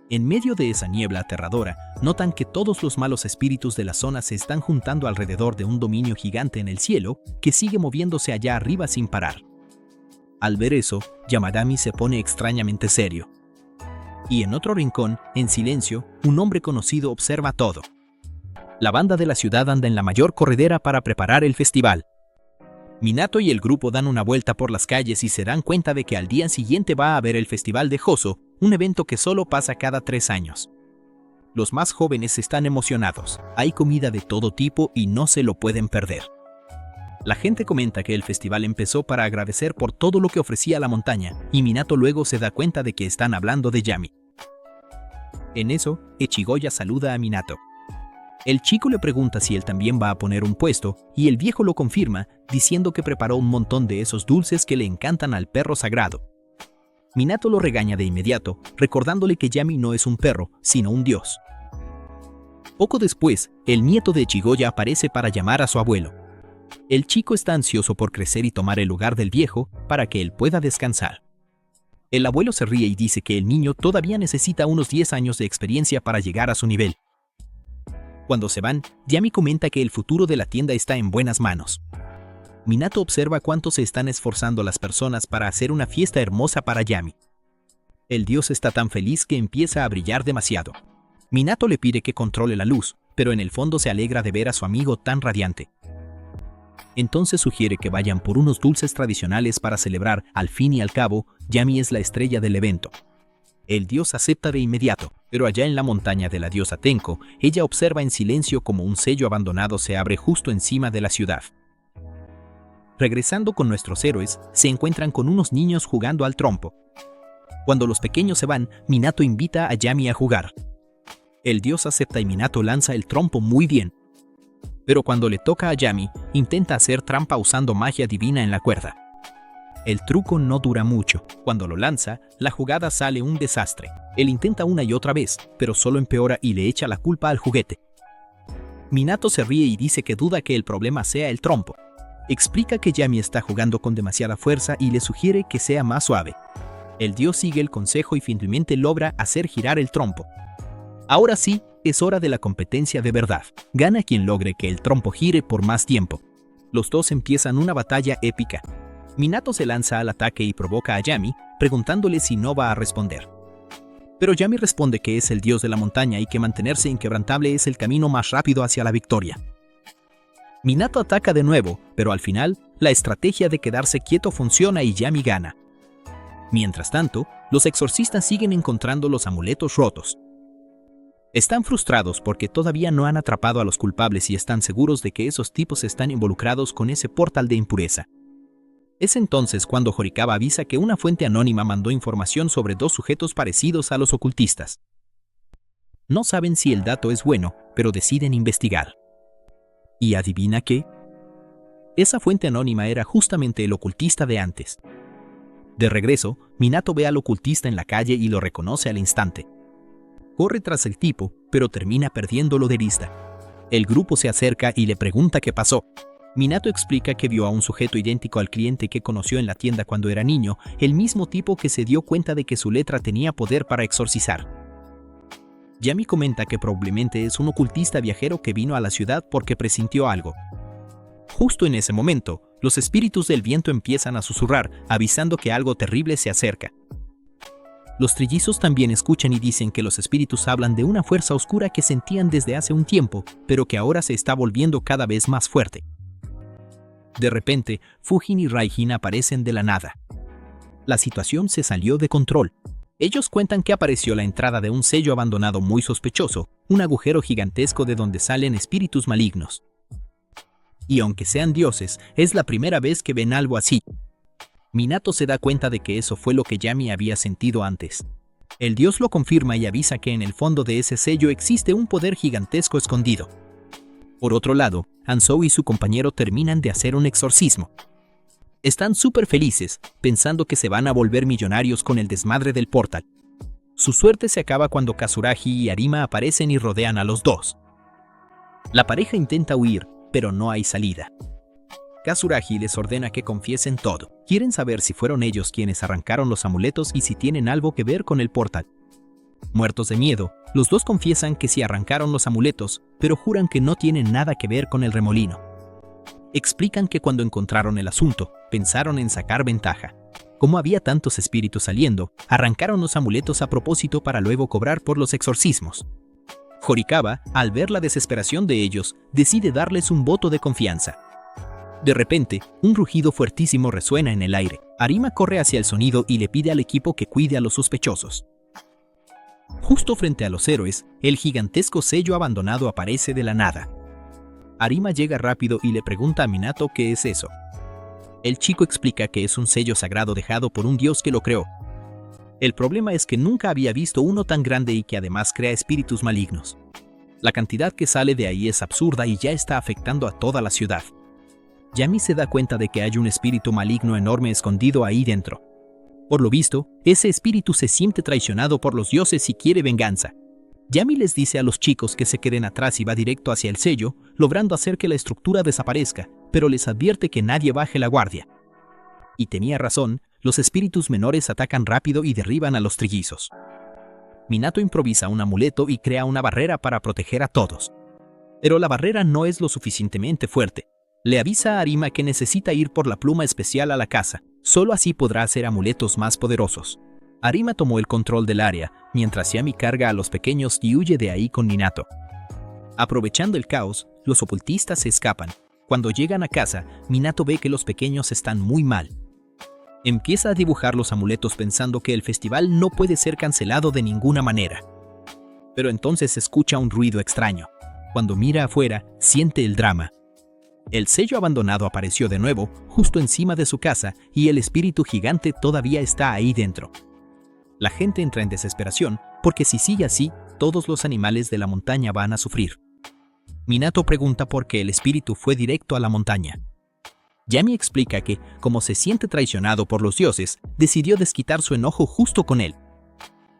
Speaker 3: En medio de esa niebla aterradora, notan que todos los malos espíritus de la zona se están juntando alrededor de un dominio gigante en el cielo que sigue moviéndose allá arriba sin parar. Al ver eso, Yamadami se pone extrañamente serio. Y en otro rincón, en silencio, un hombre conocido observa todo. La banda de la ciudad anda en la mayor corredera para preparar el festival. Minato y el grupo dan una vuelta por las calles y se dan cuenta de que al día siguiente va a haber el Festival de Hoso, un evento que solo pasa cada 3 años. Los más jóvenes están emocionados, hay comida de todo tipo y no se lo pueden perder. La gente comenta que el festival empezó para agradecer por todo lo que ofrecía la montaña, y Minato luego se da cuenta de que están hablando de Yami. En eso, Echigoya saluda a Minato. El chico le pregunta si él también va a poner un puesto, y el viejo lo confirma, diciendo que preparó un montón de esos dulces que le encantan al perro sagrado. Minato lo regaña de inmediato, recordándole que Yami no es un perro, sino un dios. Poco después, el nieto de Echigoya aparece para llamar a su abuelo. El chico está ansioso por crecer y tomar el lugar del viejo para que él pueda descansar. El abuelo se ríe y dice que el niño todavía necesita unos 10 años de experiencia para llegar a su nivel. Cuando se van, Yami comenta que el futuro de la tienda está en buenas manos. Minato observa cuánto se están esforzando las personas para hacer una fiesta hermosa para Yami. El dios está tan feliz que empieza a brillar demasiado. Minato le pide que controle la luz, pero en el fondo se alegra de ver a su amigo tan radiante. Entonces sugiere que vayan por unos dulces tradicionales para celebrar, al fin y al cabo, Yami es la estrella del evento. El dios acepta de inmediato, pero allá en la montaña de la diosa Tenko, ella observa en silencio como un sello abandonado se abre justo encima de la ciudad. Regresando con nuestros héroes, se encuentran con unos niños jugando al trompo. Cuando los pequeños se van, Minato invita a Yami a jugar. El dios acepta y Minato lanza el trompo muy bien. Pero cuando le toca a Yami, intenta hacer trampa usando magia divina en la cuerda. El truco no dura mucho. Cuando lo lanza, la jugada sale un desastre. Él intenta una y otra vez, pero solo empeora y le echa la culpa al juguete. Minato se ríe y dice que duda que el problema sea el trompo. Explica que Yami está jugando con demasiada fuerza y le sugiere que sea más suave. El dios sigue el consejo y finalmente logra hacer girar el trompo. Ahora sí, es hora de la competencia de verdad. Gana quien logre que el trompo gire por más tiempo. Los dos empiezan una batalla épica. Minato se lanza al ataque y provoca a Yami, preguntándole si no va a responder. Pero Yami responde que es el dios de la montaña y que mantenerse inquebrantable es el camino más rápido hacia la victoria. Minato ataca de nuevo, pero al final, la estrategia de quedarse quieto funciona y Yami gana. Mientras tanto, los exorcistas siguen encontrando los amuletos rotos. Están frustrados porque todavía no han atrapado a los culpables y están seguros de que esos tipos están involucrados con ese portal de impureza. Es entonces cuando Horikawa avisa que una fuente anónima mandó información sobre 2 sujetos parecidos a los ocultistas. No saben si el dato es bueno, pero deciden investigar. ¿Y adivina qué? Esa fuente anónima era justamente el ocultista de antes. De regreso, Minato ve al ocultista en la calle y lo reconoce al instante. Corre tras el tipo, pero termina perdiéndolo de vista. El grupo se acerca y le pregunta qué pasó. Minato explica que vio a un sujeto idéntico al cliente que conoció en la tienda cuando era niño, el mismo tipo que se dio cuenta de que su letra tenía poder para exorcizar. Yami comenta que probablemente es un ocultista viajero que vino a la ciudad porque presintió algo. Justo en ese momento, los espíritus del viento empiezan a susurrar, avisando que algo terrible se acerca. Los trillizos también escuchan y dicen que los espíritus hablan de una fuerza oscura que sentían desde hace un tiempo, pero que ahora se está volviendo cada vez más fuerte. De repente, Fujin y Raijin aparecen de la nada. La situación se salió de control. Ellos cuentan que apareció la entrada de un sello abandonado muy sospechoso, un agujero gigantesco de donde salen espíritus malignos. Y aunque sean dioses, es la primera vez que ven algo así. Minato se da cuenta de que eso fue lo que Yami había sentido antes. El dios lo confirma y avisa que en el fondo de ese sello existe un poder gigantesco escondido. Por otro lado, Ansou y su compañero terminan de hacer un exorcismo. Están súper felices, pensando que se van a volver millonarios con el desmadre del portal. Su suerte se acaba cuando Kazuragi y Arima aparecen y rodean a los dos. La pareja intenta huir, pero no hay salida. Kazuragi les ordena que confiesen todo. Quieren saber si fueron ellos quienes arrancaron los amuletos y si tienen algo que ver con el portal. Muertos de miedo, los dos confiesan que sí arrancaron los amuletos, pero juran que no tienen nada que ver con el remolino. Explican que cuando encontraron el asunto, pensaron en sacar ventaja. Como había tantos espíritus saliendo, arrancaron los amuletos a propósito para luego cobrar por los exorcismos. Horikawa, al ver la desesperación de ellos, decide darles un voto de confianza. De repente, un rugido fuertísimo resuena en el aire. Arima corre hacia el sonido y le pide al equipo que cuide a los sospechosos. Justo frente a los héroes, el gigantesco sello abandonado aparece de la nada. Arima llega rápido y le pregunta a Minato qué es eso. El chico explica que es un sello sagrado dejado por un dios que lo creó. El problema es que nunca había visto uno tan grande y que además crea espíritus malignos. La cantidad que sale de ahí es absurda y ya está afectando a toda la ciudad. Yami se da cuenta de que hay un espíritu maligno enorme escondido ahí dentro. Por lo visto, ese espíritu se siente traicionado por los dioses y quiere venganza. Yami les dice a los chicos que se queden atrás y va directo hacia el sello, logrando hacer que la estructura desaparezca, pero les advierte que nadie baje la guardia. Y tenía razón, los espíritus menores atacan rápido y derriban a los trillizos. Minato improvisa un amuleto y crea una barrera para proteger a todos. Pero la barrera no es lo suficientemente fuerte. Le avisa a Arima que necesita ir por la pluma especial a la casa, solo así podrá hacer amuletos más poderosos. Arima tomó el control del área, mientras Yami carga a los pequeños y huye de ahí con Minato. Aprovechando el caos, los ocultistas se escapan. Cuando llegan a casa, Minato ve que los pequeños están muy mal. Empieza a dibujar los amuletos pensando que el festival no puede ser cancelado de ninguna manera. Pero entonces escucha un ruido extraño. Cuando mira afuera, siente el drama. El sello abandonado apareció de nuevo, justo encima de su casa, y el espíritu gigante todavía está ahí dentro. La gente entra en desesperación, porque si sigue así, todos los animales de la montaña van a sufrir. Minato pregunta por qué el espíritu fue directo a la montaña. Yami explica que, como se siente traicionado por los dioses, decidió desquitar su enojo justo con él.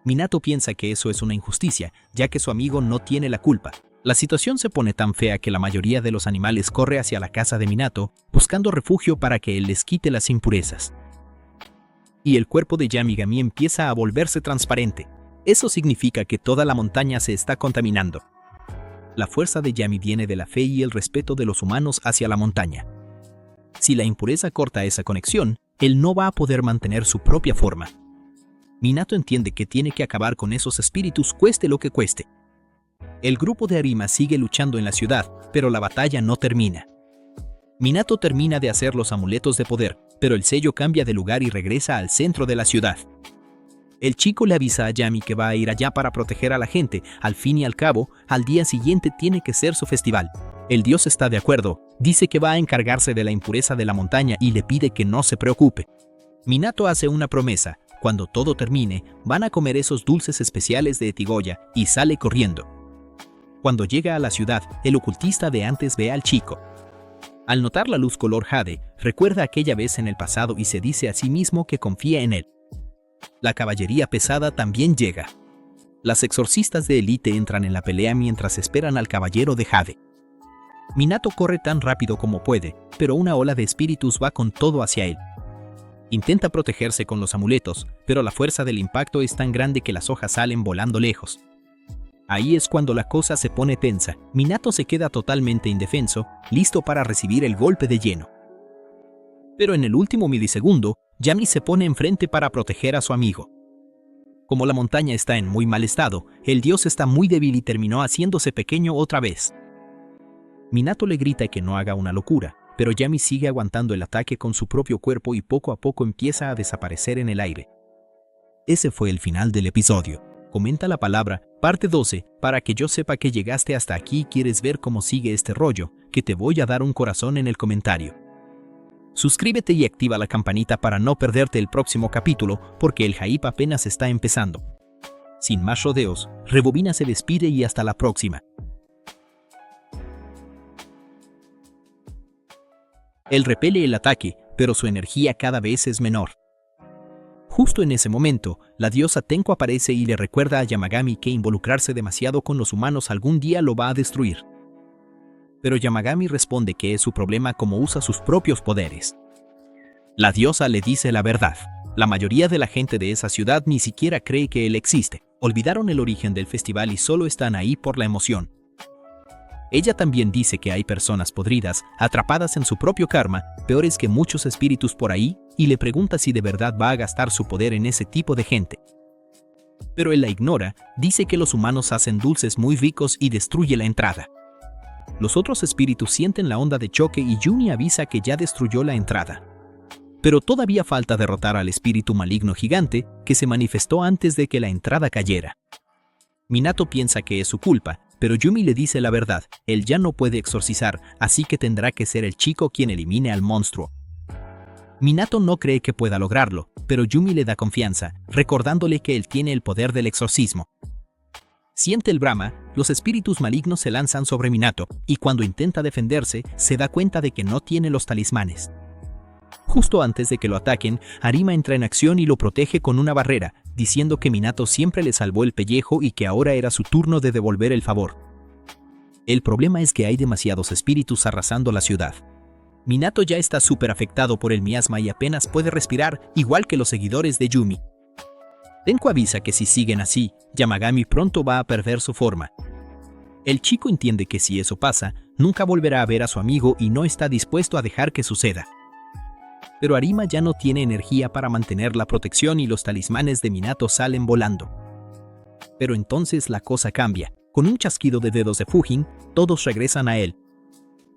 Speaker 3: Minato piensa que eso es una injusticia, ya que su amigo no tiene la culpa. La situación se pone tan fea que la mayoría de los animales corre hacia la casa de Minato, buscando refugio para que él les quite las impurezas. Y el cuerpo de Yamigami empieza a volverse transparente. Eso significa que toda la montaña se está contaminando. La fuerza de Yami viene de la fe y el respeto de los humanos hacia la montaña. Si la impureza corta esa conexión, él no va a poder mantener su propia forma. Minato entiende que tiene que acabar con esos espíritus cueste lo que cueste. El grupo de Arima sigue luchando en la ciudad, pero la batalla no termina. Minato termina de hacer los amuletos de poder, pero el sello cambia de lugar y regresa al centro de la ciudad. El chico le avisa a Yami que va a ir allá para proteger a la gente. Al fin y al cabo, al día siguiente tiene que ser su festival. El dios está de acuerdo, dice que va a encargarse de la impureza de la montaña y le pide que no se preocupe. Minato hace una promesa: cuando todo termine, van a comer esos dulces especiales de Etigoya, y sale corriendo. Cuando llega a la ciudad, el ocultista de antes ve al chico. Al notar la luz color jade, recuerda aquella vez en el pasado y se dice a sí mismo que confía en él. La caballería pesada también llega. Las exorcistas de élite entran en la pelea mientras esperan al caballero de jade. Minato corre tan rápido como puede, pero una ola de espíritus va con todo hacia él. Intenta protegerse con los amuletos, pero la fuerza del impacto es tan grande que las hojas salen volando lejos. Ahí es cuando la cosa se pone tensa. Minato se queda totalmente indefenso, listo para recibir el golpe de lleno. Pero en el último milisegundo, Yami se pone enfrente para proteger a su amigo. Como la montaña está en muy mal estado, el dios está muy débil y terminó haciéndose pequeño otra vez. Minato le grita que no haga una locura, pero Yami sigue aguantando el ataque con su propio cuerpo y poco a poco empieza a desaparecer en el aire. Ese fue el final del episodio. Comenta la palabra parte 12 para que yo sepa que llegaste hasta aquí y quieres ver cómo sigue este rollo, que te voy a dar un corazón en el comentario. Suscríbete y activa la campanita para no perderte el próximo capítulo, porque el hype apenas está empezando. Sin más rodeos, Rebobina se despide y hasta la próxima. Él repele el ataque, pero su energía cada vez es menor. Justo en ese momento, la diosa Tenko aparece y le recuerda a Yamagami que involucrarse demasiado con los humanos algún día lo va a destruir. Pero Yamagami responde que es su problema como usa sus propios poderes. La diosa le dice la verdad. La mayoría de la gente de esa ciudad ni siquiera cree que él existe. Olvidaron el origen del festival y solo están ahí por la emoción. Ella también dice que hay personas podridas, atrapadas en su propio karma, peores que muchos espíritus por ahí, y le pregunta si de verdad va a gastar su poder en ese tipo de gente. Pero él la ignora, dice que los humanos hacen dulces muy ricos y destruye la entrada. Los otros espíritus sienten la onda de choque y Yumi avisa que ya destruyó la entrada. Pero todavía falta derrotar al espíritu maligno gigante que se manifestó antes de que la entrada cayera. Minato piensa que es su culpa, pero Yumi le dice la verdad, él ya no puede exorcizar, así que tendrá que ser el chico quien elimine al monstruo. Minato no cree que pueda lograrlo, pero Yumi le da confianza, recordándole que él tiene el poder del exorcismo. Siente el Brahma, los espíritus malignos se lanzan sobre Minato, y cuando intenta defenderse, se da cuenta de que no tiene los talismanes. Justo antes de que lo ataquen, Arima entra en acción y lo protege con una barrera, diciendo que Minato siempre le salvó el pellejo y que ahora era su turno de devolver el favor. El problema es que hay demasiados espíritus arrasando la ciudad. Minato ya está súper afectado por el miasma y apenas puede respirar, igual que los seguidores de Yumi. Tenko avisa que si siguen así, Yamagami pronto va a perder su forma. El chico entiende que si eso pasa, nunca volverá a ver a su amigo y no está dispuesto a dejar que suceda. Pero Arima ya no tiene energía para mantener la protección y los talismanes de Minato salen volando. Pero entonces la cosa cambia. Con un chasquido de dedos de Fujin, todos regresan a él.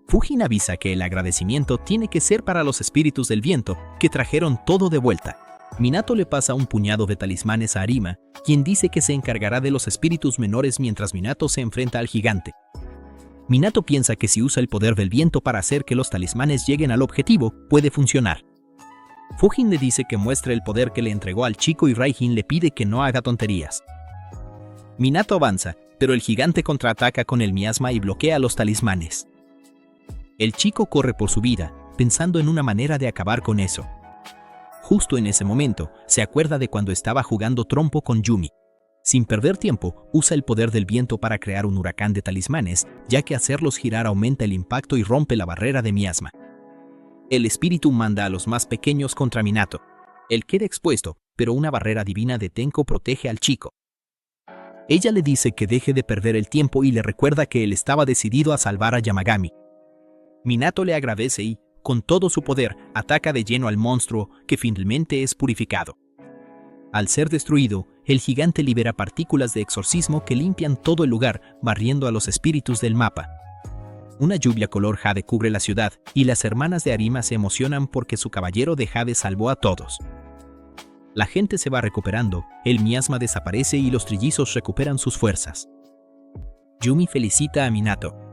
Speaker 3: Fujin avisa que el agradecimiento tiene que ser para los espíritus del viento, que trajeron todo de vuelta. Minato le pasa un puñado de talismanes a Arima, quien dice que se encargará de los espíritus menores mientras Minato se enfrenta al gigante. Minato piensa que si usa el poder del viento para hacer que los talismanes lleguen al objetivo, puede funcionar. Fujin le dice que muestre el poder que le entregó al chico y Raijin le pide que no haga tonterías. Minato avanza, pero el gigante contraataca con el miasma y bloquea los talismanes. El chico corre por su vida, pensando en una manera de acabar con eso. Justo en ese momento, se acuerda de cuando estaba jugando trompo con Yumi. Sin perder tiempo, usa el poder del viento para crear un huracán de talismanes, ya que hacerlos girar aumenta el impacto y rompe la barrera de miasma. El espíritu manda a los más pequeños contra Minato. Él queda expuesto, pero una barrera divina de Tenko protege al chico. Ella le dice que deje de perder el tiempo y le recuerda que él estaba decidido a salvar a Yamagami. Minato le agradece y, con todo su poder, ataca de lleno al monstruo, que finalmente es purificado. Al ser destruido, el gigante libera partículas de exorcismo que limpian todo el lugar, barriendo a los espíritus del mapa. Una lluvia color jade cubre la ciudad, y las hermanas de Arima se emocionan porque su caballero de jade salvó a todos. La gente se va recuperando, el miasma desaparece y los trillizos recuperan sus fuerzas. Yumi felicita a Minato.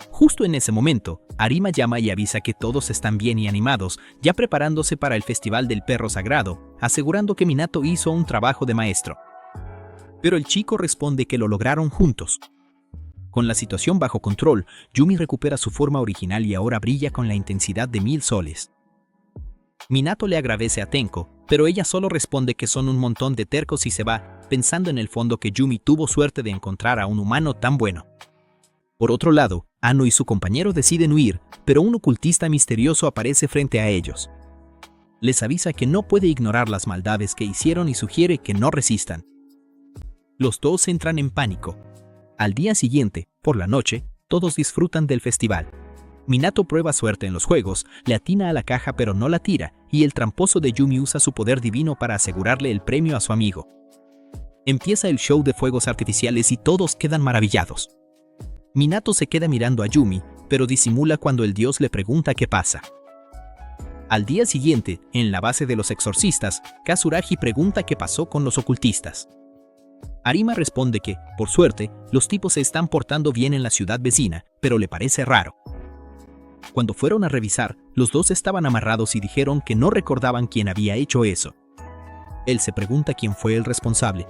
Speaker 3: Justo en ese momento, Arima llama y avisa que todos están bien y animados, ya preparándose para el festival del perro sagrado, asegurando que Minato hizo un trabajo de maestro. Pero el chico responde que lo lograron juntos. Con la situación bajo control, Yumi recupera su forma original y ahora brilla con la intensidad de 1000 soles. Minato le agradece a Tenko, pero ella solo responde que son un montón de tercos y se va, pensando en el fondo que Yumi tuvo suerte de encontrar a un humano tan bueno. Por otro lado, Ano y su compañero deciden huir, pero un ocultista misterioso aparece frente a ellos. Les avisa que no puede ignorar las maldades que hicieron y sugiere que no resistan. Los dos entran en pánico. Al día siguiente, por la noche, todos disfrutan del festival. Minato prueba suerte en los juegos, le atina a la caja pero no la tira, y el tramposo de Yumi usa su poder divino para asegurarle el premio a su amigo. Empieza el show de fuegos artificiales y todos quedan maravillados. Minato se queda mirando a Yumi, pero disimula cuando el dios le pregunta qué pasa. Al día siguiente, en la base de los exorcistas, Kazuragi pregunta qué pasó con los ocultistas. Arima responde que, por suerte, los tipos se están portando bien en la ciudad vecina, pero le parece raro. Cuando fueron a revisar, los dos estaban amarrados y dijeron que no recordaban quién había hecho eso. Él se pregunta quién fue el responsable.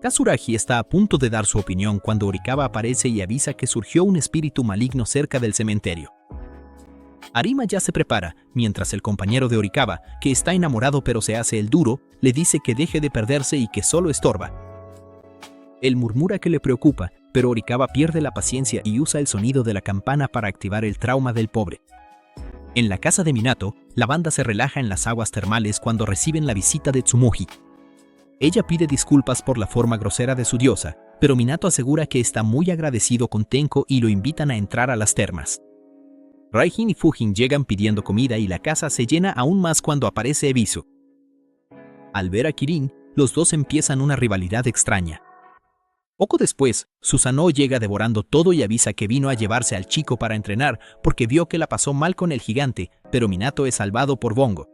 Speaker 3: Kazuragi está a punto de dar su opinión cuando Orikawa aparece y avisa que surgió un espíritu maligno cerca del cementerio. Arima ya se prepara, mientras el compañero de Horikawa, que está enamorado pero se hace el duro, le dice que deje de perderse y que solo estorba. Él murmura que le preocupa, pero Horikawa pierde la paciencia y usa el sonido de la campana para activar el trauma del pobre. En la casa de Minato, la banda se relaja en las aguas termales cuando reciben la visita de Tsumohi. Ella pide disculpas por la forma grosera de su diosa, pero Minato asegura que está muy agradecido con Tenko y lo invitan a entrar a las termas. Raijin y Fujin llegan pidiendo comida y la casa se llena aún más cuando aparece Ebisu. Al ver a Kirin, los dos empiezan una rivalidad extraña. Poco después, Susanoo llega devorando todo y avisa que vino a llevarse al chico para entrenar porque vio que la pasó mal con el gigante, pero Minato es salvado por Bongo.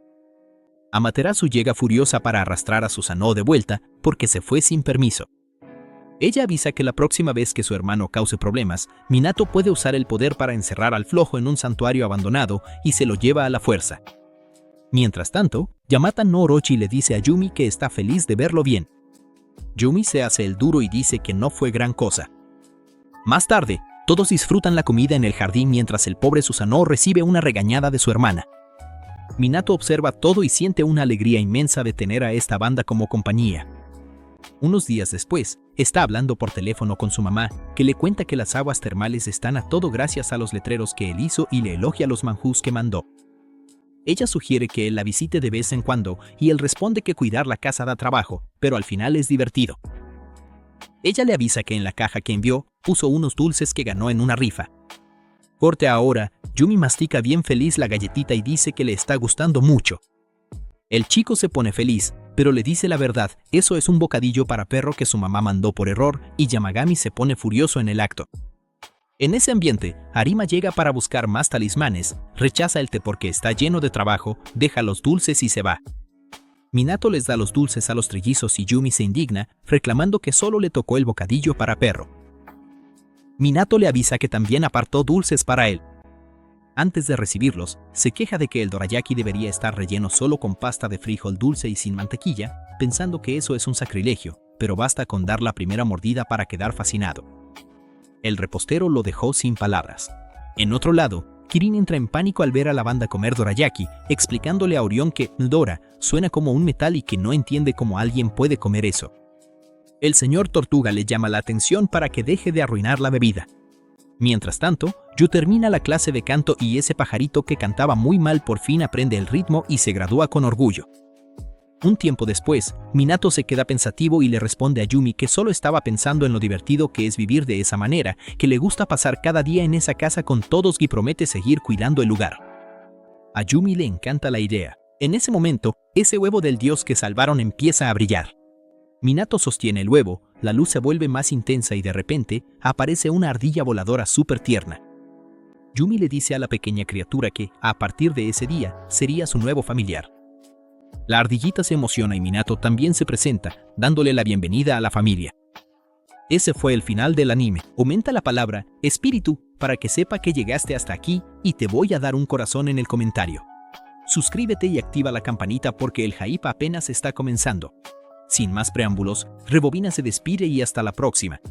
Speaker 3: Amaterasu llega furiosa para arrastrar a Susanoo de vuelta porque se fue sin permiso. Ella avisa que la próxima vez que su hermano cause problemas, Minato puede usar el poder para encerrar al flojo en un santuario abandonado y se lo lleva a la fuerza. Mientras tanto, Yamata no Orochi le dice a Yumi que está feliz de verlo bien. Yumi se hace el duro y dice que no fue gran cosa. Más tarde, todos disfrutan la comida en el jardín mientras el pobre Susanoo recibe una regañada de su hermana. Minato observa todo y siente una alegría inmensa de tener a esta banda como compañía. Unos días después, está hablando por teléfono con su mamá, que le cuenta que las aguas termales están a todo gracias a los letreros que él hizo y le elogia los manjús que mandó. Ella sugiere que él la visite de vez en cuando y él responde que cuidar la casa da trabajo, pero al final es divertido. Ella le avisa que en la caja que envió, puso unos dulces que ganó en una rifa. Corte ahora, Yumi mastica bien feliz la galletita y dice que le está gustando mucho. El chico se pone feliz, pero le dice la verdad, eso es un bocadillo para perro que su mamá mandó por error y Yamagami se pone furioso en el acto. En ese ambiente, Arima llega para buscar más talismanes, rechaza el té porque está lleno de trabajo, deja los dulces y se va. Minato les da los dulces a los trillizos y Yumi se indigna, reclamando que solo le tocó el bocadillo para perro. Minato le avisa que también apartó dulces para él. Antes de recibirlos, se queja de que el dorayaki debería estar relleno solo con pasta de frijol dulce y sin mantequilla, pensando que eso es un sacrilegio, pero basta con dar la primera mordida para quedar fascinado. El repostero lo dejó sin palabras. En otro lado, Kirin entra en pánico al ver a la banda comer dorayaki, explicándole a Orión que Dora suena como un metal y que no entiende cómo alguien puede comer eso. El señor Tortuga le llama la atención para que deje de arruinar la bebida. Mientras tanto, Yu termina la clase de canto y ese pajarito que cantaba muy mal por fin aprende el ritmo y se gradúa con orgullo. Un tiempo después, Minato se queda pensativo y le responde a Yumi que solo estaba pensando en lo divertido que es vivir de esa manera, que le gusta pasar cada día en esa casa con todos y promete seguir cuidando el lugar. A Yumi le encanta la idea. En ese momento, ese huevo del dios que salvaron empieza a brillar. Minato sostiene el huevo, la luz se vuelve más intensa y de repente aparece una ardilla voladora súper tierna. Yumi le dice a la pequeña criatura que, a partir de ese día, sería su nuevo familiar. La ardillita se emociona y Minato también se presenta, dándole la bienvenida a la familia. Ese fue el final del anime. Aumenta la palabra espíritu para que sepa que llegaste hasta aquí y te voy a dar un corazón en el comentario. Suscríbete y activa la campanita porque el hype apenas está comenzando. Sin más preámbulos, Rebobina se despide y hasta la próxima.